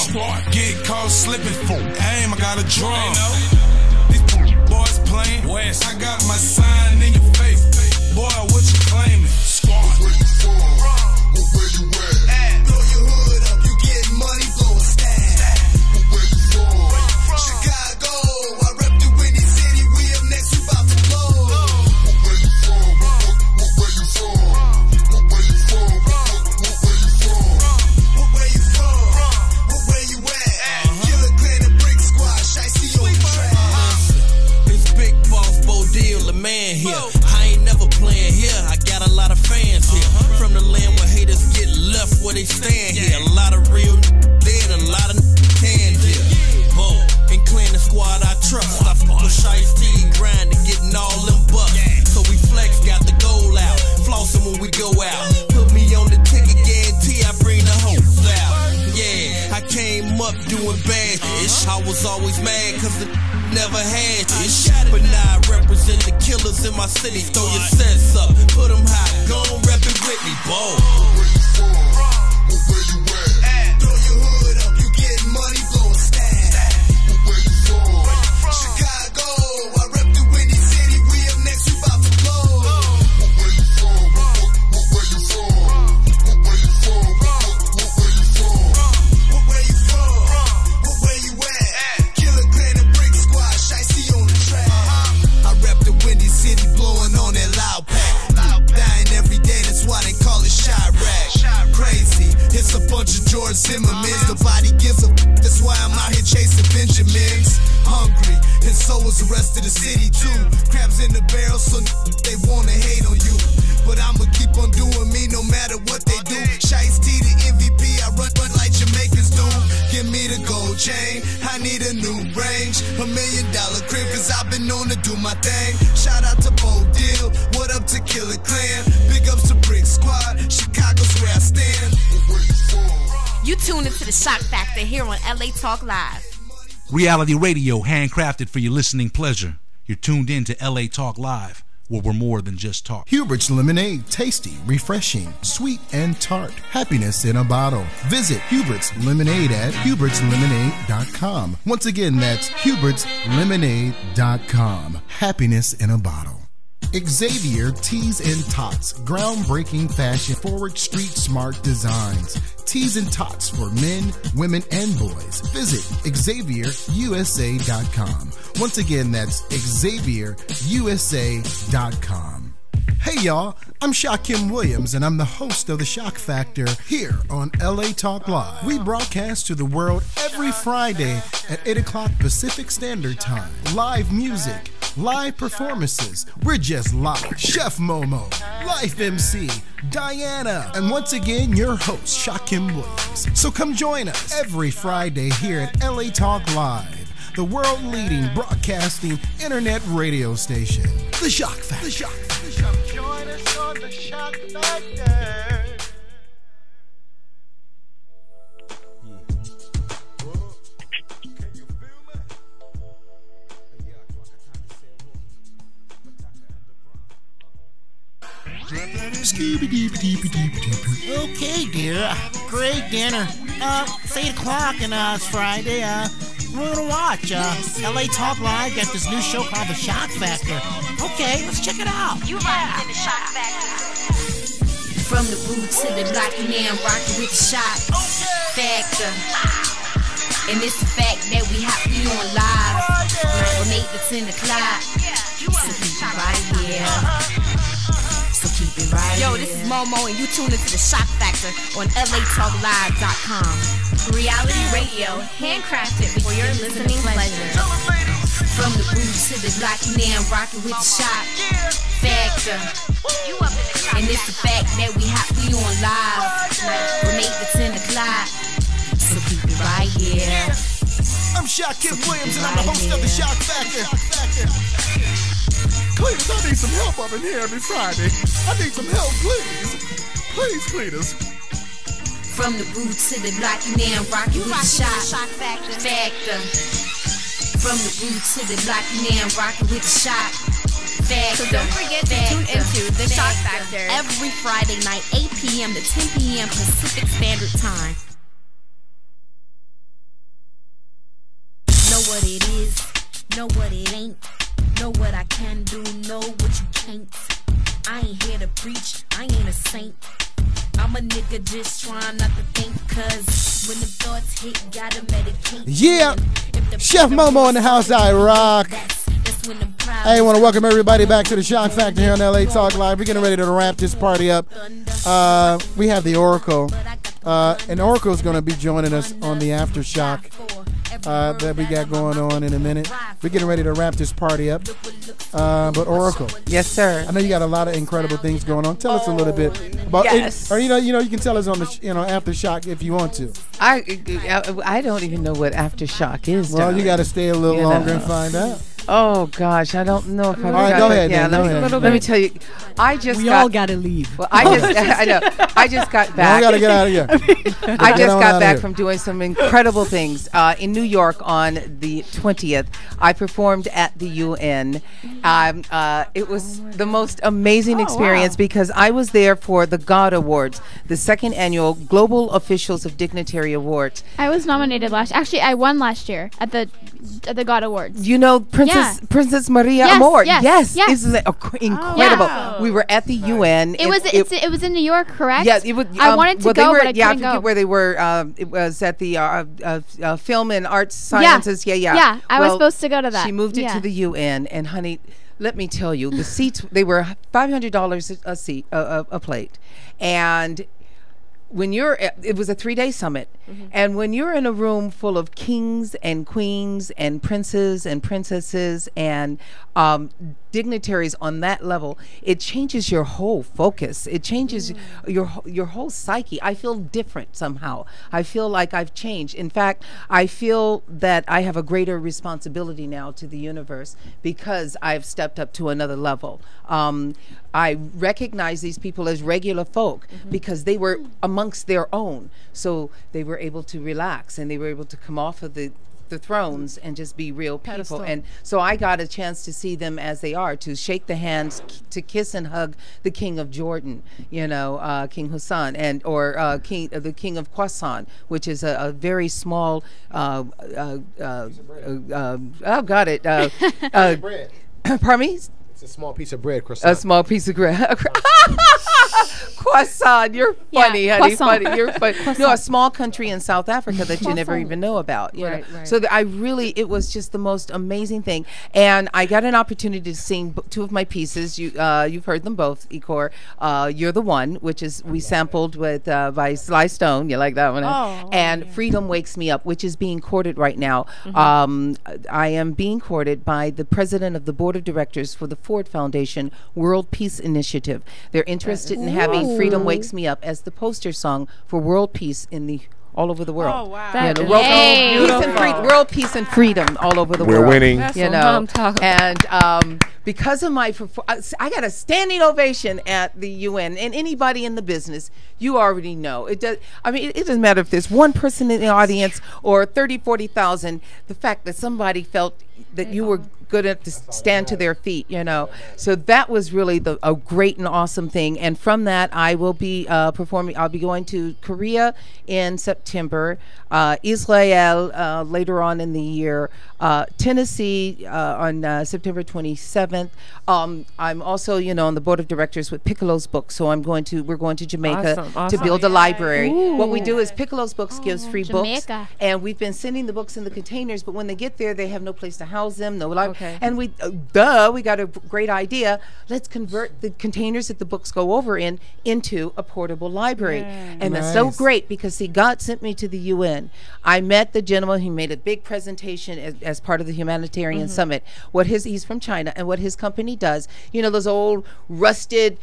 Get caught slipping. Aim, I got a drum. These boys playing. West, I got my sign in your face. Boy, what you claiming? Squad. Where you from? Where you at? Blow your hood up, you get money, blow a stack. Where you from? Chicago. I rep the Windy City. We up next, we about to blow. Where you from? Where you from? Where you from? Where you from? Where you from? Where you at? Killer Clan and Brick Squad. Shicey on the track. It's Big Boss Bo Deal, the man here. I ain't never playing here. I got a lot of fans here. From the land where haters get left where they stand here. A lot of real dead, a lot of tan here. Bo and Clan the squad I trust. I fuck with Shice T, grinding, getting all them bucks. up doing bad ish. I was always mad cause the never had ish. But now I represent the killers in my city. Throw your sets up, put them high, go on rep it with me, boy. Where you at? Throw your hood up, you getting money, blowing stack. Where you from? Chicago, I rep the Windy City, we up next, you about to blow. Where you from? Where you from? Where you from? Where you from? Where you from? Where you at? Killer Clan and Brick Squad, Shiesty on the track. I rep the Windy City, blowing on that loud pack. Dying every day, that's why they call it Chirac. Crazy, it's a bunch of George Zimmermans. Nobody gives a that's why I'm out here chasing Benjamins. Hungry, and so is the rest of the city too. Crabs in the barrel, so they wanna hate on you. But I'ma keep on doing me no matter what they do. Shiesty the MVP, I run like Jamaicans do. Give me the gold chain, I need a new range. $1 million crib, cause I've been known to do my thing. Shout out to Bo Deal, what up to Killer Clan? Big ups to Brick Squad, Chicago's where I stand. You tune into the Shock Factor here on LA Talk Live. Reality radio handcrafted for your listening pleasure. You're tuned in to LA Talk Live, where we're more than just talk. Hubert's Lemonade, tasty, refreshing, sweet, and tart. Happiness in a bottle. Visit Hubert's Lemonade at hubertslemonade.com. Once again, that's hubertslemonade.com. Happiness in a bottle. Xavier Tees and Tots, groundbreaking fashion, forward street smart designs. Tees and Tots for men, women, and boys. Visit XavierUSA.com. Once again, that's XavierUSA.com. Hey y'all, I'm Shakim Williams and I'm the host of The Shock Factor here on LA Talk Live. We broadcast to the world every Friday at 8 o'clock Pacific Standard Time. Live music, live performances, we're just live. Chef Momo, Life MC, Diana, and once again your host Shakim Williams. So come join us every Friday here at LA Talk Live, the world-leading broadcasting internet radio station. The Shock Factor. The Shock Factor. Come join us on the Shock Factor. Okay, dear. Great dinner. It's 8 o'clock and it's Friday. We're gonna watch LA Talk Live. Got this new show called The Shock Factor. Okay, let's check it out. You rockin' in the Shock Factor. From the boot to the block, you now I'm rockin' with the Shock Factor. And it's the fact that we hot, we on live. From 8 to 10 o'clock. So keep it right here. So keep it right here. Yo, this is Momo and you tune into the Shock Factor on LATalkLive.com. Reality radio, handcrafted for your listening pleasure. From the boot to the block, you now I'm rockin' with the Shock Factor. And it's the fact that we hot, we on live. From 8 to 10 o'clock. So keep it right here. I'm Shakim Williams and I'm the host of The Shock Factor. Cletus, I need some help up in here every Friday. I need some help, please. Please, Cletus. From the boot to the block, you now I'm rockin' with the Shock Factor. From the boot to the block, you now I'm rockin' with the Shock Factor. So don't forget to tune into the Shock Factor every Friday night, 8 p.m. to 10 p.m. Pacific Standard Time. Know what it is, know what it ain't. Know what I can do, know what you can't. I ain't here to preach, I ain't a saint. I'm a nigga just trying not to think, cause when the thoughts hit, gotta medicate. Yeah, Chef Momo in the house, I rock. I want to welcome everybody back to the Shock Factor here on LA Talk Live. We're getting ready to wrap this party up. We have the Oracle, and Oracle's going to be joining us on the Aftershock that we got going on in a minute. We're getting ready to wrap this party up. But Oracle, yes, sir. I know you got a lot of incredible things going on. Tell us a little bit about it, or you know, you can tell us on the Aftershock if you want to. I don't even know what Aftershock is. Well, you got to stay a little longer and find out. Oh gosh, I don't know if I've All right, got go that. ahead, Yeah, then, go ahead. let me tell you. I just We got, all gotta leave. Well, I just I know. I just got back. We all gotta get out of here. I Get just on got outta back here. from doing some incredible things in New York on the 20th. I performed at the UN. It was the most amazing experience because I was there for the God Awards, the second annual Global Officials of Dignitary Awards. I was nominated Actually, I won last year at the God Awards. You know Princess Maria Yes, Amor. yes. Isn't that incredible? Wow. We were at the UN. It was in New York, correct? Yeah, it was. I wanted to go, but I couldn't forget go. where they were. It was at the Film and Arts Sciences. Yeah. Yeah, I was supposed to go to that. She moved it Yeah. to the UN, and honey, let me tell you, the seats they were $500 a seat, a plate, and when it was a 3-day summit, and when you're in a room full of kings and queens and princes and princesses and dignitaries on that level, it changes your whole focus. It changes your whole psyche. I feel different somehow. I feel like I've changed. In fact, I feel that I have a greater responsibility now to the universe because I've stepped up to another level. I recognize these people as regular folk because they were amongst their own. So they were able to relax and they were able to come off of the thrones and just be real people. Pedestal. And so I got a chance to see them as they are, to shake the hands, to kiss and hug the king of Jordan, King Hassan, or the king of Khorasan, which is a very small pardon me? It's a small piece of bread, croissant. A small piece of bread. Croissant, you're funny, honey. Croissant. Funny, you're funny. No, a Croissant. small country in South Africa that you never Croissant. even know about. You know? Right. So it was just the most amazing thing. And I got an opportunity to sing two of my pieces. You've heard them both, Ikor. You're the One, which is we sampled with by Sly Stone. You like that one? And Freedom Wakes Me Up, which is being courted right now. I am being courted by the president of the board of directors for the Ford Foundation World Peace Initiative. They're interested in having Freedom Wakes Me Up as the poster song for world peace all over the world. Oh, wow. That is world, beautiful. world peace and freedom all over the world. We're winning. That's what I'm talking And because of my, I got a standing ovation at the UN, and anybody in the business, you already know. It does. I mean, it doesn't matter if there's one person in the audience or 30, 40,000. The fact that somebody felt that you were good enough to stand to their feet, So that was really a great and awesome thing. And from that, I will be performing. I'll be going to Korea in September, Israel later on in the year, Tennessee on September 27th. I'm also, on the board of directors with Piccolo's Books, so we're going to Jamaica to build a library. Ooh. What we do is Piccolo's Books gives free books, Jamaica. and we've been sending the books in the containers, but when they get there, they have no place to house them, no library. Okay. And we got a great idea. Let's convert the containers that the books go over into a portable library. And that's so great because, see, God sent me to the UN. I met the gentleman who made a big presentation as part of the humanitarian summit. He's from China, and what his company does, those old rusted,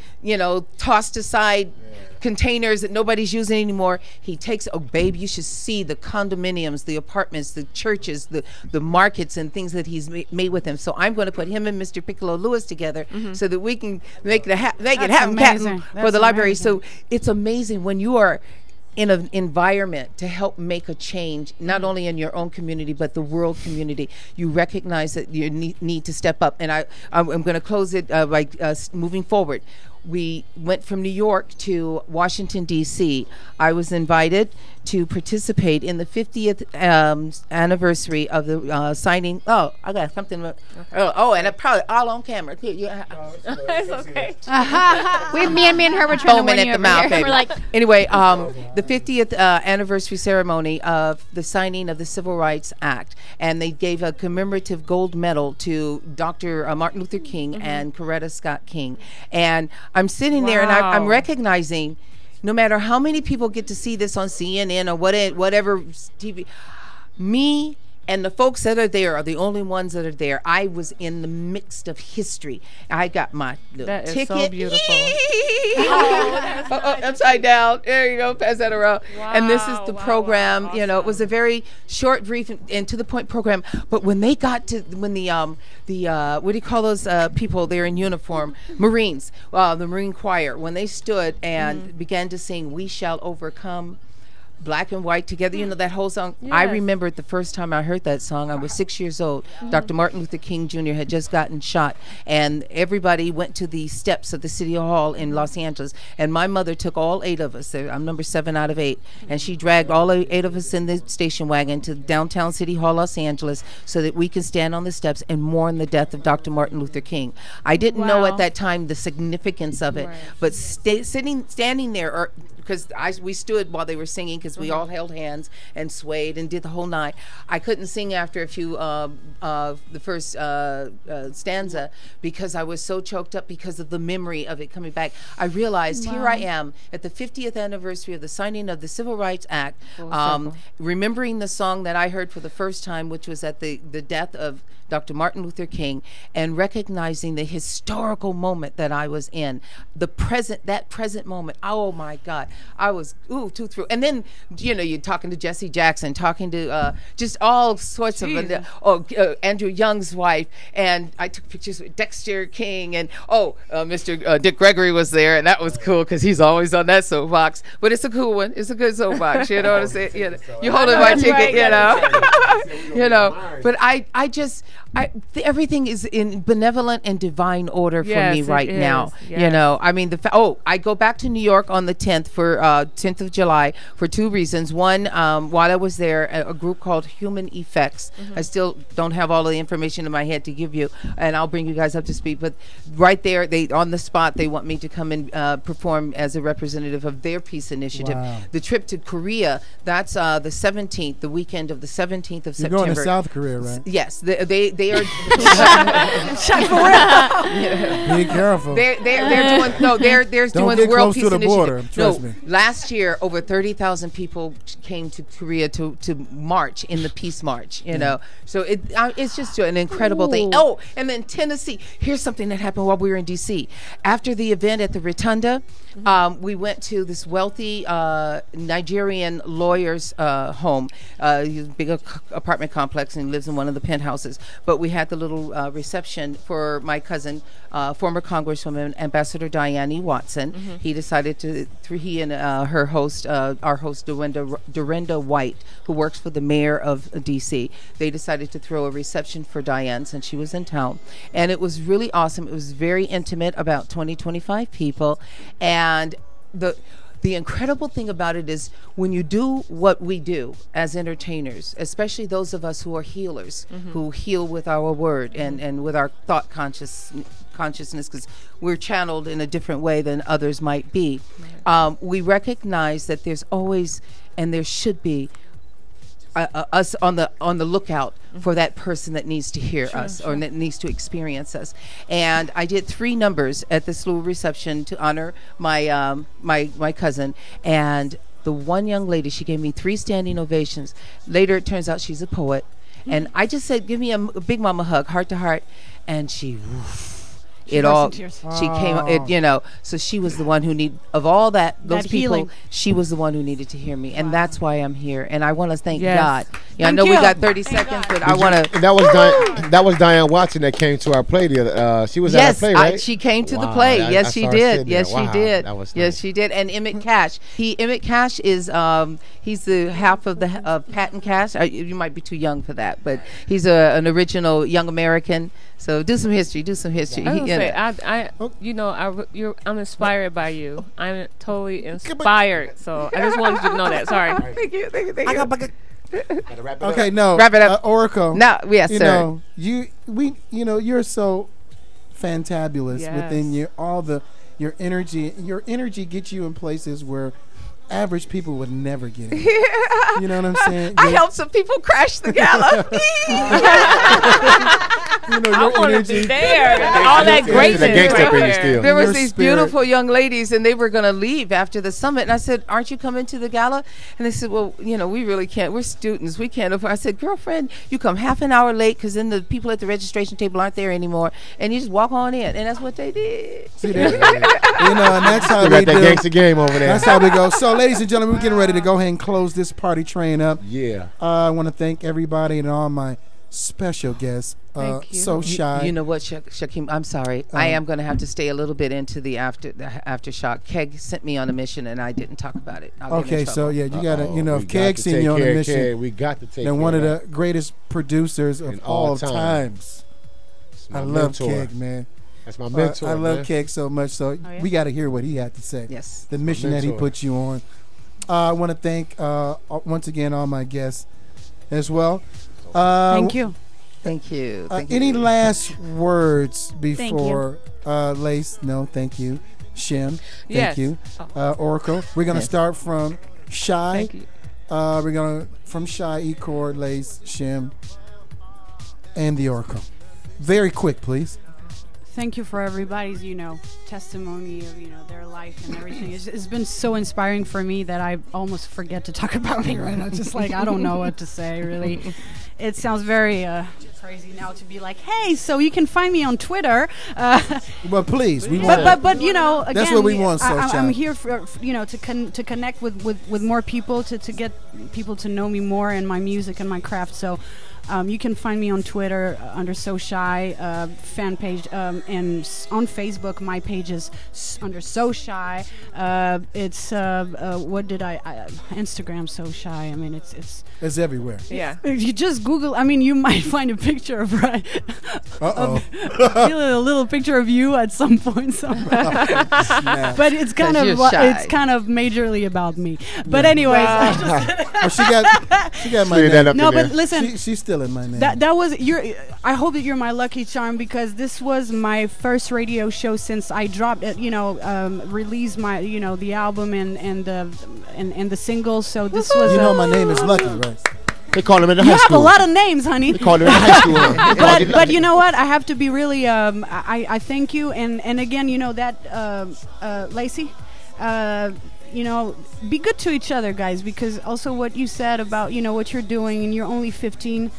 tossed aside containers that nobody's using anymore. He takes, babe, you should see the condominiums, the apartments, the churches, the markets and things that he's made with him. So I'm going to put him and Mr. Piccolo Lewis together so that we can make it happen for the library. So it's amazing when you are in an environment to help make a change, not only in your own community, but the world community. You recognize that you need to step up. And I'm going to close it by moving forward. We went from New York to Washington, D.C. I was invited to participate in the 50th anniversary of the signing. Oh, I got something. And it probably all on camera. It's okay. Me and her were trying to win at you the over mouth, here. baby. We're like, Anyway, the 50th anniversary ceremony of the signing of the Civil Rights Act, and they gave a commemorative gold medal to Dr. Martin Luther King and Coretta Scott King. And I'm sitting there and I'm recognizing, no matter how many people get to see this on CNN or whatever TV, me And the folks that are there are the only ones that are there. I was in the midst of history. I got my little That is ticket. so beautiful. Upside down. There you go. Pass that around. And this is the program. You know, it was a very short, brief, and to the point program. But when they got to when the what do you call those people? They're in uniform, Marines, the Marine Choir. When they stood and began to sing, "We Shall Overcome." Black and white together, you know, that whole song. I Yes. remember it the first time I heard that song. I was 6 years old. Dr. Martin Luther King Jr. had just gotten shot, and everybody went to the steps of the City Hall in Los Angeles. And my mother took all 8 of us. I'm number 7 out of 8, and she dragged all 8 of us in the station wagon to downtown City Hall, Los Angeles, so that we can stand on the steps and mourn the death of Dr. Martin Luther King. I didn't know at that time the significance of it, but standing there, because we stood while they were singing, because we all held hands and swayed and did the whole night. I couldn't sing after a few the first stanza because I was so choked up because of the memory of it coming back. I realized here I am at the 50th anniversary of the signing of the Civil Rights Act, remembering the song that I heard for the first time, which was at the death of Dr. Martin Luther King, and recognizing the historical moment that I was in, that present moment. Oh my God, I was too through. And then, you know, you're talking to Jesse Jackson, talking to just all sorts of Andrew Young's wife, and I took pictures with Dexter King, and Mr. Dick Gregory was there, and that was cool because he's always on that soapbox. But it's a cool one. It's a good soapbox. You know what I'm saying? You know, you're holding my ticket. You know, you know. But everything is in benevolent and divine order for me right now. Yes. You know, I mean, I go back to New York on the 10th for 10th of July for 2 reasons. One, while I was there, a group called Human Effects. I still don't have all of the information in my head to give you, and I'll bring you guys up to speed. But right there, on the spot, they want me to come and perform as a representative of their peace initiative. Wow. The trip to Korea, that's the 17th, the weekend of the 17th of September. You're going to South Korea, right? Yes, they are. Be careful. They're doing world peace initiative. Border, trust me. Last year over 30,000 people came to Korea to march in the peace march. You know, so it's just an incredible thing. Oh, and then Tennessee. Here's something that happened while we were in D.C. After the event at the Rotunda, we went to this wealthy Nigerian lawyer's home. He's a big apartment complex and lives in one of the penthouses. But we had the little reception for my cousin, former Congresswoman Ambassador Diane E. Watson. He decided to, he and her host, our host Dorinda White, who works for the mayor of D.C., they decided to throw a reception for Diane since she was in town. And it was really awesome. It was very intimate, about 20-25 people. And the incredible thing about it is when you do what we do as entertainers, especially those of us who are healers, who heal with our word and with our thought consciousness, because we're channeled in a different way than others might be. We recognize that there's always, and there should be, us on the lookout for that person that needs to hear us or that needs to experience us. And I did 3 numbers at this little reception to honor my my cousin. And the one young lady, she gave me 3 standing ovations. Later, it turns out she's a poet. And I just said, give me a big mama hug, heart to heart. And she came, you know, so she was the one who of all those people, healing. She was the one who needed to hear me. And that's why I'm here. And I want to thank God. Yeah, I know we got 30 seconds, but I want to. That was Diane Watson that came to our play the other. She was at our play, right? She came to the play. Yes, she did. Yes, she did. Yes, she did. And Emmett Cash. Emmett Cash is he's the half of Patton Cash. You might be too young for that, but he's an original young American. So do some history. I'm inspired by you. I'm totally inspired. So I just wanted you to know that. Sorry. Thank you. Okay, no. Wrap it up. Oracle. No, yes, sir. You're so fantabulous within your energy. Your energy gets you in places where average people would never get in. You know what I'm saying? I helped some people crash the gala. You know, I your want to energy. be there. And all that greatness. right there. There was Your these spirit. beautiful young ladies, and they were going to leave after the summit. And I said, "Aren't you coming to the gala?" And they said, "Well, you know, we really can't. We're students. We can't afford." I said, "Girlfriend, you come half an hour late because then the people at the registration table aren't there anymore, and you just walk on in." And that's what they did. See that? You know, and that's how They we got that do. gangster game over there. That's how we go. So, ladies and gentlemen, we're getting ready to go ahead and close this party train up. Yeah. I want to thank everybody and all my special guests. So shy. You know what, Shakim? I'm sorry. I am going to have to stay a little bit into the aftershock. Keg sent me on a mission, and I didn't talk about it. I'll get in Okay, trouble. so yeah, you gotta, you know, We if got Keg to sent take you on a care of mission, Keg. We got to take then care one of of the greatest producers of In all all time. times. my I love mentor. Keg, man. That's my mentor. I love man. Keg so much, so yeah? we got to hear what he had to say. Yes, the mission that he mentor. put you on. I want to thank once again all my guests as well. Thank you. Thank you. Any last words Thank before Lace? No, thank you. Shem, thank Yes. you. Oracle. We're gonna start from Shy. Thank you. We're gonna from Shy, E-Chord, Lace, Shem, and the Oracle. Very quick, please. Thank you for everybody's, testimony of, their life and everything. It's been so inspiring for me that I almost forget to talk about me right now. Just like, I don't know what to say, really. It sounds very crazy now to be like, hey, so you can find me on Twitter. Well, please, we but, want. but again, That's what we want, I'm here for to connect with more people, to get people to know me more and my music and my craft. So you can find me on Twitter under So Shy fan page, and on Facebook my page is under So Shy. It's what did I Instagram So Shy. I mean It's everywhere. Yeah. You just Google. I mean, you might find a picture of a little picture of you at some point somewhere. But it's kind of majorly about me. But anyways, she got my Slid name. that up no, in but there. listen, She's still in my name. that was your. I hope that you're my lucky charm because this was my first radio show since I dropped it. Released my the album and the singles. So this was. My name is Lucky, right? They call him in the You high have school. a lot of names, honey. They call him in the high school. but you know what? I have to be really. I thank you, and again, that Lacey. Be good to each other, guys, because also what you said about what you're doing, and you're only 15.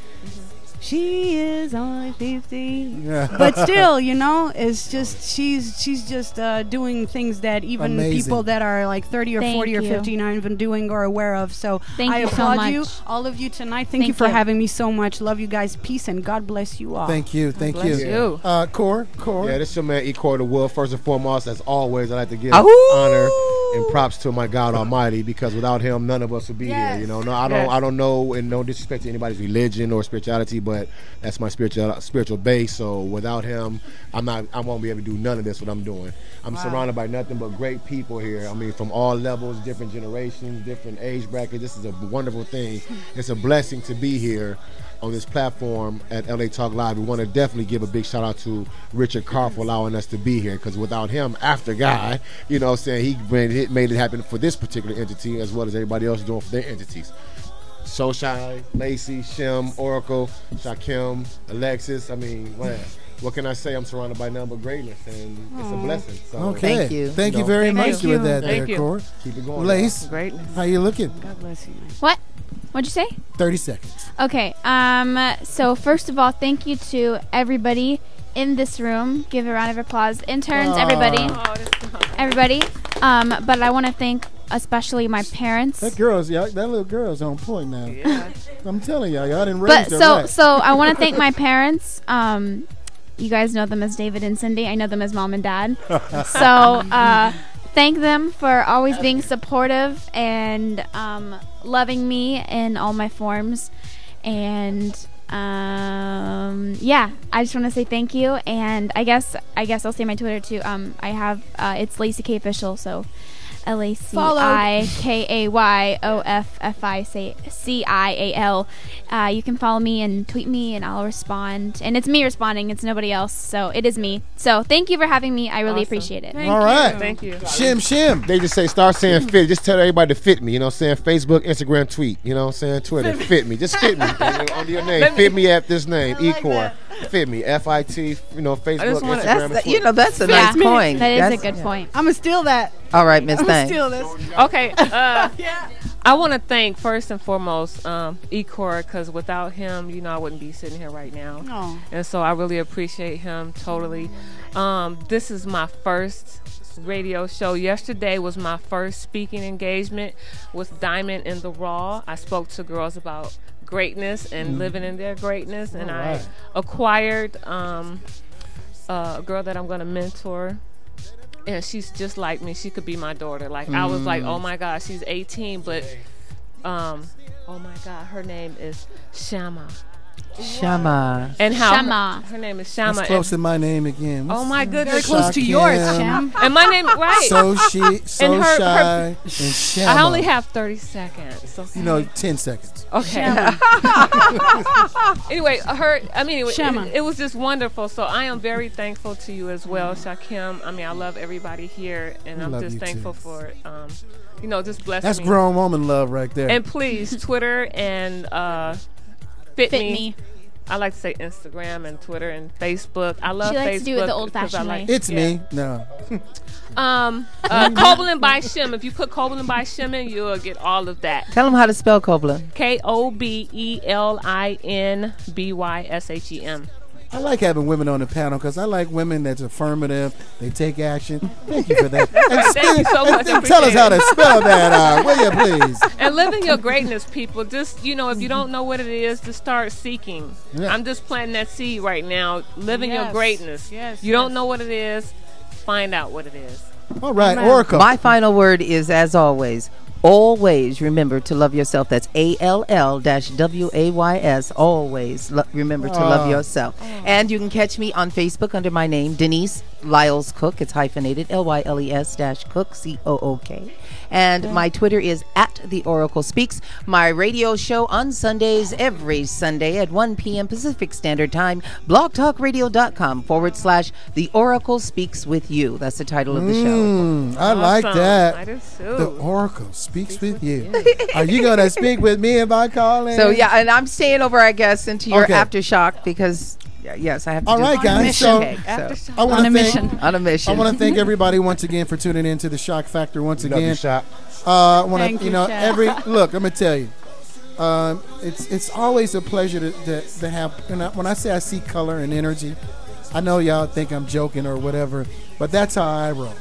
She is only 15, but still, it's just she's just doing things that even people that are like 30 or 40 or 50 aren't even doing or aware of. So Thank I you so applaud much. you, all of you tonight. Thank you for having me so much. Love you guys. Peace and God bless you all. Thank you. Bless you. Core. Yeah, this is your man E-Chord the Wolf. First and foremost, as always, I'd like to give Ahoo! honor and props to my God Almighty, because without Him, none of us would be here. No, I don't know, and no disrespect to anybody's religion or spirituality, but that's my spiritual base. So without Him, I won't be able to do none of this what I'm doing. I'm surrounded by nothing but great people here. I mean, from all levels, different generations, different age brackets. This is a wonderful thing. It's a blessing to be here on this platform at LA Talk Live. We want to definitely give a big shout out to Richard Carr for allowing us to be here, because without him, after guy, he made it happen for this particular entity as well as everybody else doing for their entities. So Shy, Lacey, Shem, Oracle, Shakim, Alexis. I mean, what can I say? I'm surrounded by nothing but greatness, and it's a blessing. So, Okay. Thank you. Thank you very much with that, Thank you. Core. keep it going. Lace, Greatness. how you looking? God bless you. What? What'd you say? 30 seconds. Okay. So first of all, thank you to everybody in this room. Give a round of applause. Interns, everybody. Everybody. But I want to thank especially my parents. That little girl's on point now. Yeah. I'm telling y'all didn't raise But her right. so I want to thank my parents. You guys know them as David and Cindy. I know them as Mom and Dad. So thank them for always being supportive and loving me in all my forms. And I just want to say thank you. And I guess I'll say my Twitter too. I have it's Lacey K Official. So LACIKAYOFFICIAL. You can follow me and tweet me, and I'll respond. And it's me responding. It's nobody else. So it is me. So thank you for having me. I really appreciate it. All right. Thank you. Shem. They just say, start saying fit. Just tell everybody to fit me. Saying Facebook, Instagram, tweet. Twitter, fit me. Just fit me. Under your name. Fit me at this name, E-Chord. Fit me. FIT. Facebook, wanna- Instagram. That's a nice coin. That is That's- a good point. I'm gonna steal that. All right, Miss I'm gonna Thang. steal this. Okay. I want to thank first and foremost Ecor, because without him, I wouldn't be sitting here right now. Oh. And so I really appreciate him totally. This is my first radio show. Yesterday was my first speaking engagement with Diamond in the Raw. I spoke to girls about greatness and living in their greatness, and I acquired a girl that I'm going to mentor. And she's just like me. She could be my daughter. Like, I was like, oh my God, she's 18, but, oh my God, her name is Shama. Shama. And how Shama. Her name is Shama. That's close to my name again. Oh my goodness. Very close to yours, Sham. And my name, right. So shy, and Shama. I only have 30 seconds. So 10 seconds. Okay. Anyway, it was just wonderful. So I am very thankful to you as well, Shakim. I love everybody here, and I'm just thankful for, just blessing That's me. grown woman love right there. And please, Twitter and Fit Me. I like to say Instagram and Twitter and Facebook. I love Facebook. She likes to do it the old-fashioned way. It's me. No. Koblen by Shem. If you put Koblen by Shem in, you'll get all of that. Tell them how to spell Koblen. KOBELINBYSHEM. I like having women on the panel because I like women that's affirmative. They take action. Thank you for that. Thank you so much. And tell us how to spell that, will you please? And living your greatness, people. Just, if you don't know what it is, just start seeking. Yeah. I'm just planting that seed right now. Living your Yes. greatness. Yes, You don't know what it is, find out what it is. All right, Oracle. My final word is, as always, always remember to love yourself. That's ALL-WAYS. Always remember to love yourself. And you can catch me on Facebook under my name, Denise Lyles Cook. It's hyphenated, LYLES-Cook, COOK. And my Twitter is @TheOracleSpeaks. My radio show on Sundays, every Sunday at 1 p.m. Pacific Standard Time, blogtalkradio.com/The Oracle Speaks with You. That's the title of the show. I like that. I do too. The Oracle speaks with you. Are you going to speak with me if I call in? So, yeah, and I'm staying over, I guess, into your Okay. aftershock because, yes, I have to All do right, guys. So, I want to thank on a mission. I want to thank everybody once again for tuning in to the Shock Factor once Love again. you, Shock. I want Thank to, you, Shock. look, I'm gonna tell you, it's always a pleasure to have. And when I say I see color and energy, I know y'all think I'm joking or whatever, but that's how I roll.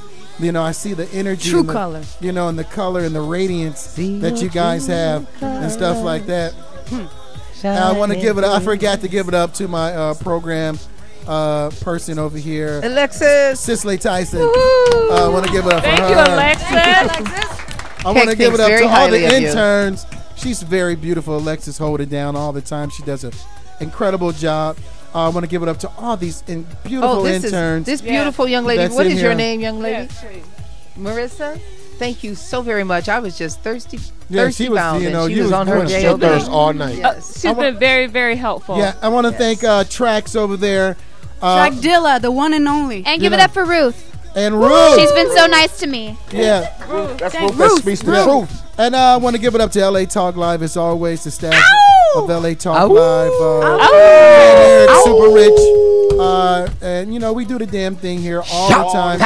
I see the energy, True and the, color. and the color and the radiance that you guys have and stuff like that. I want to give it. I forgot to give it up to my program person over here, Alexis Cicely Tyson. I want to give it up for her. Thank you, Alexis. I want to give it up very to all the highly of you. interns. She's very beautiful. Alexis hold it down all the time. She does an incredible job. I want to give it up to all these beautiful interns. This beautiful young lady. that's What in is your here. name, young lady? Marissa. Thank you so very much. I was just thirsty Yeah, she was, bound, and she you was on her quenching JOB. thirst all night. She's been very, very helpful. Yeah, I want to thank Trax over there. Jack Dilla, the one and only. And give it up for Ruth. And Ruth. She's been so nice to me. Yeah. That's Thank Ruth that speaks to the truth. And I want to give it up to LA Talk Live, as always, the staff of LA Talk Ow. Live. Eric, Super Rich. And, we do the damn thing here all the time.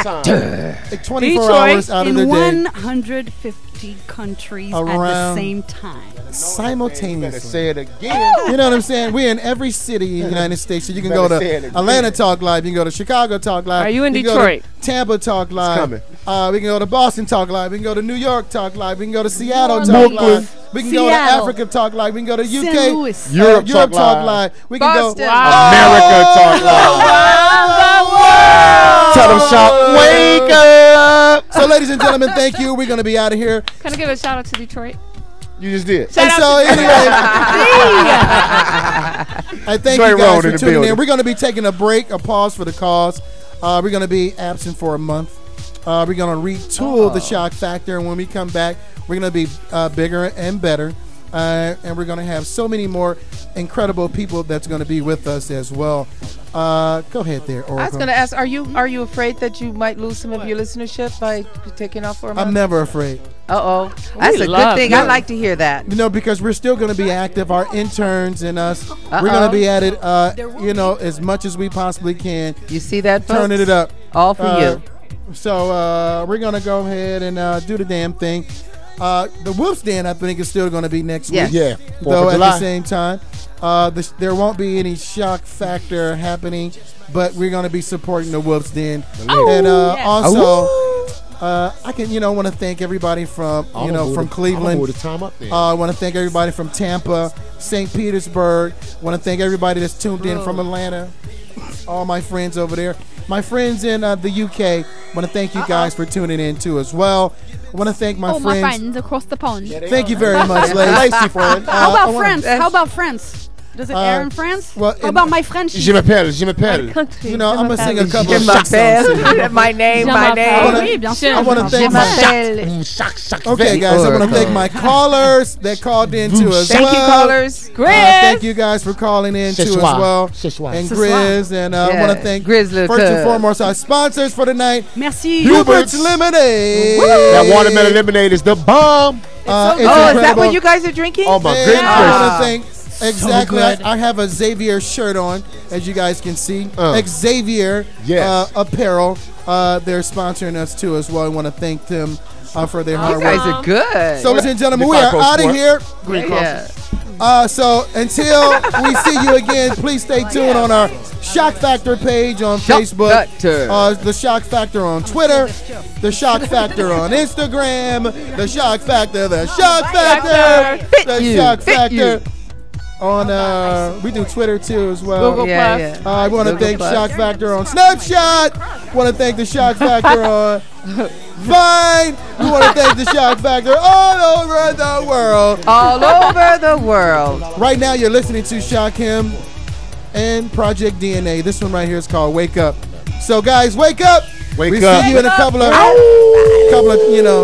Like 24 hours out of the in day. 150 countries at the Around- same time. Simultaneously. Say it again. You know what I'm saying? We're in every city in the United States. So you can Better go say it to again. Atlanta Talk Live. You can go to Chicago Talk Live. Are you in can go Detroit? to Tampa Talk Live. coming. We can go to Boston Talk Live. We can go to New York Talk Live. We can go to Seattle Talk Brooklyn. Live. We can go to Seattle. Africa Talk Live. We can go to UK. St. Louis. Europe Talk Talk Live. We can Boston. go. America Talk Live. Tell them, Shock, wake up. So, ladies and gentlemen, thank you. We're going to be out of here. Can I give a shout out to Detroit? You just did. And so, anyway, I thank Dre you Road guys in for the tuning in. building. We're going to be taking a break, a pause for the cause. We're going to be absent for a month. We're going to retool the Shock Factor, and when we come back, we're going to be bigger and better. And we're going to have so many more incredible people that's going to be with us as well. Go ahead there, Oracle. I was going to ask, are you afraid that you might lose some of your listenership by taking off for a month? I'm never afraid. That's a good thing. I like to hear that. You know, because we're still going to be active. Our interns and us, we're going to be at it, as much as we possibly can. You see that, folks? Turning it up. All for you. So we're going to go ahead and do the damn thing. The Wolf's Den, I think, is still going to be next week. Yeah. Though at the same time, there won't be any shock factor happening, but we're going to be supporting the Wolf's Den. And also, I can, want to thank everybody from, from Cleveland. I want to thank everybody from Tampa, St. Petersburg. I want to thank everybody that's tuned in from Atlanta. All my friends over there. My friends in the UK, I want to thank you guys for tuning in too as well. I want to thank my friends. my friends across the pond. Thank you very much, ladies. How about France? How about France? Does it air in France? Well, how about my French? Je m'appelle. You know, I'm going to sing a couple of songs. My name. I want to thank Okay, guys, I want to thank my callers that called in too as well. Thank you, callers. Grizz. Thank you guys for calling in too as well. And Grizz. And I want to thank, first and foremost, our sponsors for the night. Merci. Hubert's Lemonade. That watermelon lemonade is the bomb. Is that what you guys are drinking? Oh, my goodness. I want to thank... Exactly. I have a Xavier shirt on, as you guys can see. Xavier Apparel. They're sponsoring us too as well. I want to thank them for their hard work. You guys are good. So, ladies and gentlemen, we are out of here. So until we see you again, please stay tuned on our Shock Factor page on Facebook, the Shock Factor on Twitter, the Shock Factor on Instagram, the Shock Factor, the Shock Factor, the Shock Factor. On we do Twitter too as well. Google Plus. I want to thank Shock Factor on Snapchat. Want to thank the Shock Factor on Vine. We want to thank the Shock Factor all over the world. All over the world. Right now you're listening to Shakim and Project DNA. This one right here is called Wake Up. So guys, wake up. Wake up. See you in a couple of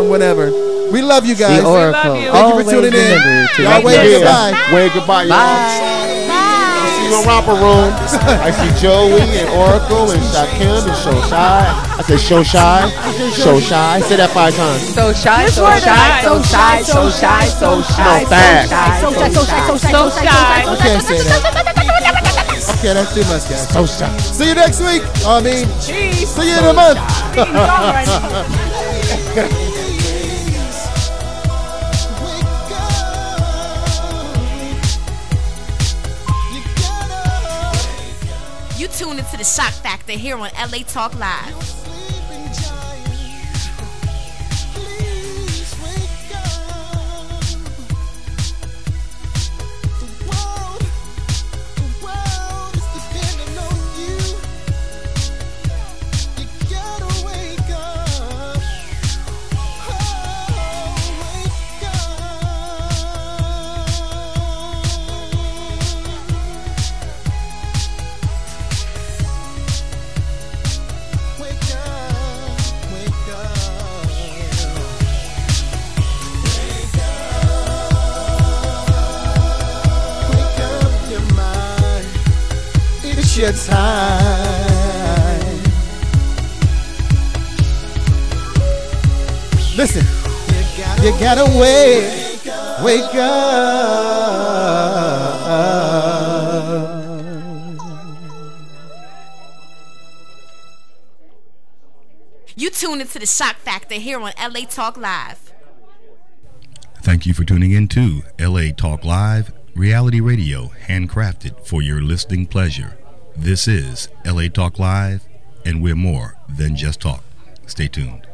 whatever. We love you guys. The Oracle. Thank you for tuning in. Y'all wave goodbye. Wave goodbye, y'all. I see you in Romper Room. I see Joey and Oracle and Shakim and Shoshai. I said Shoshai. Shoshai. Say that 5 times. So shy, so shy, so shy, so shy, so shy. No, facts. So shy. I can't say that. Okay, that's too much, guys. So shy. See you next week. See you in a month. You tune into the Shock Factor here on LA Talk Live. Your time. Listen, you gotta wake up. You tune into the Shock Factor here on LA Talk Live. Thank you for tuning in to LA Talk Live, reality radio handcrafted for your listening pleasure. This is LA Talk Live, and we're more than just talk. Stay tuned.